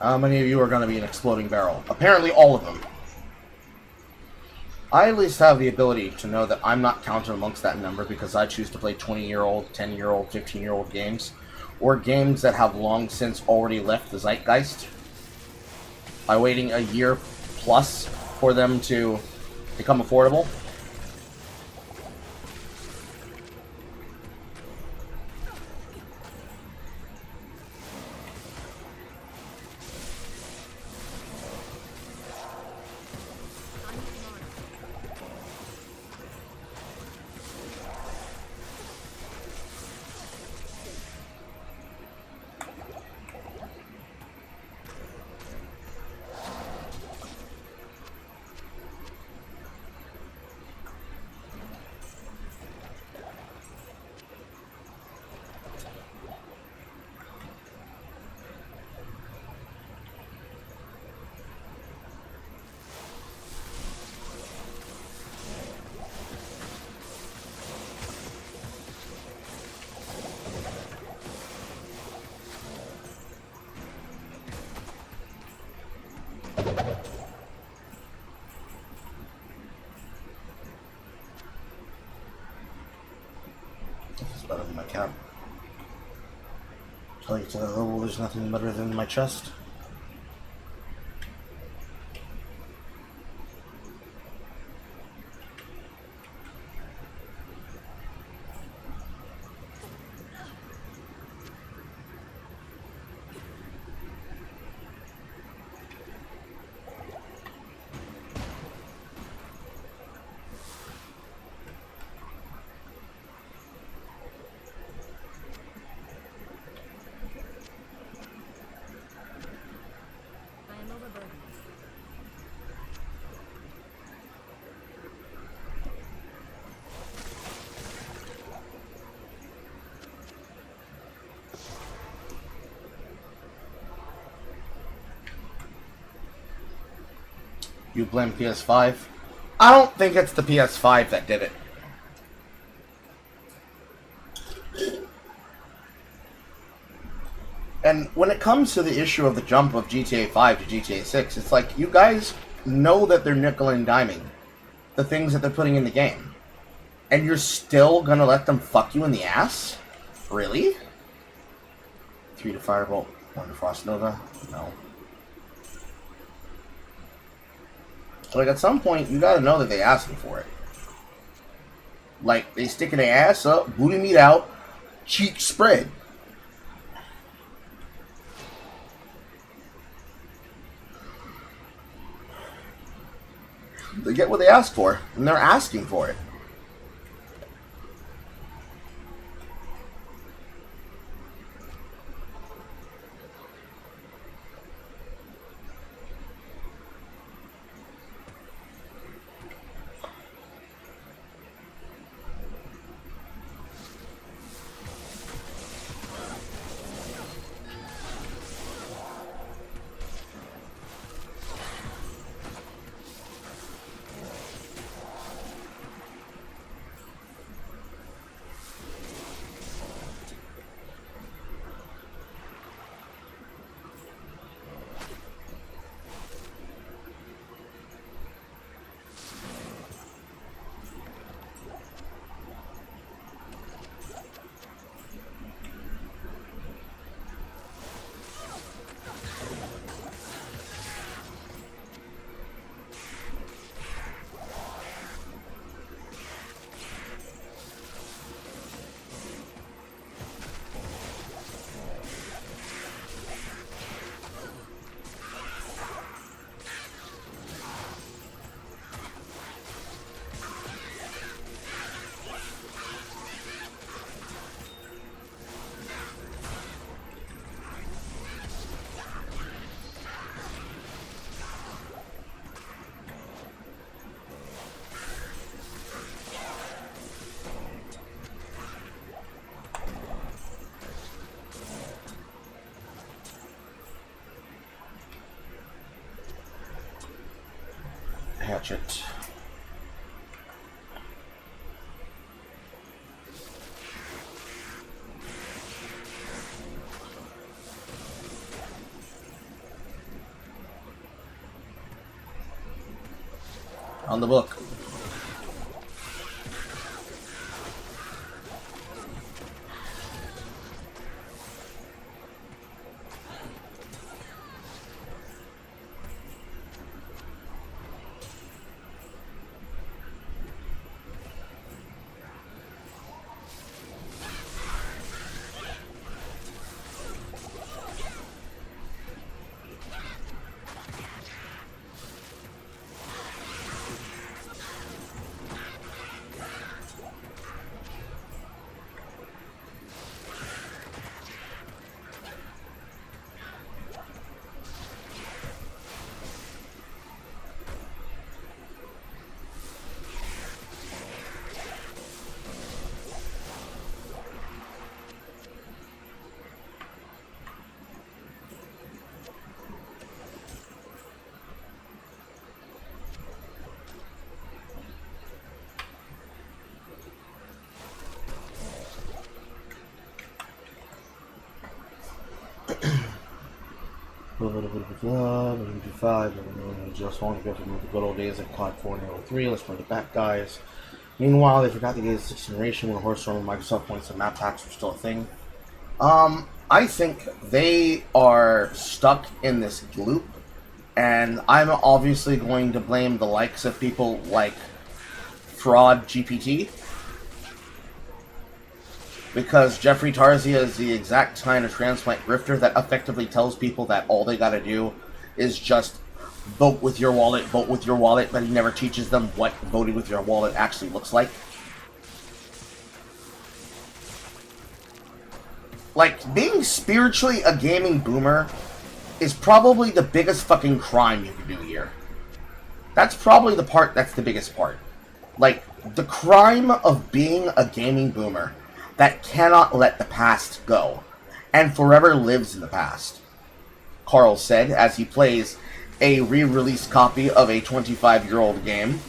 F: How many of you are going to be an exploding barrel? Apparently all of them. I at least have the ability to know that I'm not counted amongst that number because I choose to play 20-year-old, 10-year-old, 15-year-old games, or games that have long since already left the zeitgeist, by waiting a year plus for them to become affordable. This is better than my cap. Tell you to the level, there's nothing better than my chest. You blame PS5? I don't think it's the PS5 that did it. And when it comes to the issue of the jump of GTA 5 to GTA 6, it's like, you guys know that they're nickel and diming the things that they're putting in the game. And you're still gonna let them fuck you in the ass? Really? 3 to Firebolt, 1 to Frost Nova? No. Like, at some point, you gotta know that they asking for it. Like, they sticking their ass up, booty meat out, cheek spread. They get what they ask for, and they're asking for it.
A: watch it. On the book. Just want to go through the good old days of COD 4.03. Let's bring it back, guys. Meanwhile, they forgot the days of 6th generation when Horse-Storm and Microsoft points and map packs were still a thing. I think they are stuck in this loop, and I'm obviously going to blame the likes of people like Fraud GPT, because Jeffrey Tarzia is the exact kind of transplant grifter that effectively tells people that all they gotta do is just vote with your wallet, but he never teaches them what voting with your wallet actually looks like. Like, being spiritually a gaming boomer is probably the biggest fucking crime you can do here. That's probably the part that's the biggest part. Like, the crime of being a gaming boomer that cannot let the past go, and forever lives in the past, Carl said as he plays a re-release copy of a 25-year-old game.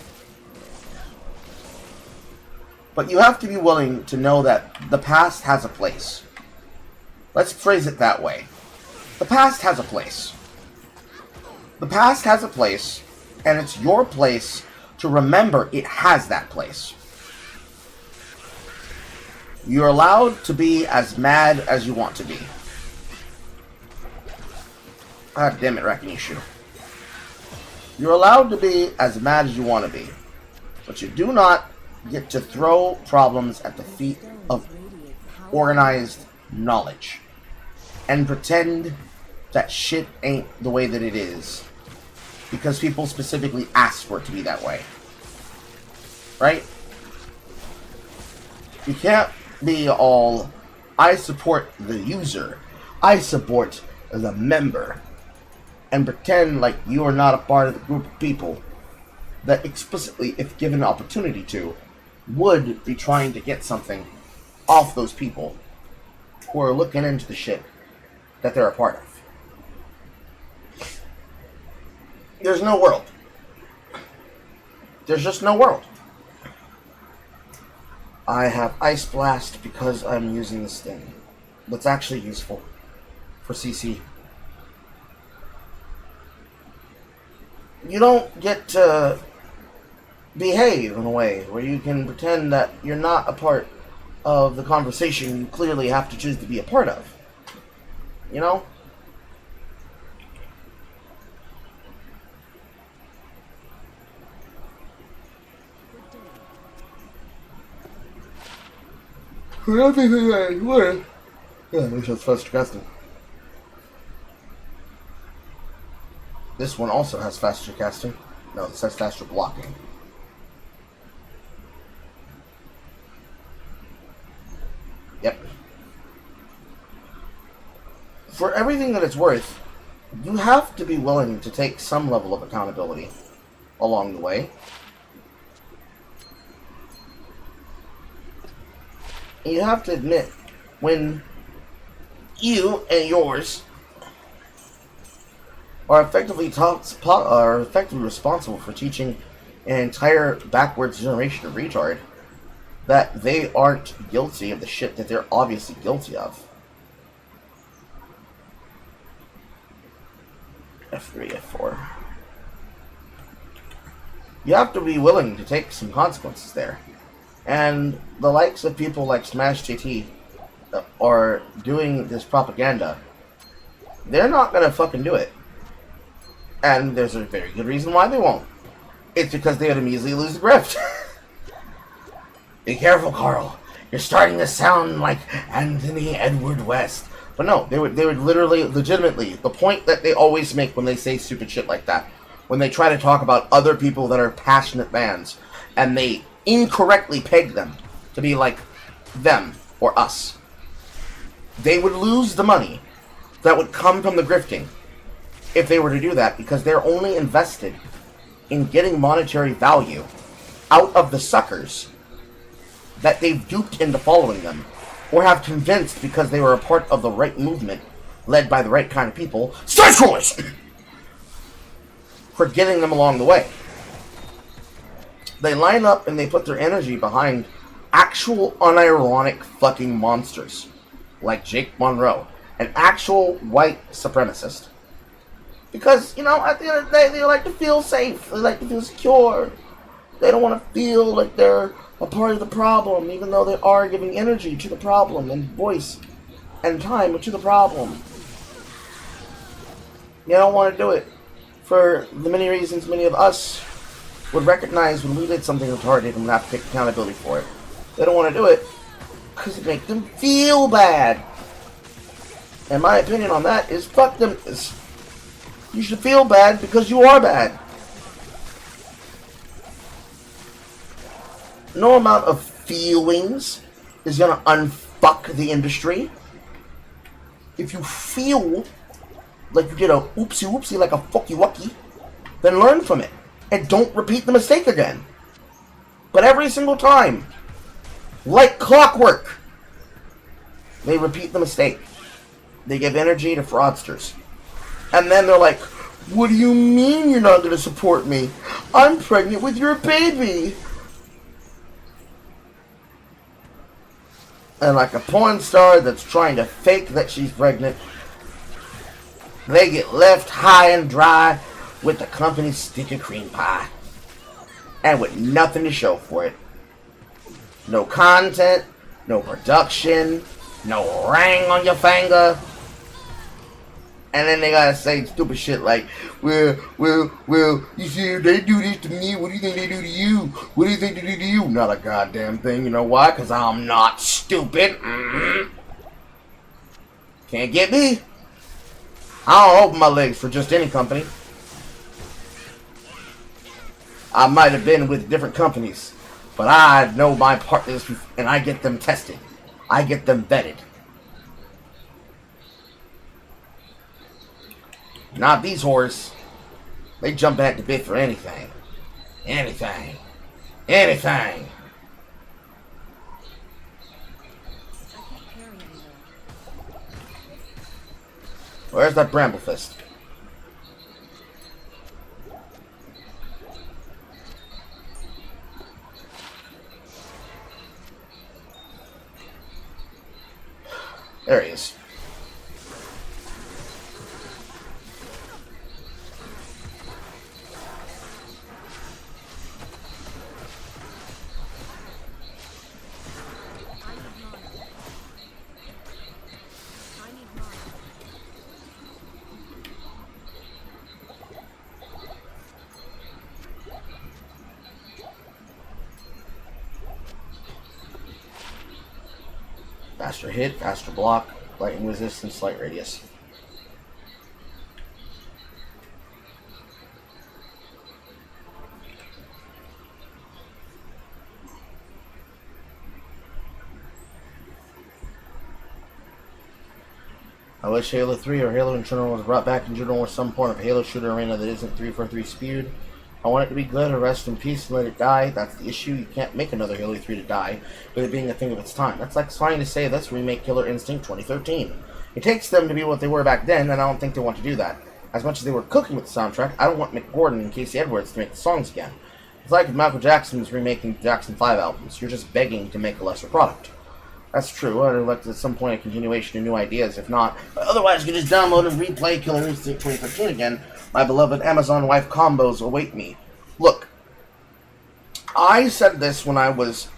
A: But you have to be willing to know that the past has a place. Let's phrase it that way. The past has a place. The past has a place, and it's your place to remember it has that place. You're allowed to be as mad as you want to be. God damn it, Rakinishu. You're allowed to be as mad as you want to be. But you do not get to throw problems at the feet of organized knowledge. And pretend that shit ain't the way that it is. Because people specifically asked for it to be that way. Right? You can't be all, I support the user, I support the member, and pretend like you are not a part of the group of people that explicitly, if given an opportunity to, would be trying to get something off those people who are looking into the shit that they're a part of. There's no world. There's just no world. I have Ice Blast because I'm using this thing. That's actually useful for CC. You don't get to behave in a way where you can pretend that you're not a part of the conversation you clearly have to choose to be a part of. You know? Yeah, at least that's faster casting. This one also has faster casting. No, this has faster blocking. Yep. For everything that it's worth, you have to be willing to take some level of accountability along the way. You have to admit when you and yours are effectively responsible for teaching
F: an entire backwards generation of retard that they aren't guilty of the shit that they're obviously guilty of. F3, F4. You have to be willing to take some consequences there. And the likes of people like Smash JT are doing this propaganda. They're not gonna fucking do it. And there's a very good reason why they won't. It's because they would immediately lose the grift. Be careful, Carl. You're starting to sound like Anthony Edward West. But no, they would literally, legitimately, the point that they always make when they say stupid shit like that, when they try to talk about other people that are passionate fans, and they incorrectly peg them to be like them or us, they would lose the money that would come from the grifting if they were to do that, because they're only invested in getting monetary value out of the suckers that they've duped into following them, or have convinced because they were a part of the right movement, led by the right kind of people, socialists, for getting them along the way. They line up and they put their energy behind actual unironic fucking monsters, like Jake Monroe, an actual white supremacist. Because, you know, at the end of the day, they like to feel safe, they like to feel secure. They don't want to feel like they're a part of the problem, even though they are giving energy to the problem, and voice and time to the problem. You don't want to do it for the many reasons many of us would recognize when we did something retarded and would have to take accountability for it. They don't want to do it because it makes them feel bad. And my opinion on that is, fuck them. You should feel bad because you are bad. No amount of feelings is gonna unfuck the industry. If you feel like you did a oopsie whoopsie, like a fucky wucky, then learn from it and don't repeat the mistake again. But every single time, like clockwork, they repeat the mistake. They give energy to fraudsters. And then they're like, what do you mean you're not gonna support me? I'm pregnant with your baby. And like a porn star that's trying to fake that she's pregnant, they get left high and dry with the company's sticky cream pie. And with nothing to show for it. No content, no production, no ring on your finger. And then they gotta say stupid shit like, well, you see, they do this to me, what do you think they do to you? What do you think they do to you? Not a goddamn thing, you know why? Because I'm not stupid. Can't get me. I don't open my legs for just any company. I might have been with different companies, but I know my partners and I get them tested. I get them vetted. Not these whores. They jump at the bit for anything. Anything. Anything. Where's that bramble fist? There he is. Faster hit, faster block, lightning resistance, light radius. I wish Halo 3 or Halo in general was brought back in general with some form of Halo shooter arena that isn't 343 spewed. I want it to be good and rest in peace and let it die. That's the issue. You can't make another Halo 3 to die, with it being a thing of its time. That's like trying to say, let's remake Killer Instinct 2013. It takes them to be what they were back then, and I don't think they want to do that. As much as they were cooking with the soundtrack, I don't want Mick Gordon and Casey Edwards to make the songs again.
O: It's like if Michael Jackson was remaking Jackson 5 albums. You're just begging to make a lesser product. That's true. I'd elect at some point a continuation of new ideas. If not, otherwise you can just download and replay Killer Instinct 2013 again. My beloved Amazon wife combos await me. Look, I said this when I was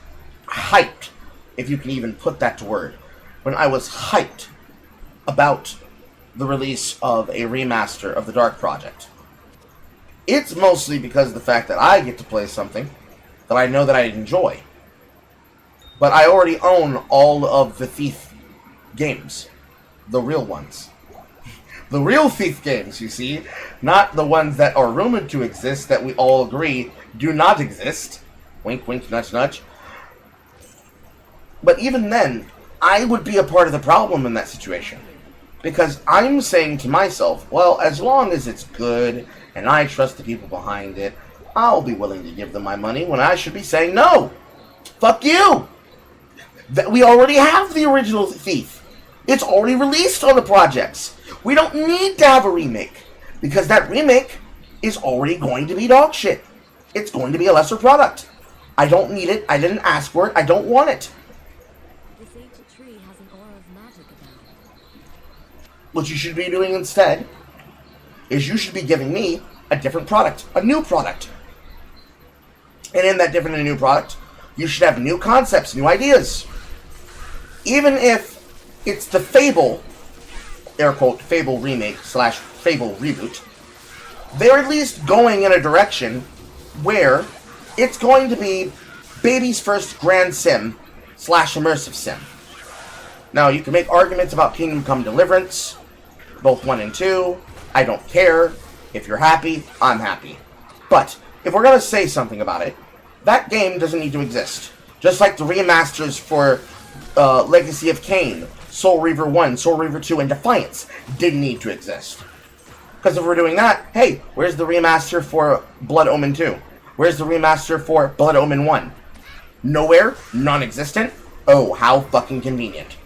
O: hyped, if you can even put that to word. When I was hyped about the release of a remaster of the Dark Project. It's mostly because of the fact that I get to play something that I know that I enjoy. But I already own all of the Thief games. The real ones. The real Thief games, you see. Not the ones that are rumored to exist that we all agree do not exist. Wink, wink, nudge, nudge. But even then, I would be a part of the problem in that situation. Because I'm saying to myself, well, as long as it's good and I trust the people behind it, I'll be willing to give them my money when I should be saying no. Fuck you! That we already have the original Thief. It's already released on the projects. We don't need to have a remake. Because that remake is already going to be dog shit. It's going to be a lesser product. I don't need it. I didn't ask for it. I don't want it.
R: This ancient tree has an aura of magic about it.
O: What you should be doing instead is you should be giving me a different product. A new product. And in that different and new product, you should have new concepts, new ideas. Even if it's the Fable, air quote, Fable remake / Fable reboot, they're at least going in a direction where it's going to be baby's first grand sim / immersive sim. Now, you can make arguments about Kingdom Come Deliverance, both 1 and 2. I don't care. If you're happy, I'm happy. But, if we're going to say something about it, that game doesn't need to exist. Just like the remasters for Legacy of Kain, Soul Reaver 1, Soul Reaver 2, and Defiance didn't need to exist. Because if we're doing that, hey, where's the remaster for Blood Omen 2? Where's the remaster for Blood Omen 1? Nowhere? Non-existent? Oh, how fucking convenient.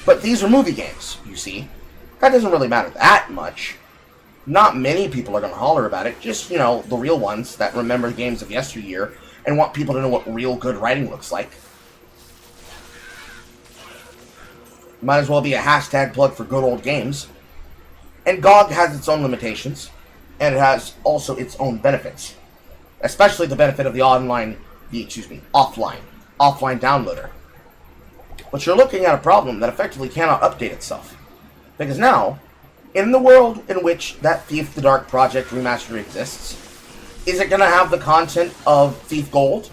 O: But these are movie games, you see. That doesn't really matter that much. Not many people are going to holler about it. Just, you know, the real ones that remember games of yesteryear and want people to know what real good writing looks like. Might as well be a hashtag plug for good old games. And GOG has its own limitations. And it has also its own benefits. Especially the benefit of the offline downloader. But you're looking at a problem that effectively cannot update itself. Because now, in the world in which that Thief the Dark Project remaster exists, is it going to have the content of Thief Gold?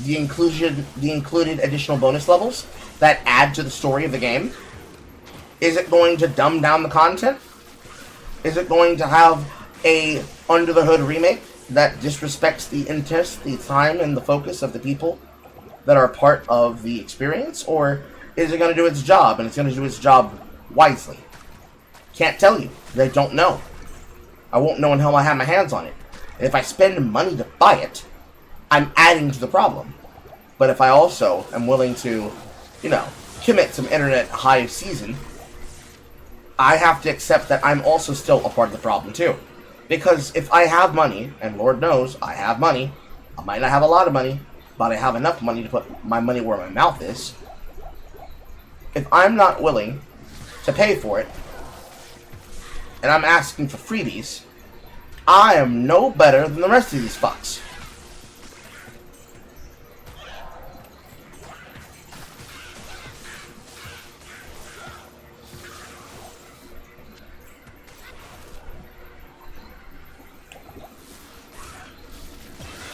O: The included additional bonus levels that add to the story of the game? Is it going to dumb down the content? Is it going to have a under-the-hood remake that disrespects the interest, the time, and the focus of the people that are part of the experience? Or is it going to do its job, and it's going to do its job wisely? Can't tell you. They don't know. I won't know until I have my hands on it. And if I spend money to buy it, I'm adding to the problem. But if I also am willing to, you know, commit some internet high season, I have to accept that I'm also still a part of the problem too. Because if I have money, and Lord knows I have money, I might not have a lot of money, but I have enough money to put my money where my mouth is. If I'm not willing to pay for it, and I'm asking for freebies, I am no better than the rest of these fucks.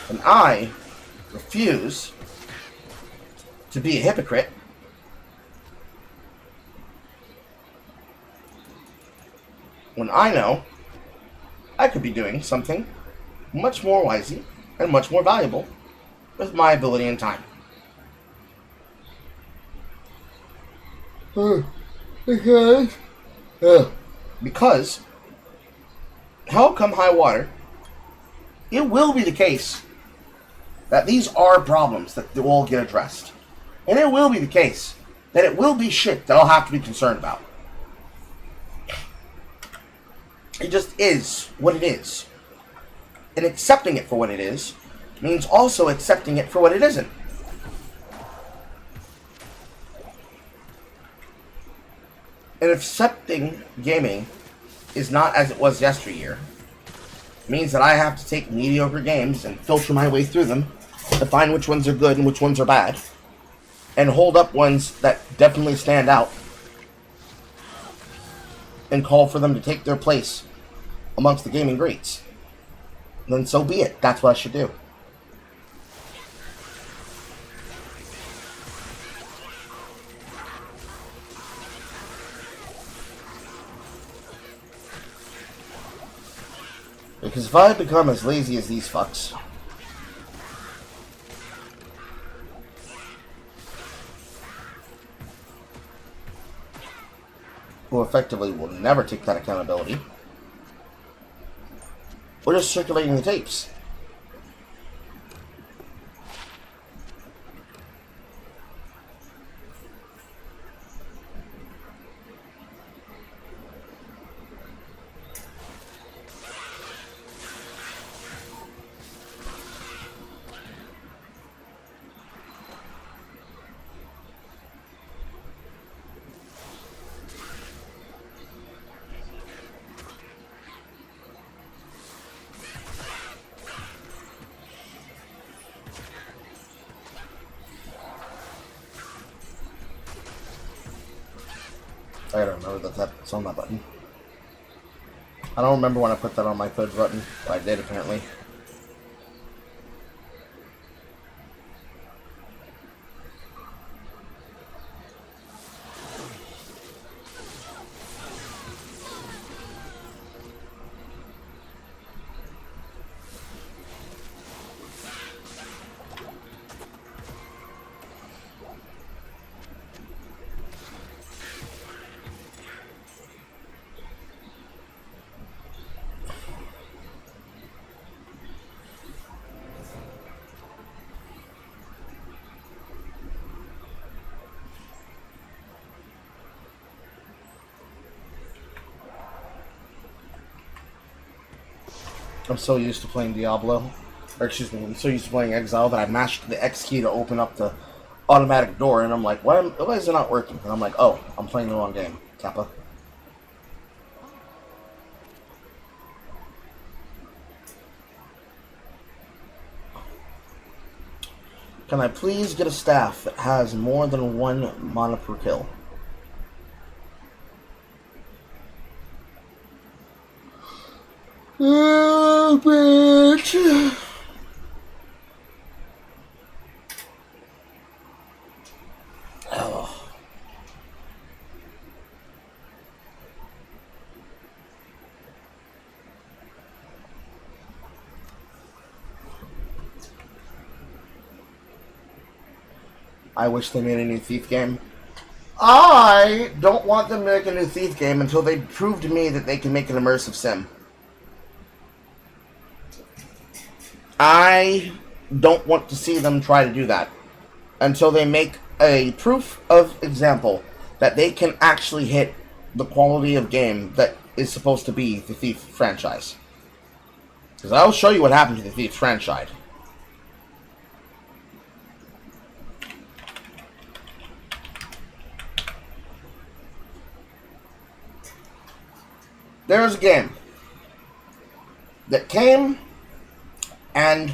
O: And I refuse to be a hypocrite when I know I could be doing something much more wisely and much more valuable with my ability and time. Because, hell come high water, it will be the case that these are problems that will get addressed. And it will be the case that it will be shit that I'll have to be concerned about. It just is what it is. And accepting it for what it is means also accepting it for what it isn't. And accepting gaming is not as it was yesteryear. It means that I have to take mediocre games and filter my way through them to find which ones are good and which ones are bad, and hold up ones that definitely stand out and call for them to take their place amongst the gaming greats. Then so be it. That's what I should do. Because if I become as lazy as these fucks, who effectively will never take that accountability, we're just circulating the tapes. I gotta remember that that's on that button. I don't remember when I put that on my third button, but I did apparently. I'm so used to playing Diablo, or excuse me, I'm so used to playing Exile that I mashed the X key to open up the automatic door, and I'm like, why is it not working? And I'm like, oh, I'm playing the wrong game, Kappa. Can I please get a staff that has more than one mana per kill? Oh, bitch. Oh. I wish they made a new Thief game. I don't want them to make a new Thief game until they prove to me that they can make an immersive sim. I don't want to see them try to do that until they make a proof of example that they can actually hit the quality of game that is supposed to be the Thief franchise. Because I'll show you what happened to the Thief franchise. There is a game that came, and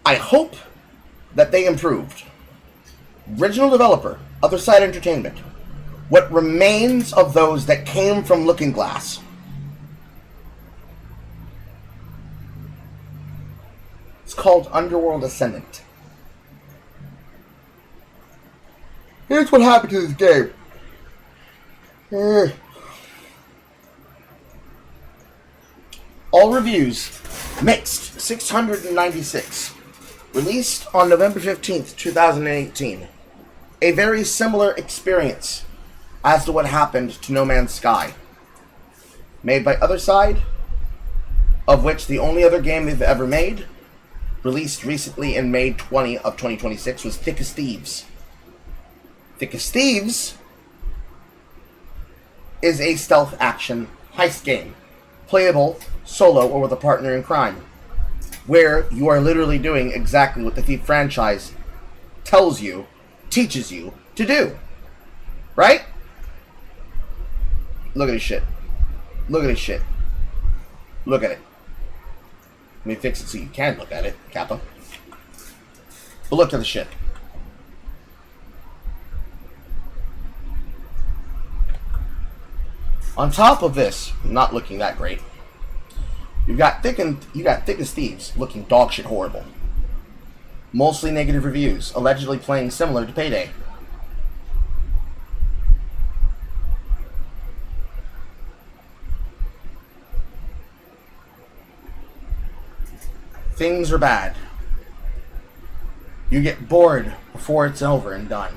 O: I hope that they improved. Original developer, Other Side Entertainment. What remains of those that came from Looking Glass. It's called Underworld Ascendant. Here's what happened to this game. All reviews, mixed, 696. Released on November 15th, 2018. A very similar experience as to what happened to No Man's Sky. Made by Other Side, of which the only other game they've ever made, released recently in May 20 of 2026, was Thick as Thieves. Thick as Thieves is a stealth action heist game, playable solo or with a partner in crime. where you are literally doing exactly what the Thief franchise tells you, teaches you to do. Right? Look at this shit. Look at this shit. Look at it. Let me fix it so you can look at it, Kappa. But look at the shit. On top of this, not looking that great, you got Thick as Thieves looking dog shit horrible. Mostly negative reviews, allegedly playing similar to Payday. Things are bad. You get bored before it's over and done.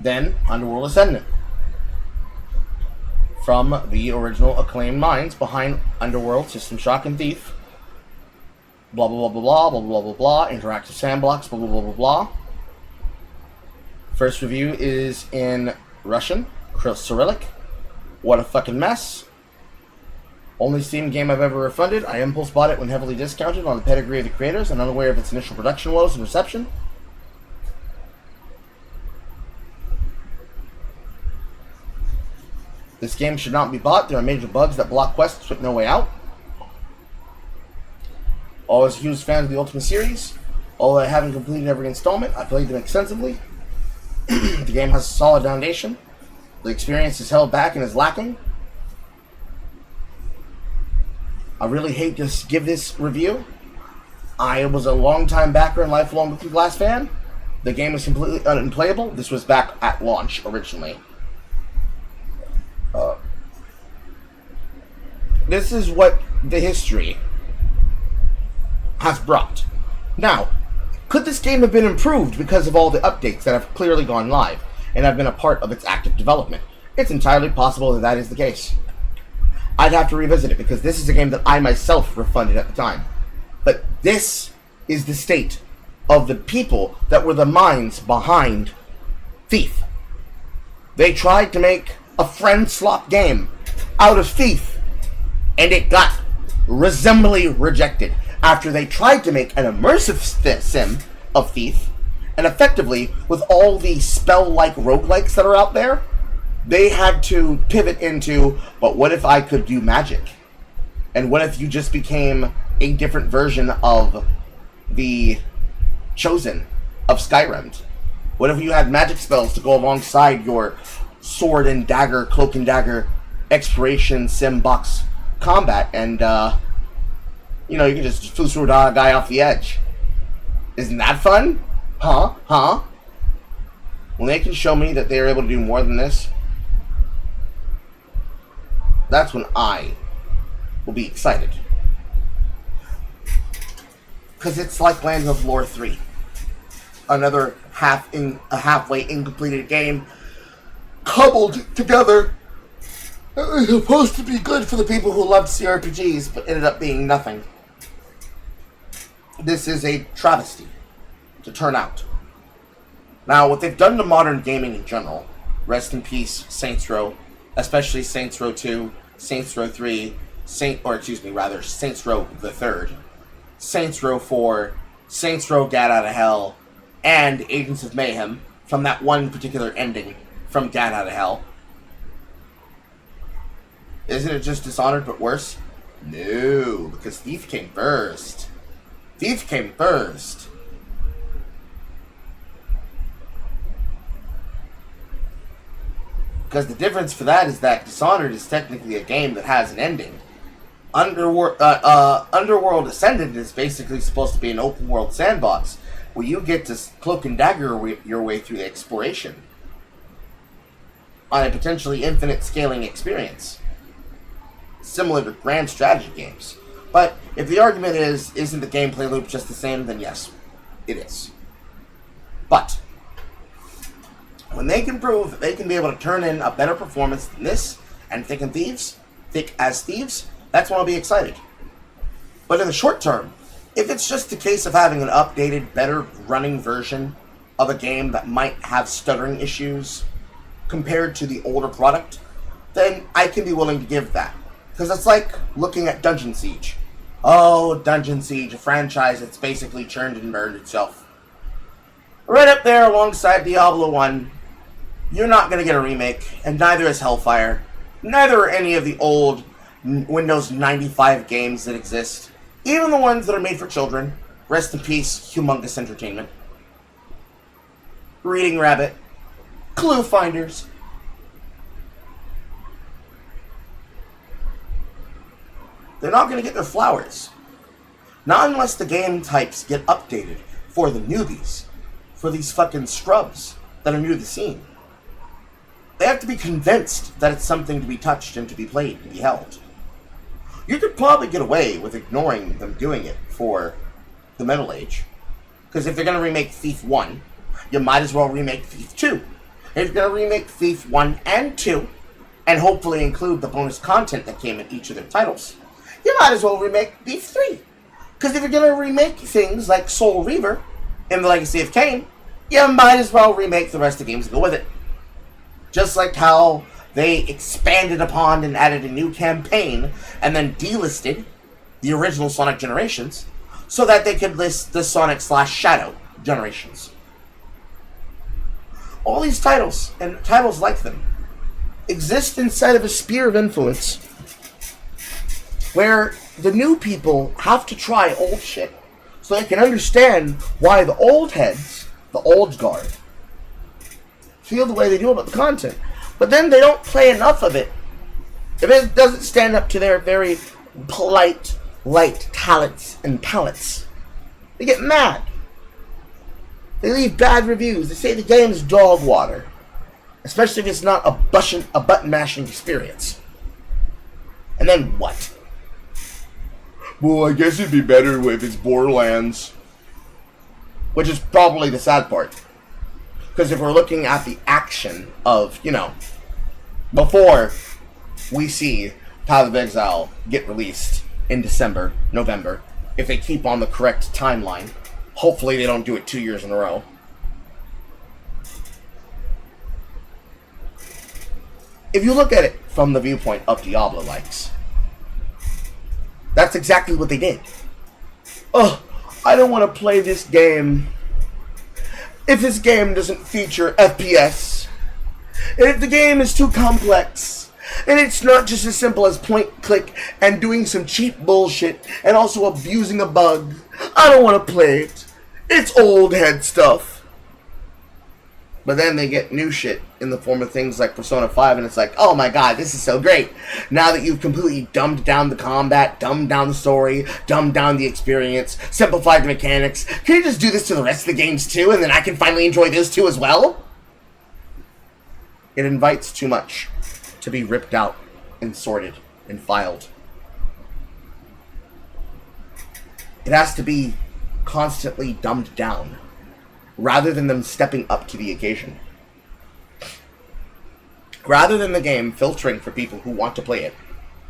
O: Then, Underworld Ascendant. From the original acclaimed minds behind Underworld, System Shock, and Thief. Blah, blah, blah, blah, blah, blah, blah, blah, interactive sandbox, blah, blah, blah, blah, blah. First review is in Russian, Cyrillic. What a fucking mess. Only Steam game I've ever refunded. I impulse bought it when heavily discounted on the pedigree of the creators and unaware of its initial production woes and reception. This game should not be bought. There are major bugs that block quests with no way out. Always a huge fan of the Ultimate series. Although I haven't completed every installment, I played them extensively. The game has a solid foundation. The experience is held back and is lacking. I really hate to give this review. I was a long-time backer and lifelong Looking Glass fan. The game is completely unplayable. This was back at launch originally. This is what the history has brought. Now, could this game have been improved because of all the updates that have clearly gone live and have been a part of its active development? It's entirely possible that that is the case. I'd have to revisit it because this is a game that I myself refunded at the time. But this is the state of the people that were the minds behind Thief. They tried to make a friend slop game out of Thief, and it got resembly rejected after they tried to make an immersive sim of Thief, and effectively, with all the spell-like roguelikes that are out there, they had to pivot into, but what if I could do magic? And what if you just became a different version of the Chosen of Skyrim? What if you had magic spells to go alongside your sword and dagger, cloak and dagger, exploration sim box combat, and you know, you can just foosoo a guy off the edge. Isn't that fun? Huh? When they can show me that they're able to do more than this, that's when I will be excited. Because it's like Land of Lore 3. Another halfway incompleted game cobbled together. It was supposed to be good for the people who loved CRPGs, but ended up being nothing. This is a travesty to turn out. Now, what they've done to modern gaming in general, rest in peace, Saints Row, especially Saints Row 2, Saints Row 3, Saints Row the 3rd, Saints Row 4, Saints Row Gat Out of Hell, and Agents of Mayhem, from that one particular ending from Gat Out of Hell. Isn't it just Dishonored but worse? No, because Thief came first. Thief came first. Because the difference for that is that Dishonored is technically a game that has an ending. Underworld Ascendant is basically supposed to be an open world sandbox where you get to cloak and dagger your way through the exploration on a potentially infinite scaling experience, similar to grand strategy games. But if the argument is, isn't the gameplay loop just the same, then yes, it is. But when they can prove that they can be able to turn in a better performance than this, and Thick as Thieves, that's when I'll be excited. But in the short term, if it's just a case of having an updated, better running version of a game that might have stuttering issues compared to the older product, then I can be willing to give that. Because it's like looking at Dungeon Siege. Oh, Dungeon Siege, a franchise that's basically churned and burned itself. Right up there alongside Diablo 1. You're not going to get a remake, and neither is Hellfire. Neither are any of the old Windows 95 games that exist. Even the ones that are made for children. Rest in peace, Humongous Entertainment. Reading Rabbit. Clue Finders. They're not going to get their flowers. Not unless the game types get updated for the newbies. For these fucking scrubs that are new to the scene. They have to be convinced that it's something to be touched and to be played, to be held. You could probably get away with ignoring them doing it for the Middle Age. Because if they're going to remake Thief 1, you might as well remake Thief 2. If you're going to remake Thief 1 and 2, and hopefully include the bonus content that came in each of their titles, you might as well remake Thief 3. Because if you're going to remake things like Soul Reaver in the Legacy of Kain, you might as well remake the rest of the games and go with it. Just like how they expanded upon and added a new campaign and then delisted the original Sonic Generations so that they could list the Sonic/Shadow Generations. All these titles, and titles like them, exist inside of a sphere of influence where the new people have to try old shit so they can understand why the old heads, the old guard, feel the way they do about the content. But then they don't play enough of it. If it doesn't stand up to their very polite, light talents and palates, they get mad. They leave bad reviews. They say the game's dog water. Especially if it's not a button-mashing experience. And then what? Well, I guess it'd be better if it's Borderlands. Which is probably the sad part. Because if we're looking at the action of, before we see Path of Exile get released in December, November, if they keep on the correct timeline, hopefully they don't do it 2 years in a row. If you look at it from the viewpoint of Diablo likes, that's exactly what they did. Oh, I don't want to play this game if this game doesn't feature FPS, and if the game is too complex, and it's not just as simple as point, click, and doing some cheap bullshit, and also abusing a bug, I don't want to play it. It's old head stuff. But then they get new shit in the form of things like Persona 5, and it's like, oh my god, this is so great. Now that you've completely dumbed down the combat, dumbed down the story, dumbed down the experience, simplified the mechanics, can you just do this to the rest of the games too, and then I can finally enjoy this too as well? It invites too much to be ripped out and sorted and filed. It has to be constantly dumbed down, rather than them stepping up to the occasion. Rather than the game filtering for people who want to play it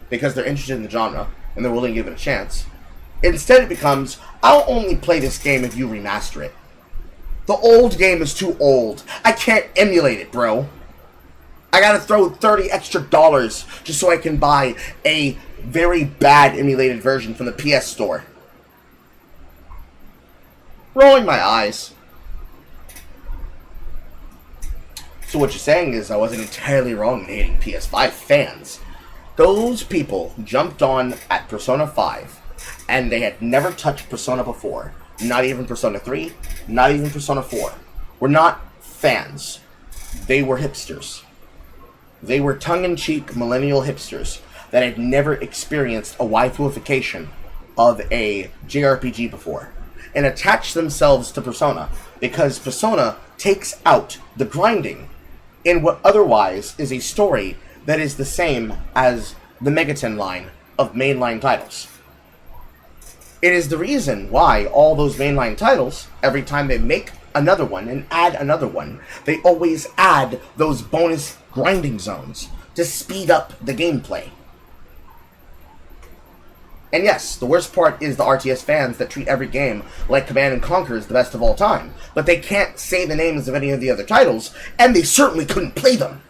O: because they're interested in the genre and they're willing to give it a chance, instead it becomes, I'll only play this game if you remaster it. The old game is too old. I can't emulate it, bro. I gotta throw $30 extra just so I can buy a very bad emulated version from the PS Store. Rolling my eyes. So what you're saying is I wasn't entirely wrong in hating PS5 fans. Those people jumped on at Persona 5, and they had never touched Persona before. Not even Persona 3, not even Persona 4. Were not fans. They were hipsters. They were tongue-in-cheek millennial hipsters that had never experienced a waifuification of a JRPG before, and attached themselves to Persona because Persona takes out the grinding in what otherwise is a story that is the same as the Megaton line of mainline titles. It is the reason why all those mainline titles, every time they make another one and add another one, they always add those bonus grinding zones to speed up the gameplay. And yes, the worst part is the RTS fans that treat every game like Command & Conquer is the best of all time, but they can't say the names of any of the other titles, and they certainly couldn't play them.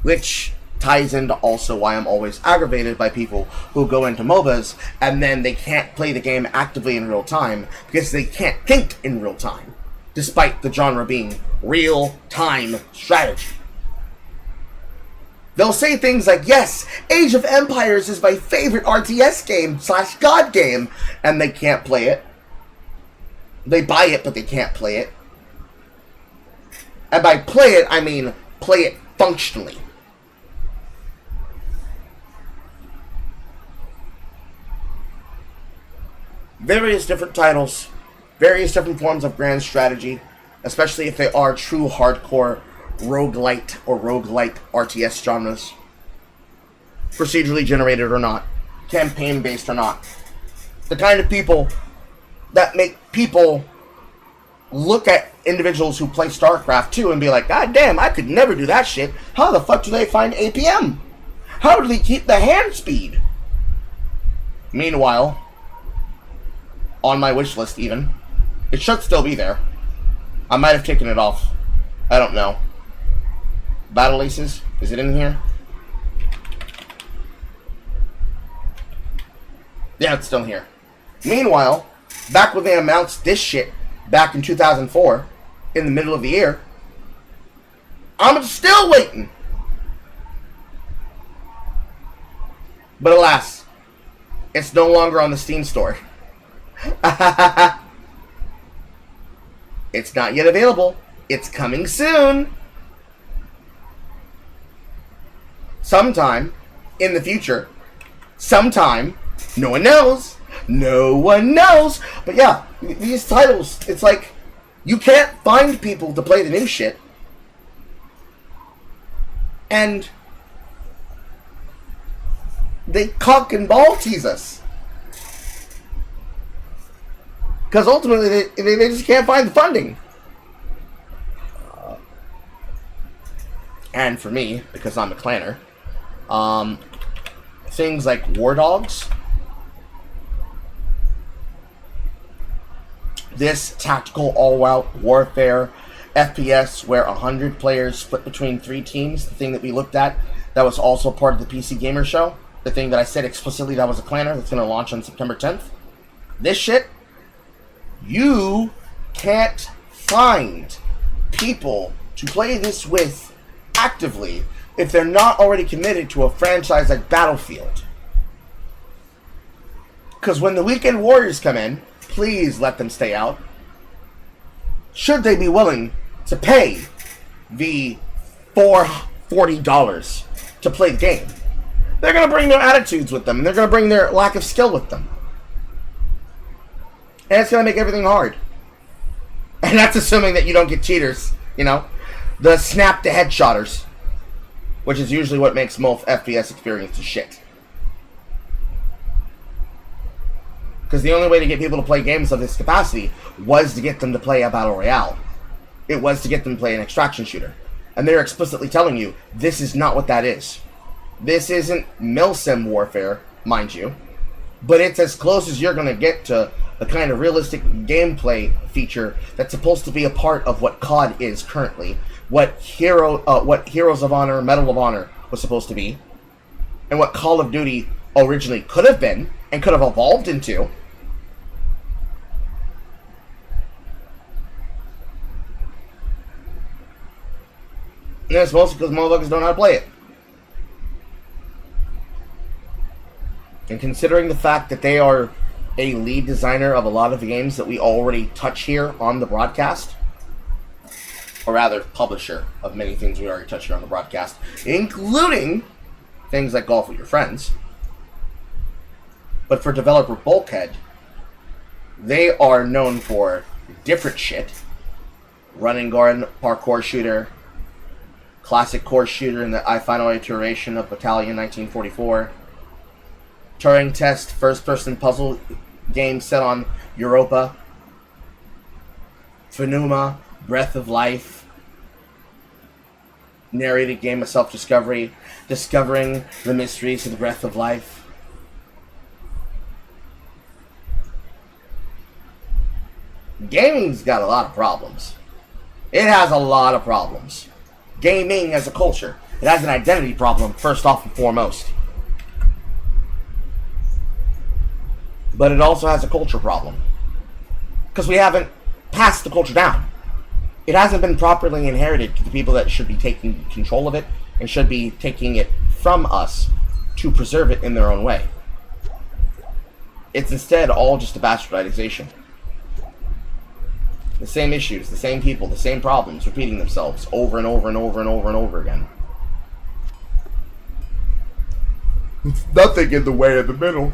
O: Which ties into also why I'm always aggravated by people who go into MOBAs and then they can't play the game actively in real time because they can't think in real time, despite the genre being real-time strategy. They'll say things like, yes, Age of Empires is my favorite RTS game / God game, and they can't play it. They buy it, but they can't play it. And by play it, I mean play it functionally. Various different titles, various different forms of grand strategy, especially if they are true hardcore roguelite or roguelike RTS genres. Procedurally generated or not, campaign based or not. The kind of people that make people look at individuals who play StarCraft 2 and be like, God damn, I could never do that shit. How the fuck do they find APM? How do they keep the hand speed? Meanwhile, on my wish list even, it should still be there. I might have taken it off. I don't know. Battle Aces, is it in here? Yeah, it's still here. Meanwhile, back when they announced this shit back in 2004, in the middle of the year, I'm still waiting. But alas, it's no longer on the Steam store. It's not yet available. It's coming soon. Sometime in the future. Sometime. No one knows. No one knows. But yeah, these titles, it's like you can't find people to play the new shit. And they cock and ball tease us. Because ultimately, they just can't find the funding. And for me, because I'm a clanner, things like War Dogs, this tactical all-out warfare FPS where 100 players split between 3 teams, the thing that we looked at, that was also part of the PC Gamer Show, the thing that I said explicitly that was a clanner that's going to launch on September 10th. This shit, you can't find people to play this with actively if they're not already committed to a franchise like Battlefield. Because when the Weekend Warriors come in, please let them stay out. Should they be willing to pay the $40 to play the game? They're going to bring their attitudes with them. And they're going to bring their lack of skill with them. And it's going to make everything hard. And that's assuming that you don't get cheaters, you know? The snap to headshotters. Which is usually what makes most FPS experiences shit. Because the only way to get people to play games of this capacity was to get them to play a Battle Royale. It was to get them to play an extraction shooter. And they're explicitly telling you, this is not what that is. This isn't milsim warfare, mind you. But it's as close as you're going to get to the kind of realistic gameplay feature that's supposed to be a part of what COD is currently. What Heroes of Honor, Medal of Honor was supposed to be. And what Call of Duty originally could have been and could have evolved into. And it's mostly because motherfuckers don't know how to play it. And considering the fact that they are a lead designer of a lot of the games that we already touch here on the broadcast, or rather, publisher of many things we already touched here on the broadcast, including things like Golf with Your Friends. But for developer Bulkhead, they are known for different shit. Run and gun, parkour shooter, classic course shooter in the final iteration of Battalion 1944, Turing Test first-person puzzle game set on Europa, Phenuma, Breath of Life, narrated game of self-discovery, discovering the mysteries of the Breath of Life. Gaming's got a lot of problems. It has a lot of problems. Gaming as a culture
F: It has an identity problem, first off and foremost. But it also has a culture problem. Because we haven't passed the culture down. It hasn't been properly inherited to the people that should be taking control of it and should be taking it from us to preserve it in their own way. It's instead all just a bastardization. The same issues, the same people, the same problems repeating themselves over and over and over and over and over again. With nothing in the way of the middle.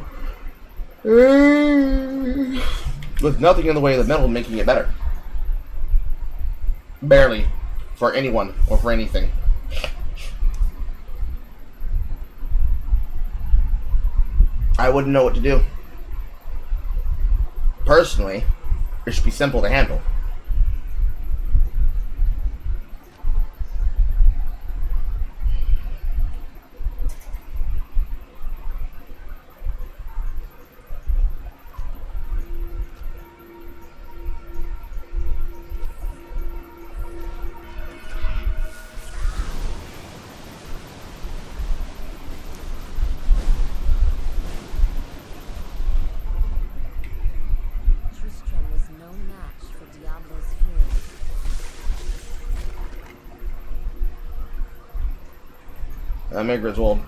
F: With nothing in the way of the middle making it better. Barely. For anyone or for anything. I wouldn't know what to do. Personally, it should be simple to handle. Meg Griswold.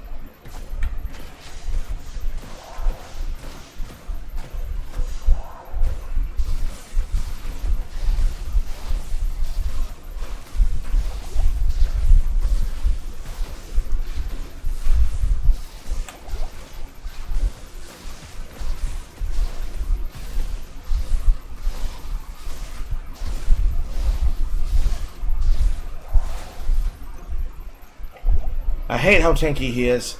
F: I hate how tanky he is.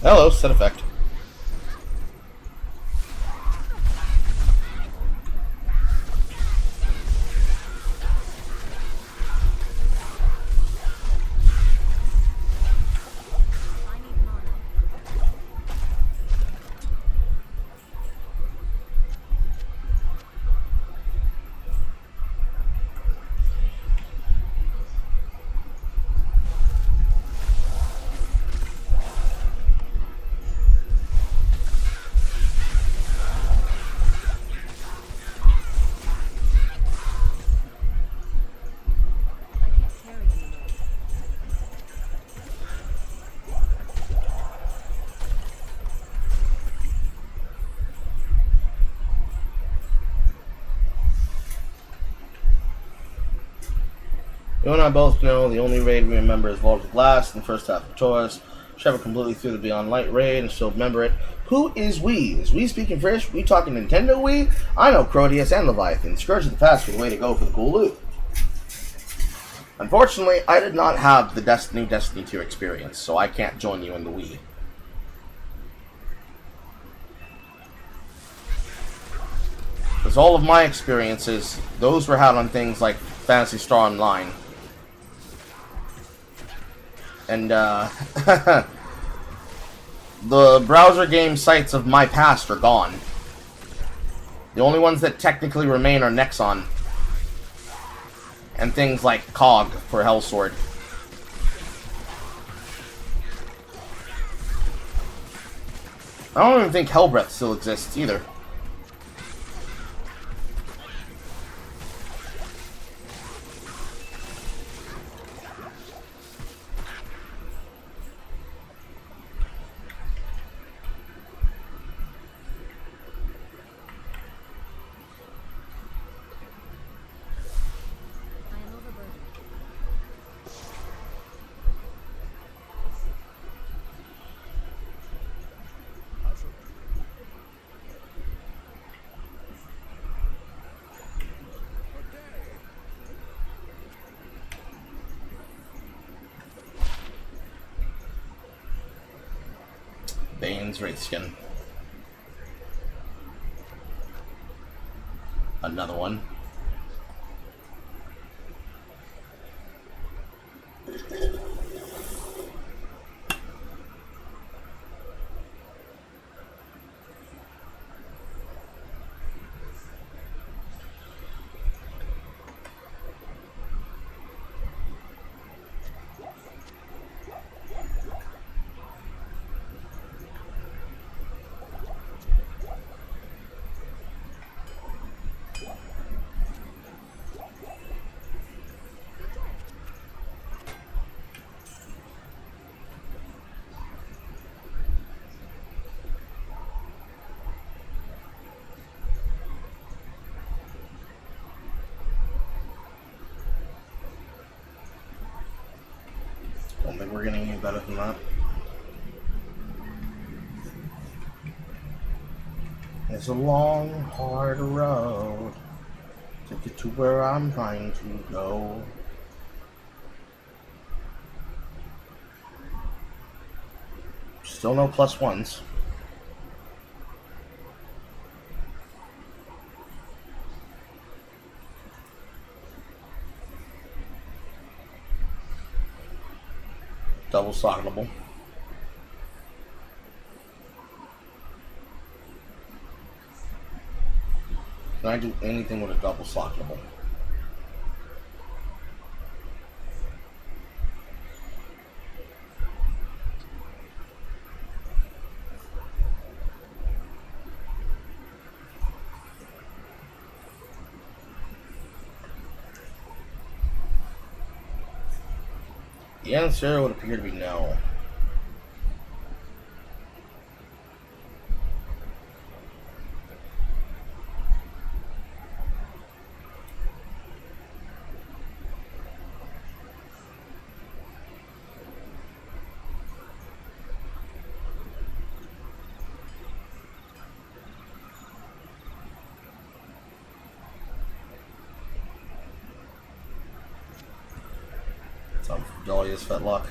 F: Hello, set effect. You and I both know the only raid we remember is Vault of Glass in the first half of Taurus. Traveled completely through the Beyond Light raid and still remember it. Who is we? Is we speaking Frisch? We talking Nintendo we? I know Crodius and Leviathan. Scourge of the Past were the way to go for the cool loot. Unfortunately, I did not have the Destiny 2 experience, so I can't join you in the Wii. Because all of my experiences, those were had on things like Phantasy Star Online. And, the browser game sites of my past are gone. The only ones that technically remain are Nexon. And things like COG for Hellsword. I don't even think Hellbreath still exists either.
A: Zane's Wraith skin. Another one. Don't think we're getting any better than that. It's a long, hard road to get to where I'm trying to go. Still no plus ones. Double slottable. Can I do anything with a double slottable? The answer would appear to be no. Time for Dahlia's Fetlock.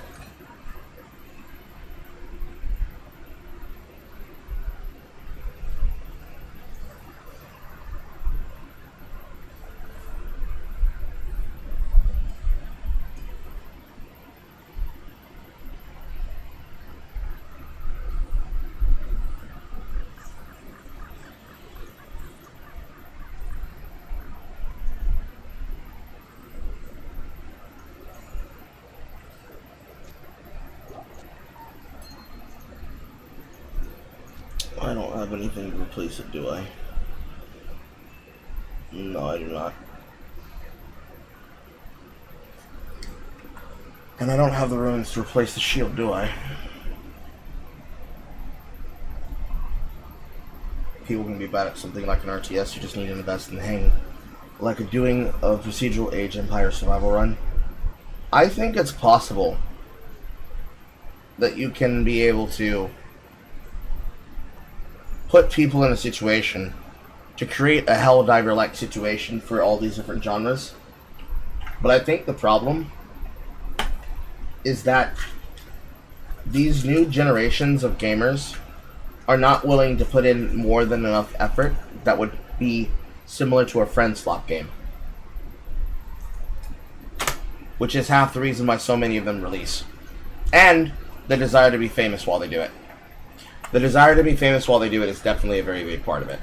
A: I don't have anything to replace it, do I? No, I do not. And I don't have the ruins to replace the shield, do I? People can be bad at something like an RTS, you just need to invest in hang. Like doing a procedural Age Empire survival run. I think it's possible that you can be able to put people in a situation to create a Helldiver-like situation for all these different genres. But I think the problem is that these new generations of gamers are not willing to put in more than enough effort that would be similar to a friend slot game. Which is half the reason why so many of them release. And the desire to be famous while they do it. The desire to be famous while they do it is definitely a very big part of it.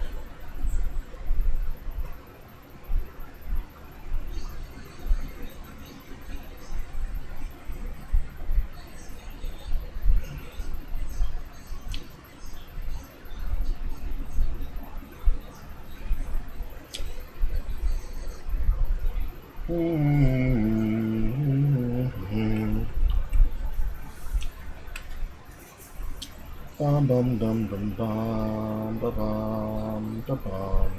A: Bum bum dum dum bum ba bum da bum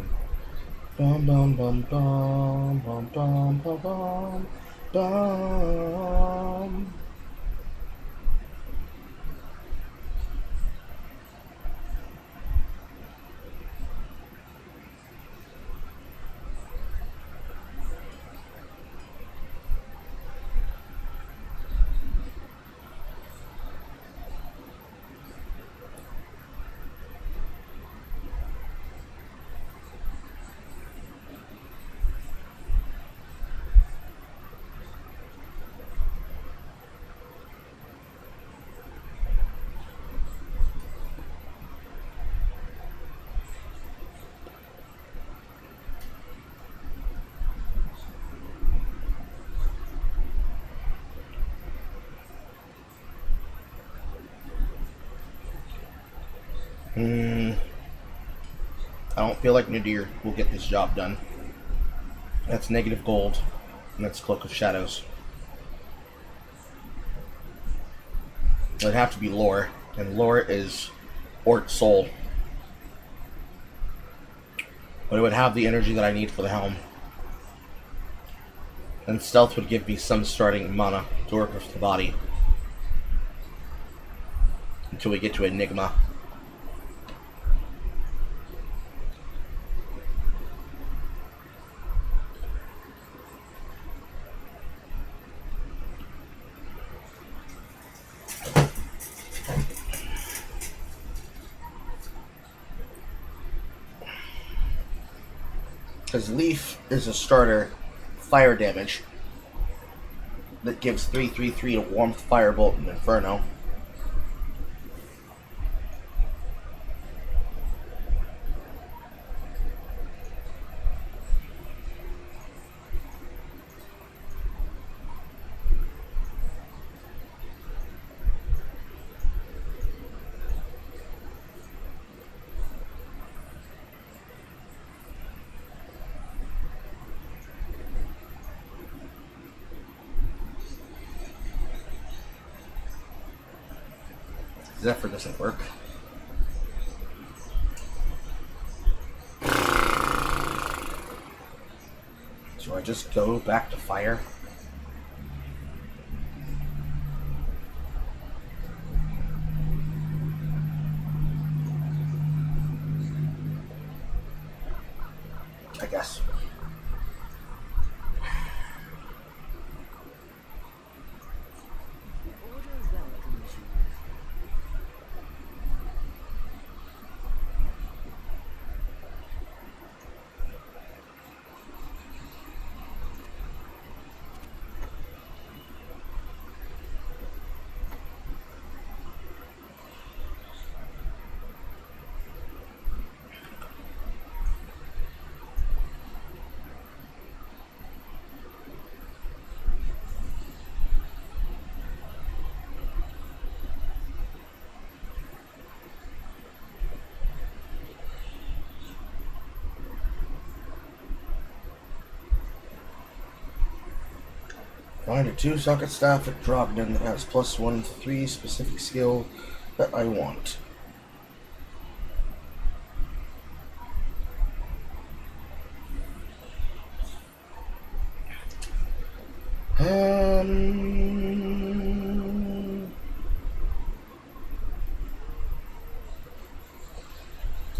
A: bum bum bum bum bum bum ba bum bum.
F: I don't feel like Nadir will get this job done. That's negative gold, and that's Cloak of Shadows. It'd have to be Lore, and Lore is Ort Soul. But it would have the energy that I need for the helm. And Stealth would give me some starting mana to work with the body. Until we get to Enigma. Because Leaf is a starter fire damage that gives 3/3/3 to Warmth, Firebolt, and Inferno. Zephyr doesn't work. So I just go back to fire. I guess. Find a 2-socket staff at Drogden that has +1 to 3 specific skill that I want. I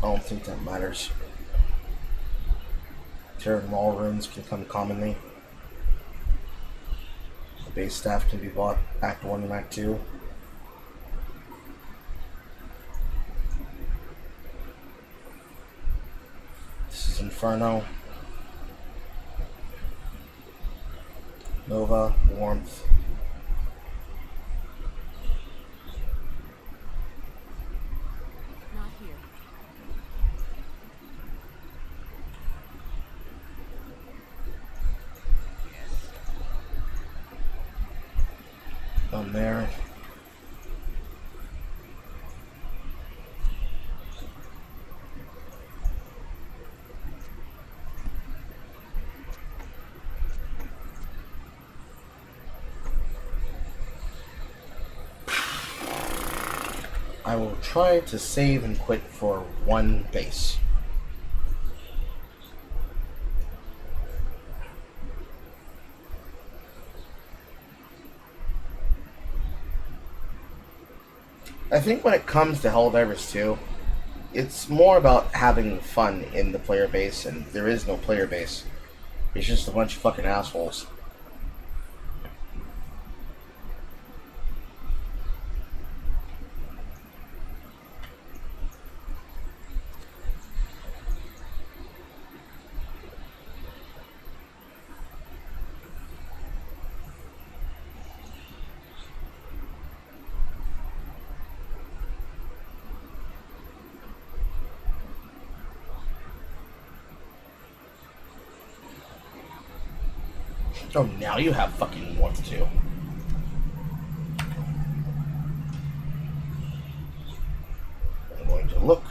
F: don't think that matters. Terran Wall runes can come commonly. The base staff can be bought Act 1 and Act 2. This is Inferno. Nova, Warmth.
R: Not here.
F: Done there. I will try to save and quit for one base. I think when it comes to Helldivers 2, it's more about having fun in the player base, and there is no player base. It's just a bunch of fucking assholes. Oh, now you have fucking Warmth too. I'm going to look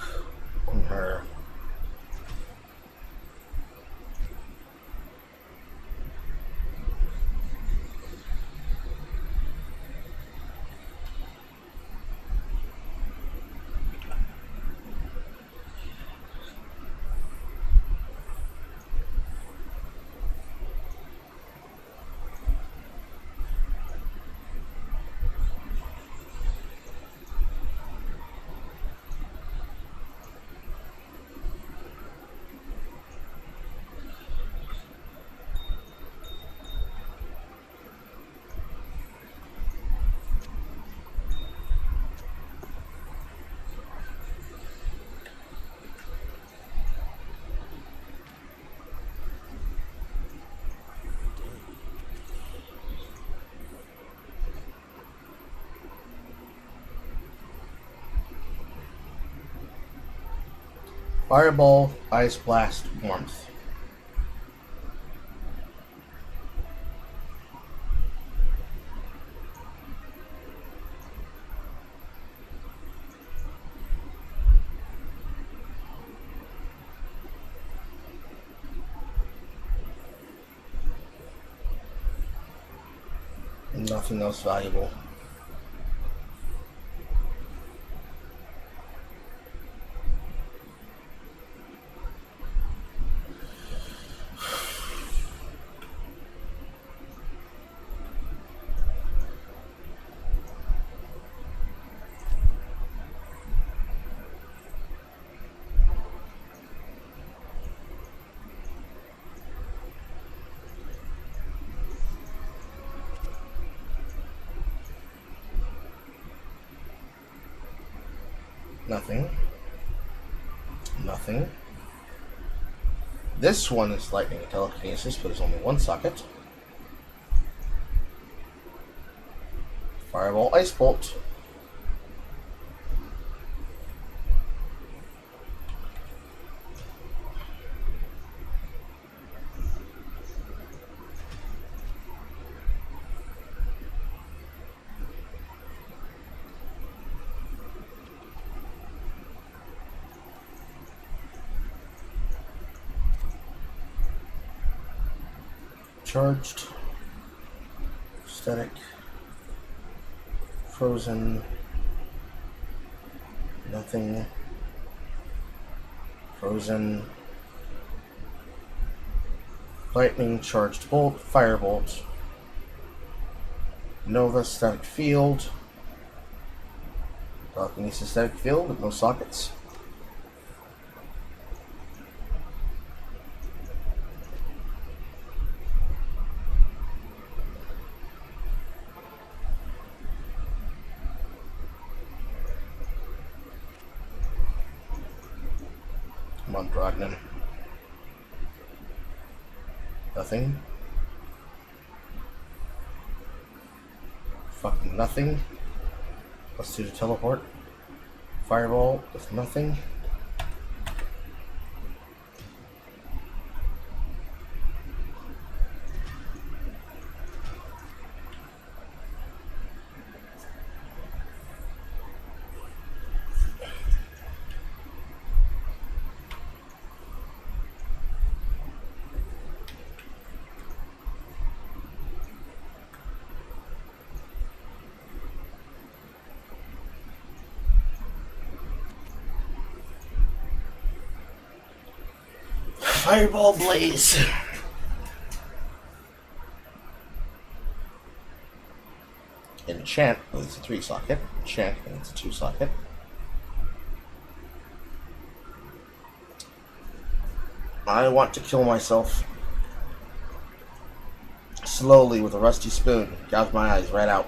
A: Fireball, Ice Blast, Warmth. Nothing else valuable. Nothing. Nothing. This one is lightning and telekinesis, but it's only one socket. Fireball, Ice Bolt. Charged, static, frozen, nothing, frozen, lightning, charged bolt, firebolt, Nova, static field, telekinesis, static field with no sockets. Come on, Brogden. Nothing. Fucking nothing. Let's do the teleport. Fireball with nothing. Fireball Blaze. Enchant, it's a 3 socket. Enchant, it's a 2 socket. I want to kill myself slowly with a rusty spoon. Gouge my eyes right out.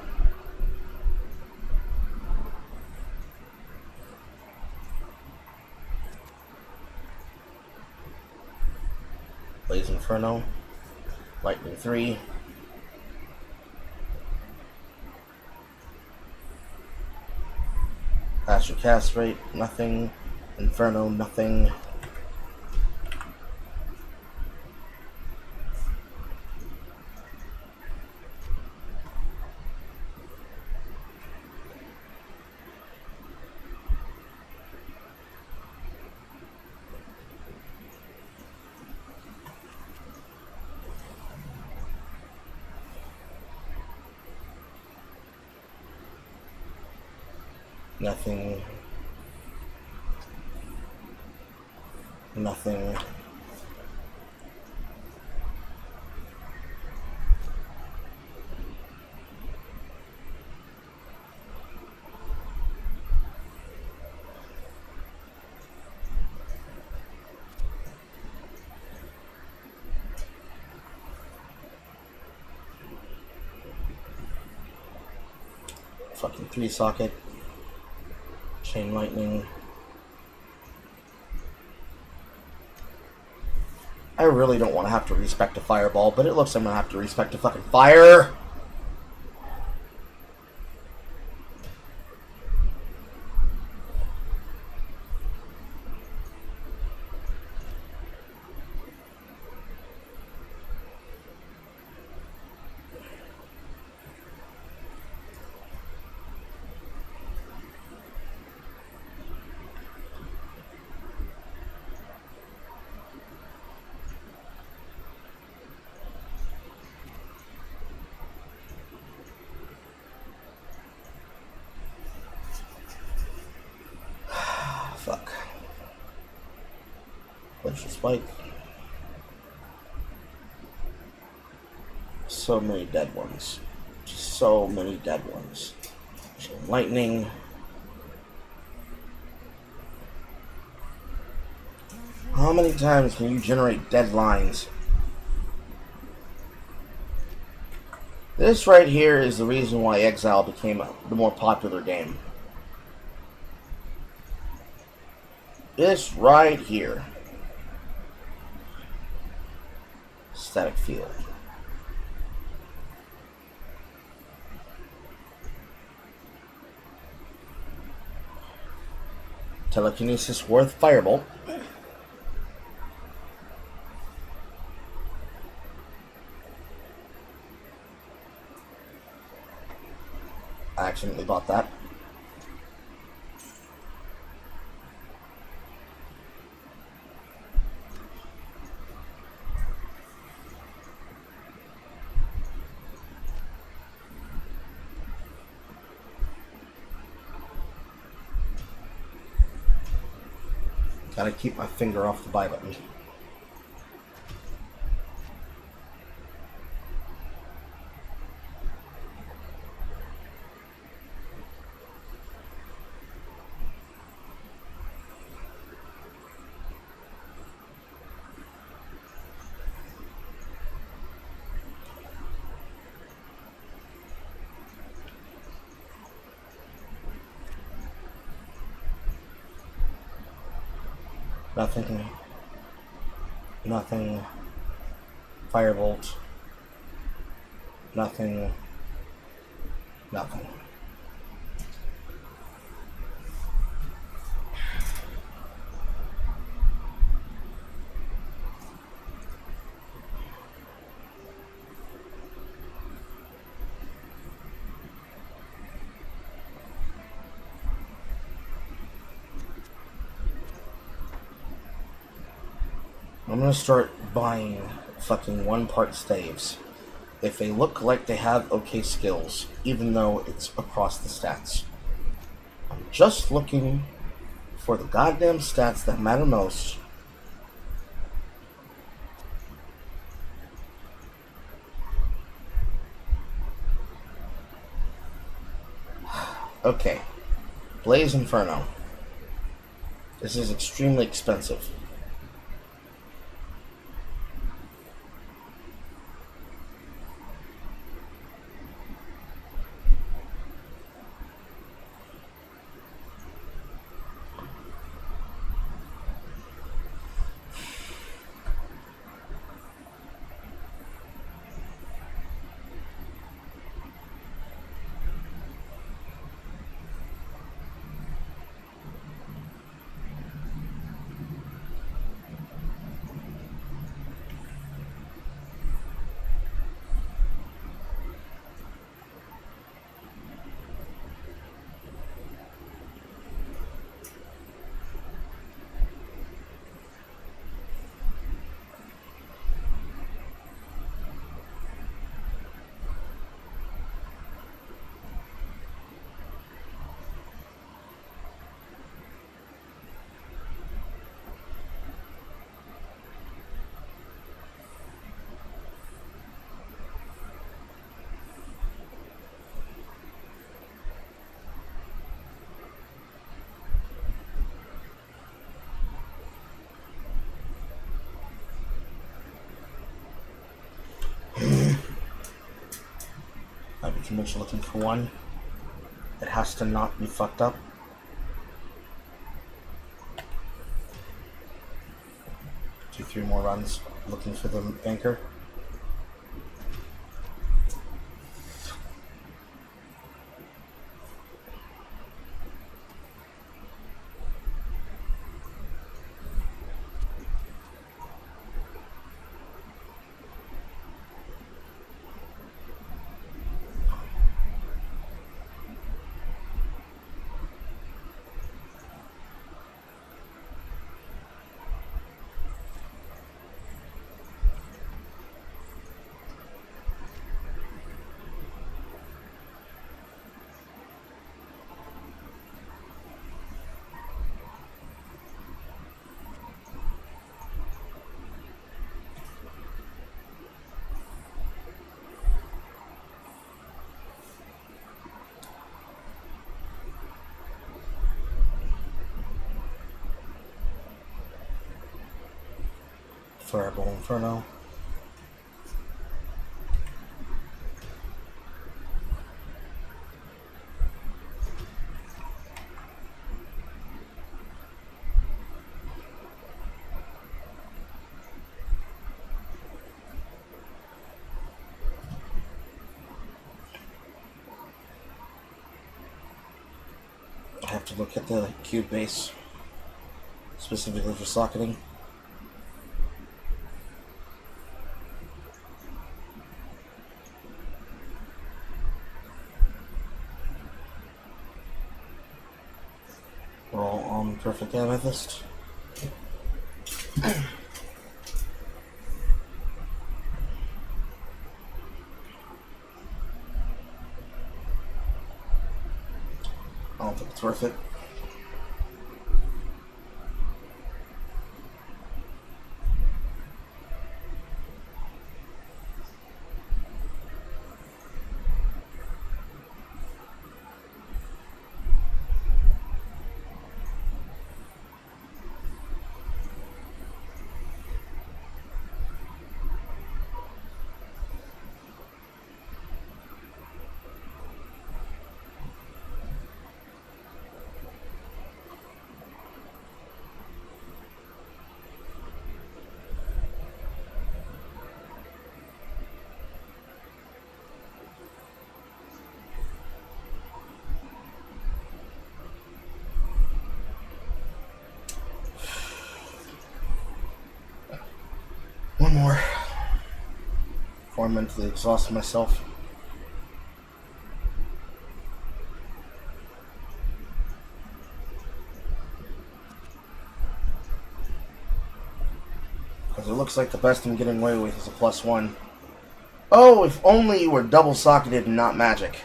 A: Blaze Inferno, Lightning 3, Faster cast rate, nothing, Inferno, nothing, nothing, nothing, fucking 3 socket, Chain Lightning. I really don't want to have to respect a fireball, but it looks like I'm gonna have to respect a fucking fire.
F: Special spike. So many dead ones. Just so many dead ones. Lightning. How many times can you generate dead lines? This right here is the reason why Exile became the more popular game. This right here. Static field. Telekinesis worth Firebolt. I accidentally bought that. Gotta keep my finger off the buy button. Nothing. Nothing. Firebolt. Nothing. Nothing. I'm gonna start buying fucking one-part staves if they look like they have okay skills, even though it's across the stats. I'm just looking for the goddamn stats that matter most. Okay. Blaze Inferno. This is extremely expensive. I'd be conventional looking for one. It has to not be fucked up. Two, three more runs looking for the banker.
A: Fireball Inferno. I have to look at the cube base, specifically for socketing. We're all on perfect amethyst. I don't think it's worth it. One more before I mentally exhaust myself. Because it looks like the best I'm getting away with is a +1. Oh, if only you were double-socketed and not magic.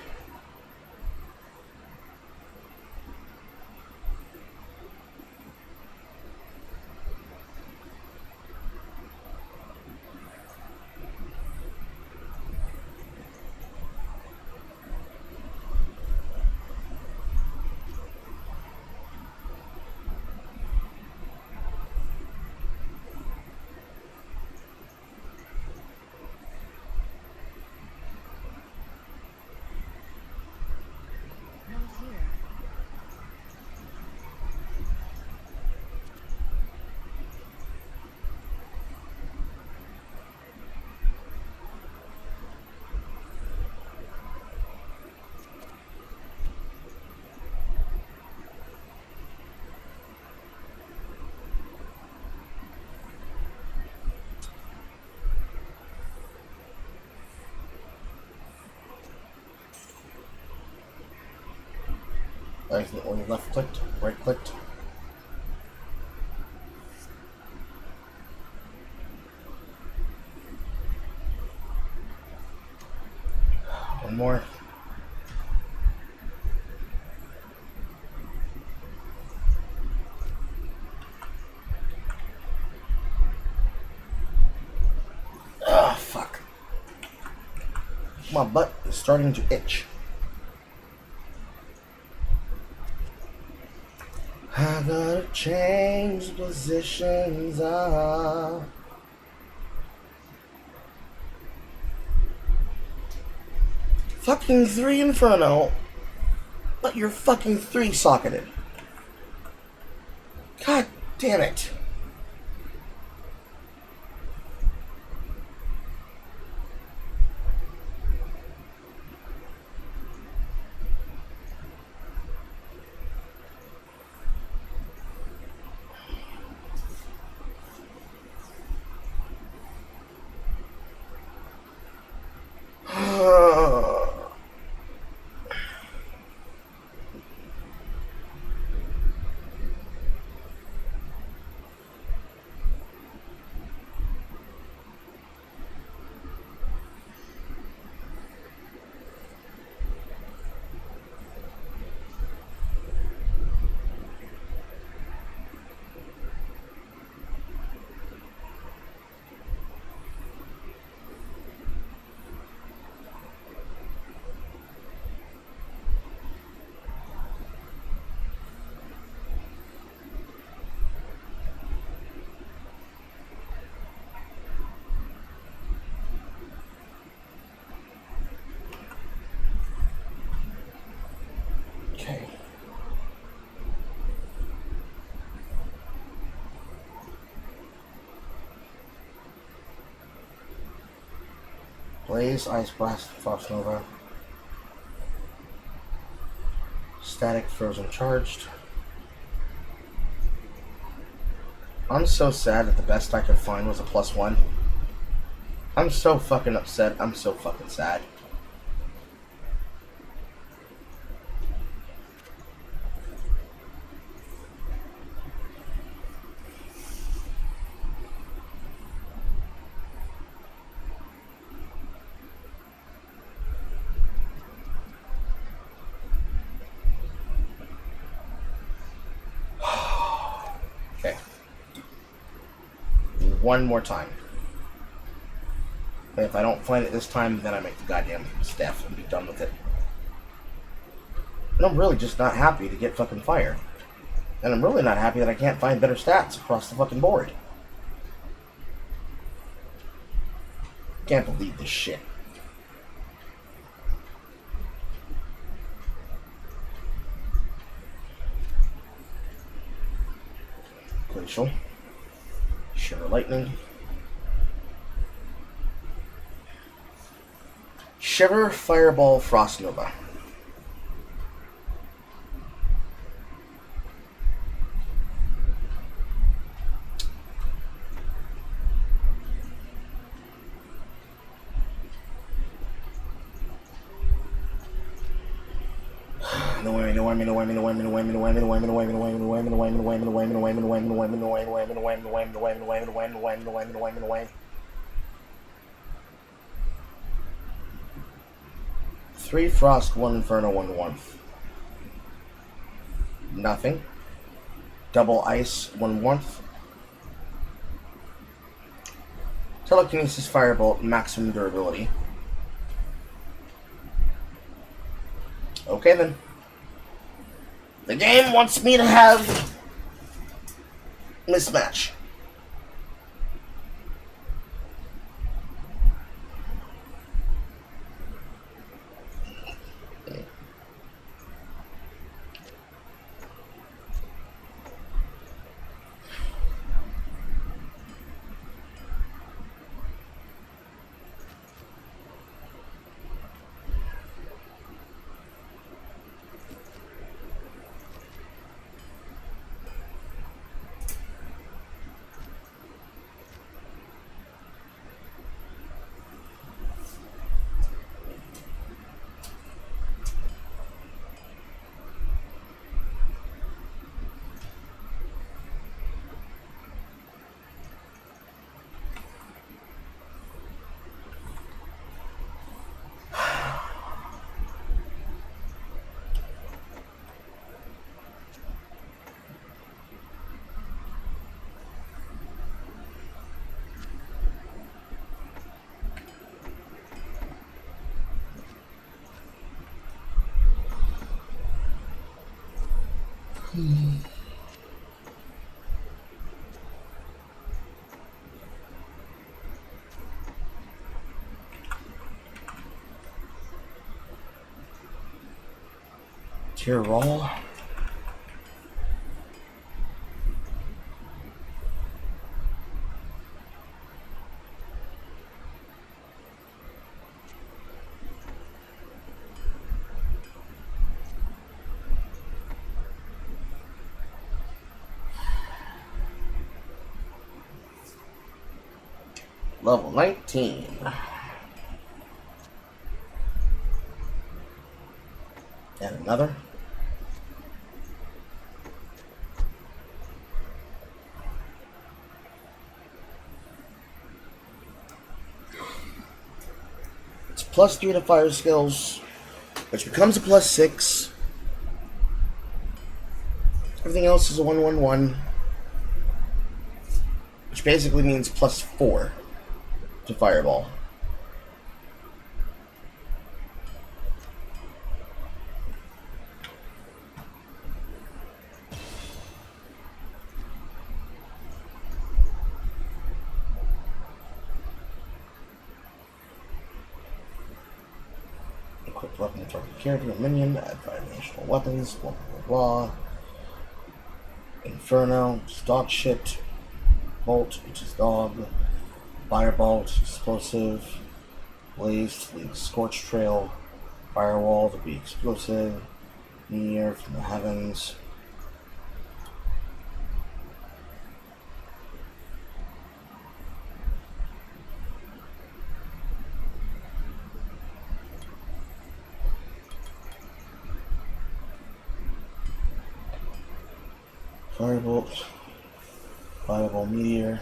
A: I accidentally left-clicked, right-clicked. One more. Ah, fuck. My butt is starting to itch. I gotta change positions. Fucking 3 Inferno, but you're fucking 3-socketed. God damn it.
O: Blaze, Ice Blast, Frost Nova. Static, Frozen, Charged. I'm so sad that the best I could find was a +1. I'm so fucking upset. I'm so fucking sad. Okay. One more time. And if I don't find it this time, then I make the goddamn staff and be done with it. And I'm really just not happy to get fucking fire. And I'm really not happy that I can't find better stats across the fucking board. Can't believe this shit. Glacial. Shiver Lightning. Shiver, Fireball, Frost Nova. Three Frost, 1 Inferno, 1 Warmth. Nothing. Double Ice, 1 Warmth. Telekinesis, Firebolt, maximum durability. Okay then. The game wants me to have mismatch. Tier roll. Level 19. And another. It's +3 to fire skills, which becomes a +6. Everything else is a 1/1/1, which basically means +4 to fireball. Equip weapon to target character or minion, add 5 additional weapons, blah blah blah. Inferno, which is dog shit. Bolt, which is dog. Firebolt, explosive.
F: Blaze to lead Scorch Trail. Firewall to be explosive. Meteor from the heavens. Firebolt. Fireball meteor.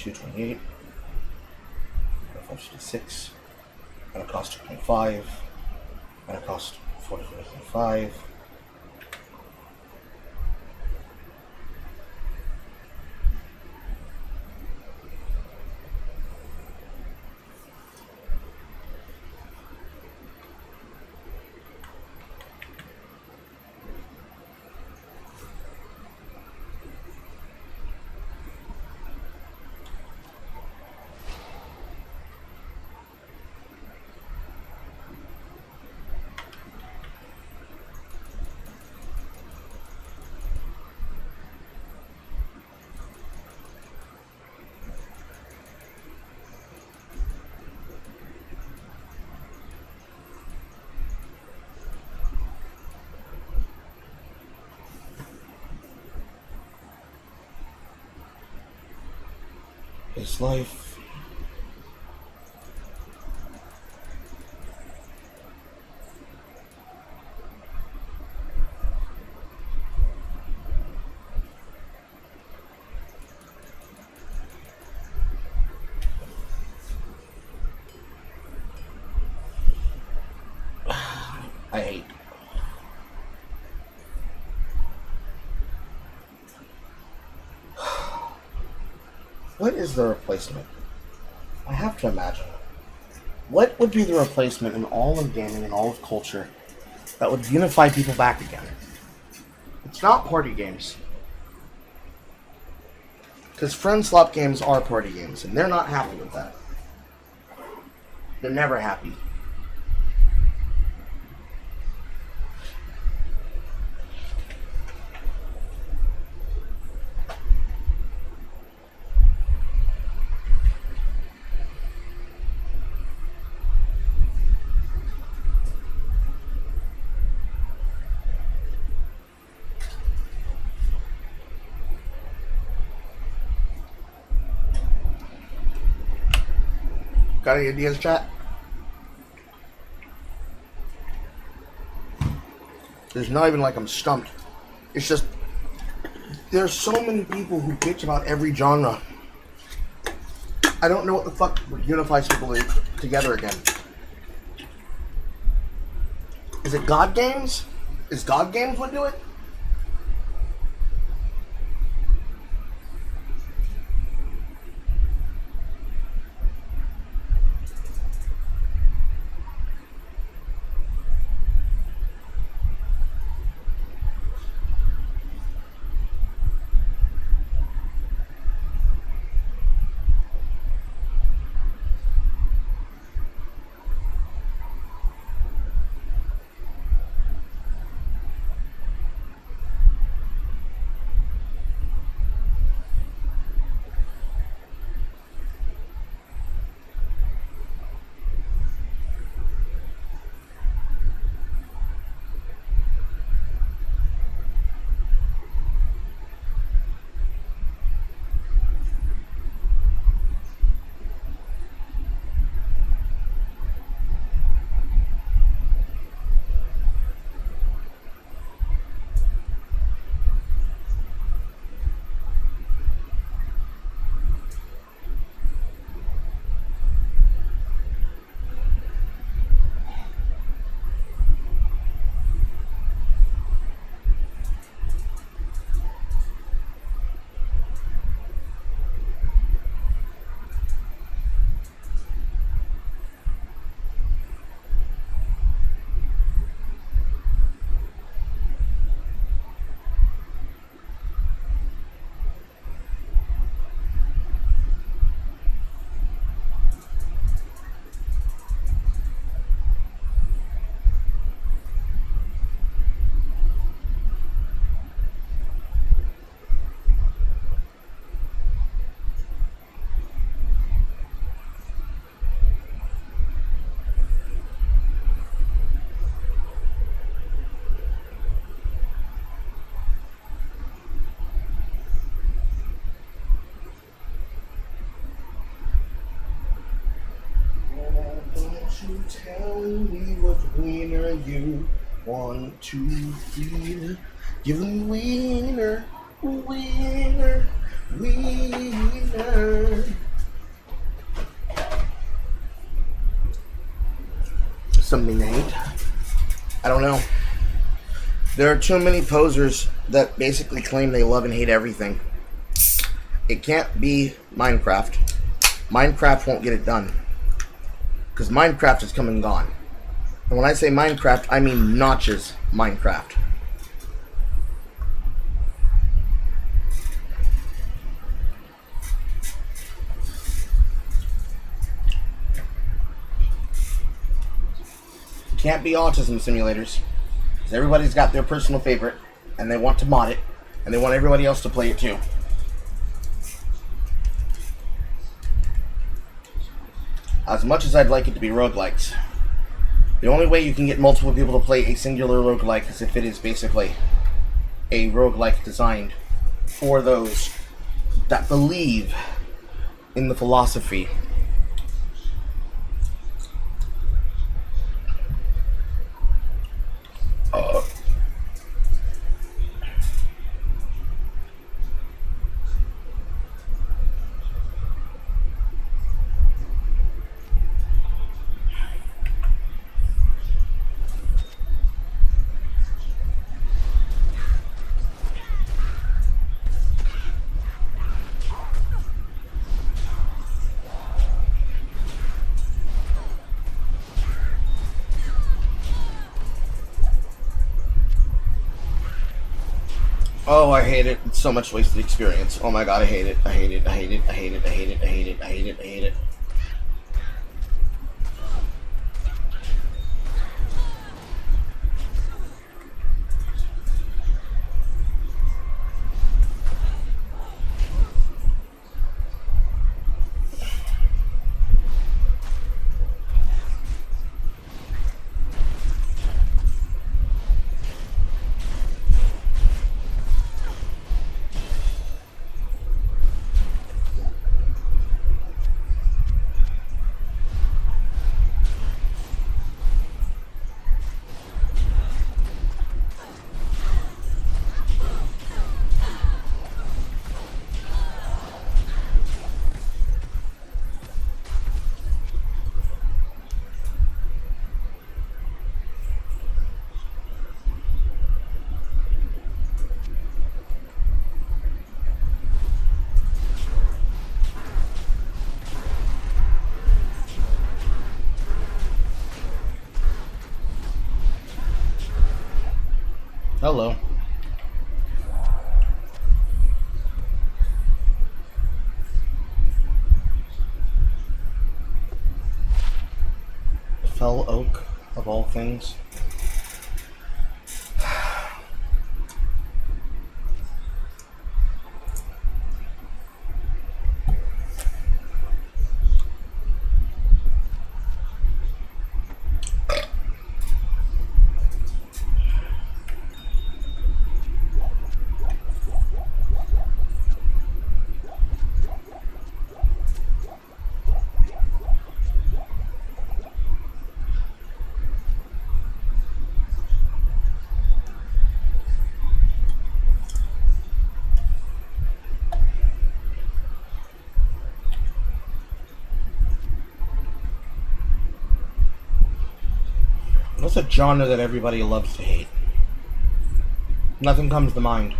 F: $22.28, $5.56, and a cost of 2.5, and a cost of 44.5. His life. I hate. What is the replacement? I have to imagine. What would be the replacement in all of gaming and all of culture that would unify people back again? It's not party games. Because friend swap games are party games, and they're not happy with that. They're never happy. Got any ideas, chat? There's not even like I'm stumped. It's just there's so many people who bitch about every genre. I don't know what the fuck unifies people together again. Is it God Games? Is God Games what do it? telling me what wiener you want to feed. Give me wiener, wiener, wiener. Something to hate? I don't know. There are too many posers that basically claim they love and hate everything. It can't be Minecraft. Minecraft won't get it done. Because Minecraft is come and gone. And when I say Minecraft, I mean Notch's Minecraft. It can't be autism simulators. Because everybody's got their personal favorite, and they want to mod it, and they want everybody else to play it too. As much as I'd like it to be roguelikes, the only way you can get multiple people to play a singular roguelike is if it is basically a roguelike designed for those that believe in the philosophy. Oh, I hate it. It's so much wasted experience. Oh my god, I hate it. I hate it. I hate it. I hate it. I hate it. I hate it. I hate it. I hate it. Hello. Fell oak, of all things. What's a genre that everybody loves to hate? Nothing comes to mind.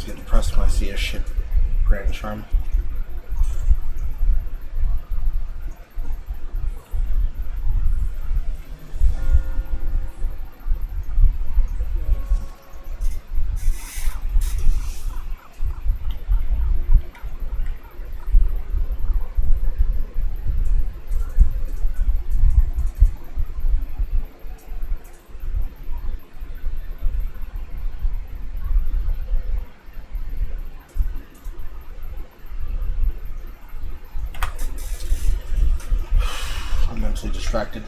F: always get depressed when I see a shit Grand Charm. I'm mentally distracted.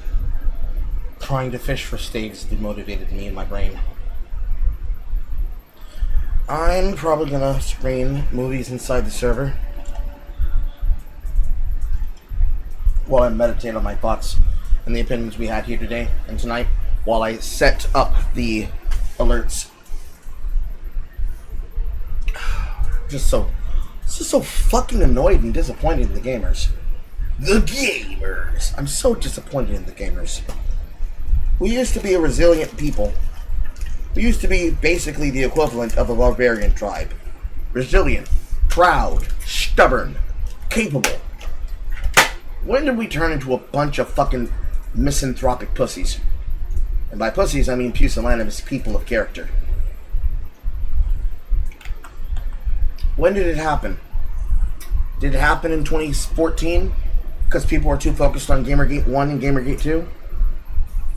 F: Trying to fish for staves demotivated me in my brain. I'm probably gonna screen movies inside the server while I meditate on my thoughts and the opinions we had here today and tonight while I set up the alerts. Just so fucking annoyed and disappointed in the gamers. The gamers! I'm so disappointed in the gamers. We used to be a resilient people. We used to be basically the equivalent of a barbarian tribe. Resilient, proud, stubborn, capable. When did we turn into a bunch of fucking misanthropic pussies? And by pussies, I mean pusillanimous people of character. When did it happen? Did it happen in 2014? Because people were too focused on Gamergate 1 and Gamergate 2?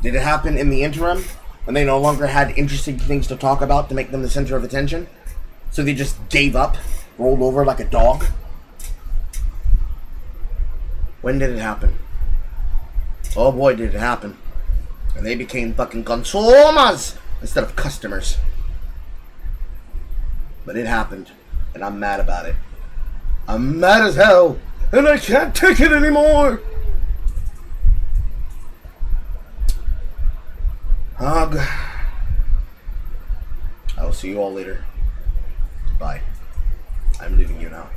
F: Did it happen in the interim? When they no longer had interesting things to talk about to make them the center of attention? So they just gave up, rolled over like a dog? When did it happen? Oh boy, did it happen. And they became fucking consumers instead of customers. But it happened, and I'm mad about it. I'm mad as hell, and I can't take it anymore! Hug. I will see you all later. Bye. I'm leaving you now.